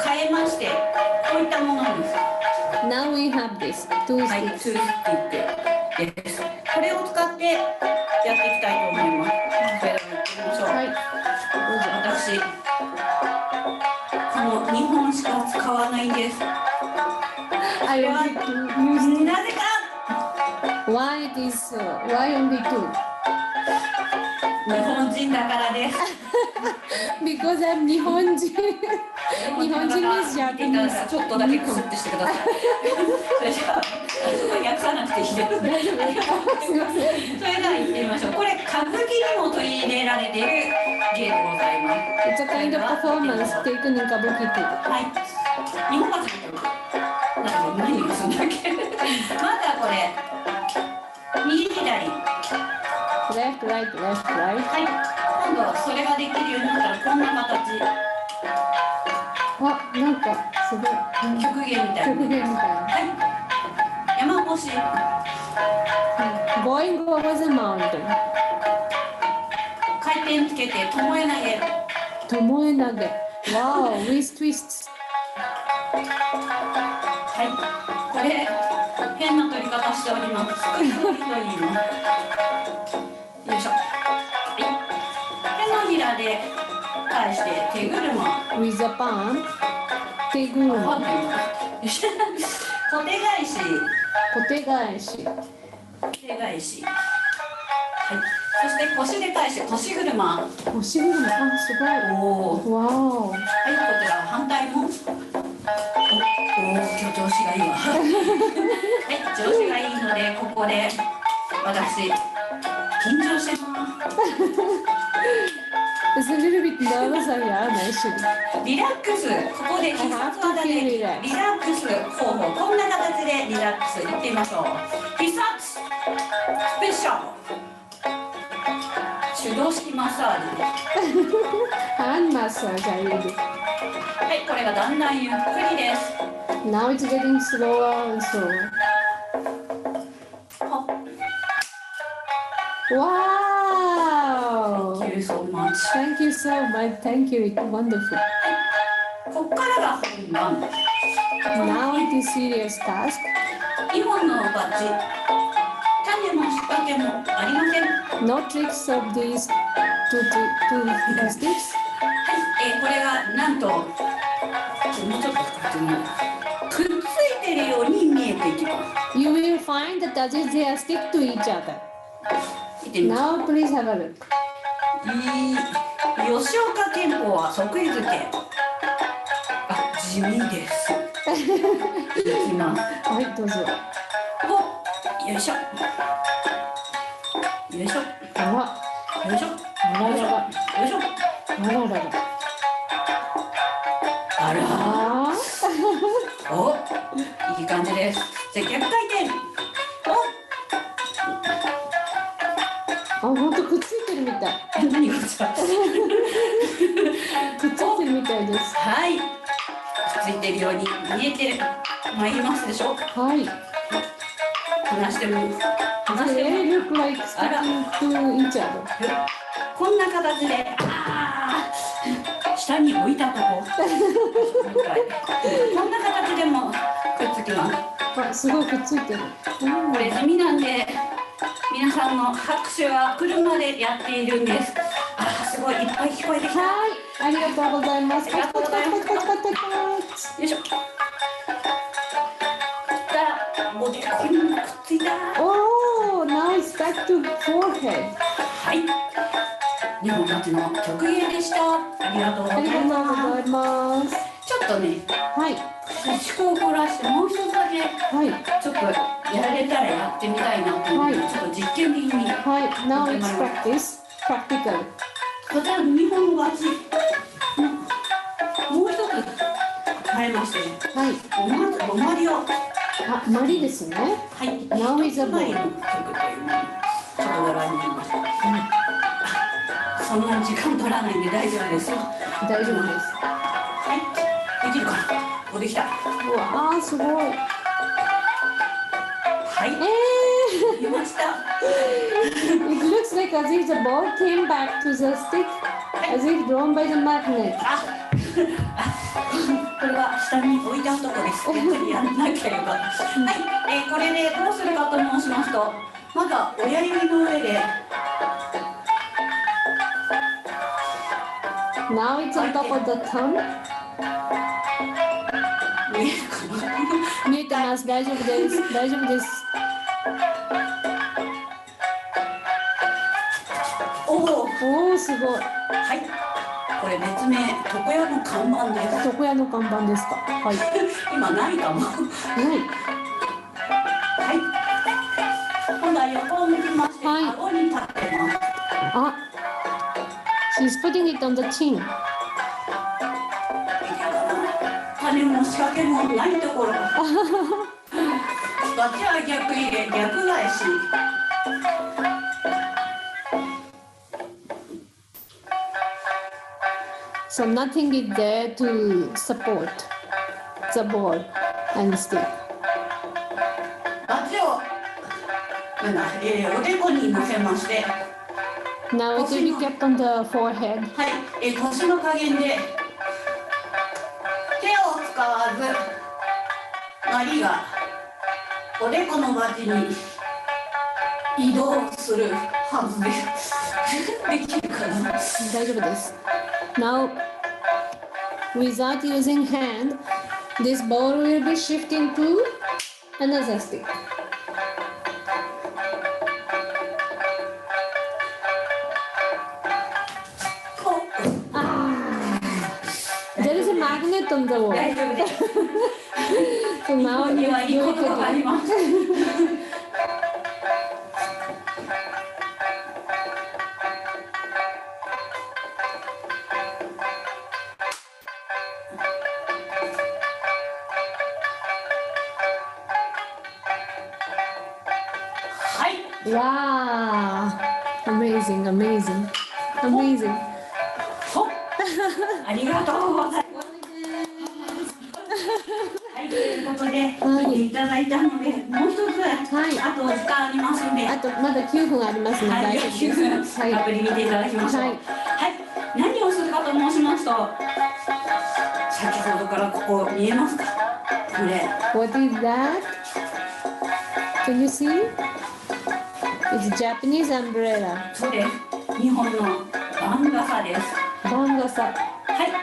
変えまして、こういったものです。Now we have this two sticks. はい、2スティックです。これを使ってやっていきたいと思います。それでは行ってみましょう。はい。私、この2本しか使わないんです。I want to use なぜか Why it is so? Why only two? 日本人だからです。Because I'm 日本人。日本人 is Japanese。ちょっとだけクスッとしてください。それじゃあ、訳さなくていいです。大丈夫ですか？すみません。それでは行ってみましょう。これ歌舞伎にも取り入れられている芸でございます。It's a kind of performance taken in kabuki too. はい。日本がついてる。何をするんだっけ？まずはこれ。右左。Left, right, left, right. はい。今度はそれができるようになったらこんな形。あ、なんかすごい。曲芸みたいな。曲芸みたいな。はい。山越し。Going over the mountain. 回転つけてともえ投げ。ともえ投げ。Wow, with twists. はい。これ変な取り方しております。スクリーンと言います。よいしょ。はい。手のひらで返して手車。With the palm. 手車。小手返し。小手返し。手返し。はい。そして腰で返して腰車。腰車。あ、すごい。おお。わお。はい、こちら反対も。おお、今日調子がいいわ。はい、調子がいいのでここで私緊張してます。It's a little bit nervous, I am actually. リラックス、ここで必殺技でリラックス方法、こんな形でリラックスいってみましょう。必殺スペシャル手動式マッサージです。Hand massage, I will do. はい、これがだんだんゆっくりです。Now it's getting slower and slower. Wow! Thank you so much. Thank you so much. Thank you. It's wonderful. ここからが本番。Now it is serious task. 2本のバッジ。種も仕掛けもありません。No tricks of these two sticks. はい、これがなんともうちょっとくっついてるように見えていきます。You will find that as they are stick to each other. Now please have a look. 吉岡憲法は即位付け。あ、地味です。いきます。はい、どうぞ。お、よいしょ。よいしょ。あら。よいしょ。あららら。よいしょ。あららら。あら。お、いい感じです。接客回転。あ、本当くっついてるみたい。何がさ。くっついてるみたいです。はい。くっついてるように見えてまいりますでしょうか。はい。話しても。They look like sticking to each other. こんな形で、下に置いたとこ。こんな形でもくっつきます。あ、すごいくっついてる。これ地味なんで、皆さんの拍手は車でやっているんです。あ、すごいいっぱい聞こえてきた。はい、ありがとうございます。ありがとうございます。よいしょ。おでこにもくっついた。Oh, now it's back to forehead. はい。日本たちの曲芸でした。ありがとうございます。ちょっとね、はい。思考を凝らしてもう一つだけ、はい。ちょっとやれたらやってみたいなと思って、ちょっと実験的に。はい。Now it's practice. practical. こちらの日本語バッジもう一つ変えまして、はい、おまりを。あ、まりですね。はい。Now is a ball。曲というのにちょっと柄になりました。そんなに時間取らないんで大丈夫ですよ。大丈夫です。はい。できるかな。お、できた。うわあ、すごい。はい。できました。It looks like as if the ball came back to the stick, as if drawn by the magnet. これは下に置いたとこです。やらなければ。はい、これでどうするかと申しますと、まずは親指の上で。Now it's on top of the thumb. 見えてます。大丈夫です。大丈夫です。おお、すごい。はい。これ別名、床屋の看板です。床屋の看板ですか。はい。今ないかも。はい。はい。今度は横を向きまして、顎に立ってます。あ、she's putting it on the chin。種も仕掛けもないところ。こっちは逆入れ、逆返し。So nothing is there to support the ball and the stick. バッジをおでこに乗せまして。Now it will be kept on the forehead. はい、腰の加減で手を使わず、針がおでこのバッジに移動するはずです。できるかな。大丈夫です。Now, without using hand, this ball will be shifting to another stick. There is a magnet on the wall. So now you do it again. わあ、amazing, amazing, amazing. ありがとうございます。はい、ということで、見ていただいたので、もう一つ、あと時間ありますので、あとまだ9分ありますので、はい、9分、たっぷり見ていただきましょう。はい、何をするかと申しますと、先ほどからここ見えますか？これ。What is that? Can you see? It's Japanese umbrella. そうです。日本の番傘です。番傘。は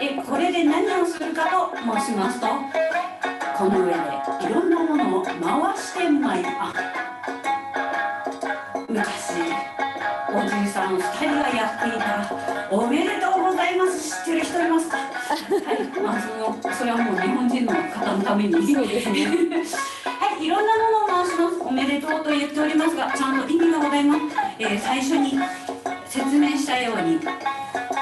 い、これで何をするかと申しますと、この上でいろんなものを回してまいります。昔、おじいさん2人がやっていた、おめでとうございます。知ってる人いますか？はい、まあそれはもう日本人の方のために。そうですね。はい、いろんなものを回します。おめでとうと言っておりますが、ちゃんと意味がございます。最初に説明したように、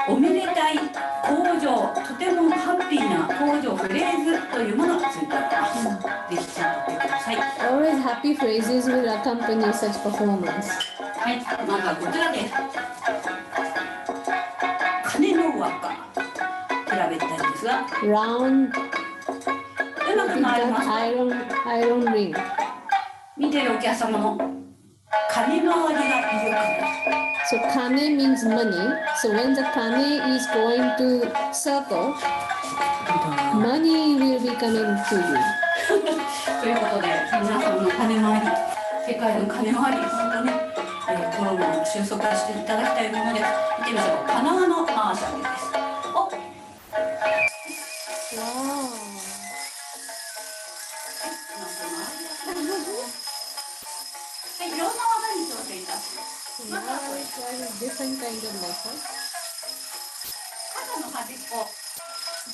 おめでたい登場、とてもハッピーな登場フレーズというものがついております。ぜひちゃんと言ってください。Always happy phrases will accompany such performance. はい、まずはこちらです。鐘の輪っか、平べったいですが、Round. うまく回ります。Iron ring. 見てるお客様の鐘回りが良くなる。So kane means money. So when the kane is going to circle, money will be coming to you. ということで、皆さんの鐘回り、世界の鐘回り、本当に、このまま収束していただきたいものです。見てみましょう。金輪の回し上げです。お。はい、いろんな技に挑戦いたします。まずはこれ。Different kind of method. 肩の端っこ。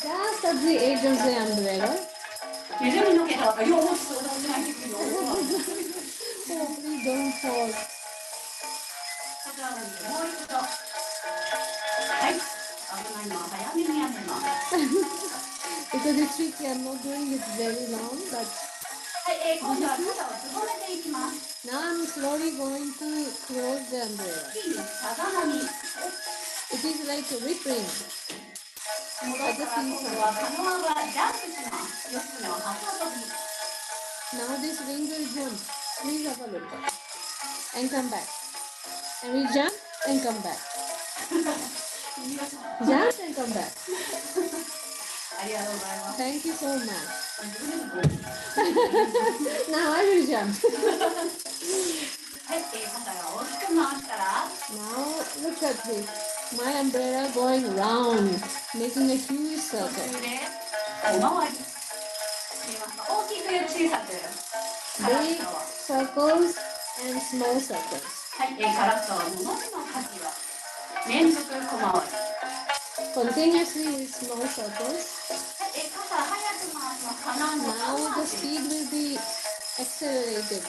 Just at the edge of the umbrella. ネズミの毛とか、よーし、そうでもないけど。Please don't fall. 肩をもう一度。after the trick, I'm not doing it very long, but now I'm slowly going to close the umbrella. It is like a rippling. Now this ring will jump. Please have a look. And come back. And we jump and come back. Jump and come back. Thank you so much. Now I will jump. Now look at this. My umbrella going round, making a huge circle. Big circles and small circles. Continuously with small circles. Now the speed will be accelerated.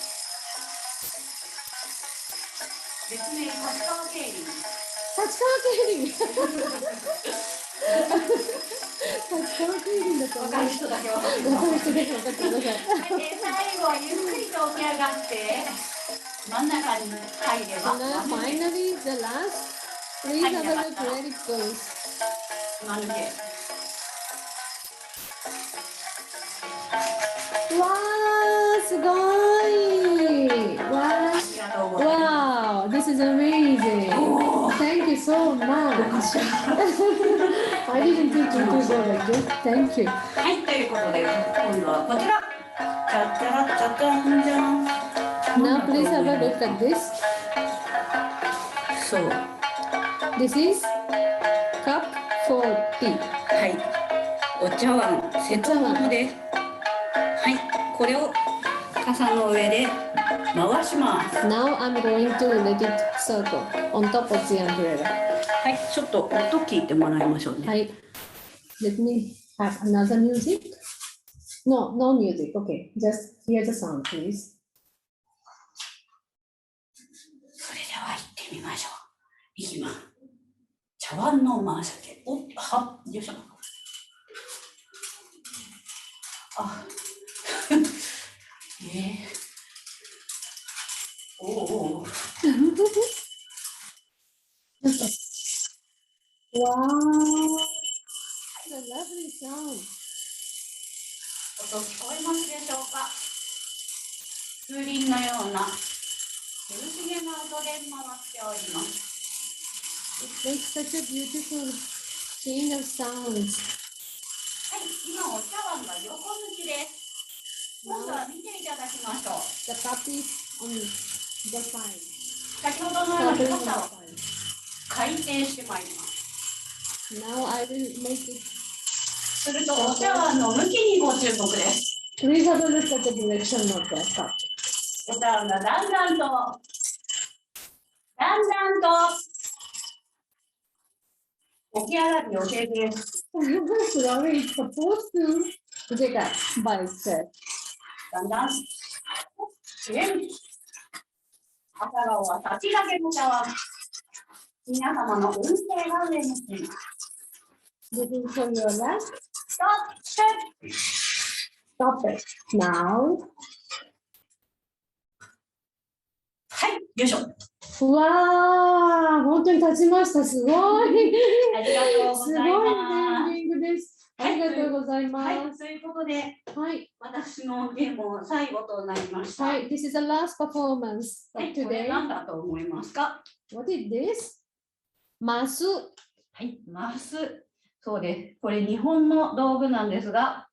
Finally, the last, please have a look where it goes. Wow, sugoi! Wow, this is amazing. Thank you so much. I didn't think you could go like this. Thank you. Now please have a look at this. So, this is cup for tea. お茶碗、瀬戸物です。はい、これを傘の上で回します。Now I'm going to let it circle on top of the umbrella. はい、ちょっと音聞いてもらいましょうね。はい。Let me have another music. No, no music. Okay, just hear the sound, please. それでは行ってみましょう。いきます。茶碗の回しで、おっ、はっ、よいしょ。あ、おお。Wow, it's a lovely sound. 音聞こえますでしょうか。風鈴のような涼しげな音で回っております。It makes such a beautiful chain of sounds. はい、今お茶碗が横向きです。今度は見ていただきましょう。The cup is on the side. 先ほどのように傘を回転してまいります。Now I will make it. するとお茶碗の向きにご注目です。Please have a look at the direction of the cup. お茶碗がだんだんと起き上がる予定です。Slowly, it's supposed to get up by itself. だんだん朝顔は先駆けの茶碗。皆様の運勢が上に来ます。This is for your left. Stop it. Now. はい、よいしょ。うわー、本当に立ちました。すごい。ありがとうございます。すごいエンディングです。ありがとうございます。はい、ということで、はい、私のゲームは最後となりました。はい、This is the last performance of today. これ何だと思いますか？ What is this? マス。はい、マス。そうです。これ日本の道具なんですが、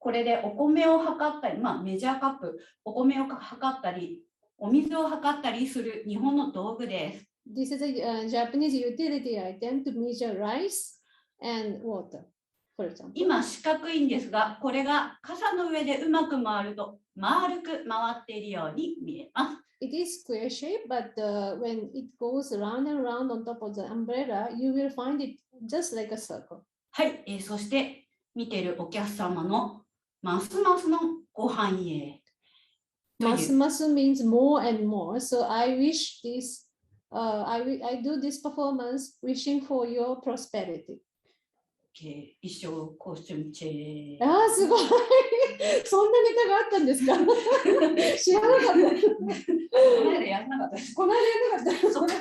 これでお米を測ったり、メジャーカップ、お米を測ったり、お水を測ったりする日本の道具です。This is a Japanese utility item to measure rice and water, for example. 今四角いんですが、これが傘の上でうまく回ると丸く回っているように見えます。It is square shape, but when it goes round and round on top of the umbrella, you will find it just like a circle. はい、そして見ているお客様のますますのご繁栄。Mas means more and more. So I wish this. I do this performance wishing for your prosperity. 衣装コスチュームチェン。ああ、すごい。そんなネタがあったんですか。知らなかった。この間やらなかったです。この間やらなかった。そうか。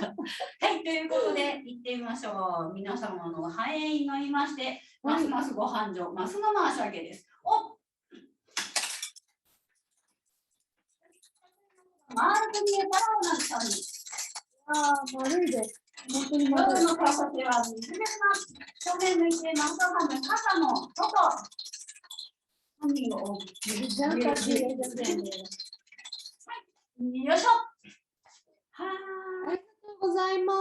はい、ということで行ってみましょう。皆様の繁栄に乗りまして、ますますご繁盛、ますの回し上げです。お。丸く見えたらおなじさんに。ああ、丸いです。本当に夜丸い。の川崎は水です。正面向いてマスターハンド肩の外。ハンディングを。ジャンプしてる。よいしょ。はありがとうございま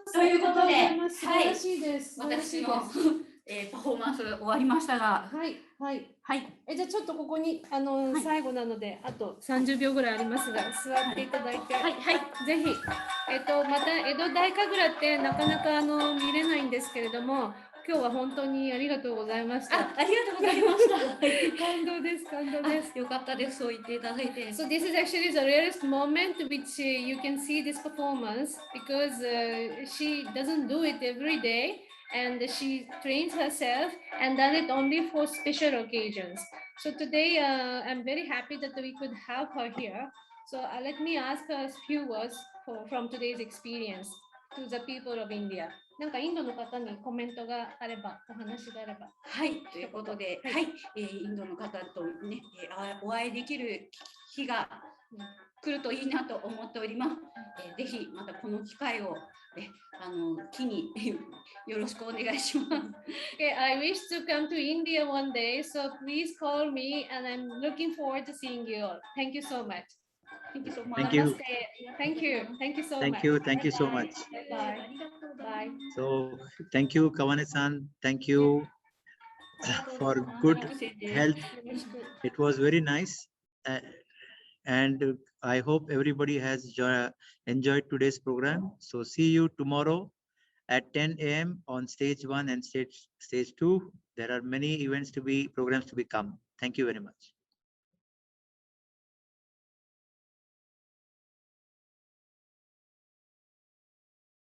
す。ということで、素晴らしいです。私のパフォーマンス終わりましたが、はいはいはい。じゃあちょっとここに最後なのであと30秒ぐらいありますが座っていただいて、はいはい、ぜひまた江戸大神楽ってなかなか見れないんですけれども。今日は本当にありがとうございました。ありがとうございました。感動です、感動です。よかったです。そう言っていただいて。So this is actually the rarest moment which you can see this performance because she doesn't do it every day and she trains herself and does it only for special occasions. So today I'm very happy that we could have her here. So let me ask her a few words from today's experience to the people of India. なんかインドの方にコメントがあれば、お話があれば。はい、ということで、はい、インドの方とね、お会いできる日が来るといいなと思っております。ぜひまたこの機会を機によろしくお願いします。Okay, I wish to come to India one day, so please call me, and I'm looking forward to seeing you all. Thank you so much. Thank you so much. Thank you. Thank you. Thank you so much. Thank you. Thank you so much. Bye. Bye. So thank you, Kawane-san. Thank you for good health. It was very nice. And I hope everybody has enjoyed today's program. So see you tomorrow at 10 a.m. on stage 1 and stage 2. There are many events programs to be come. Thank you very much.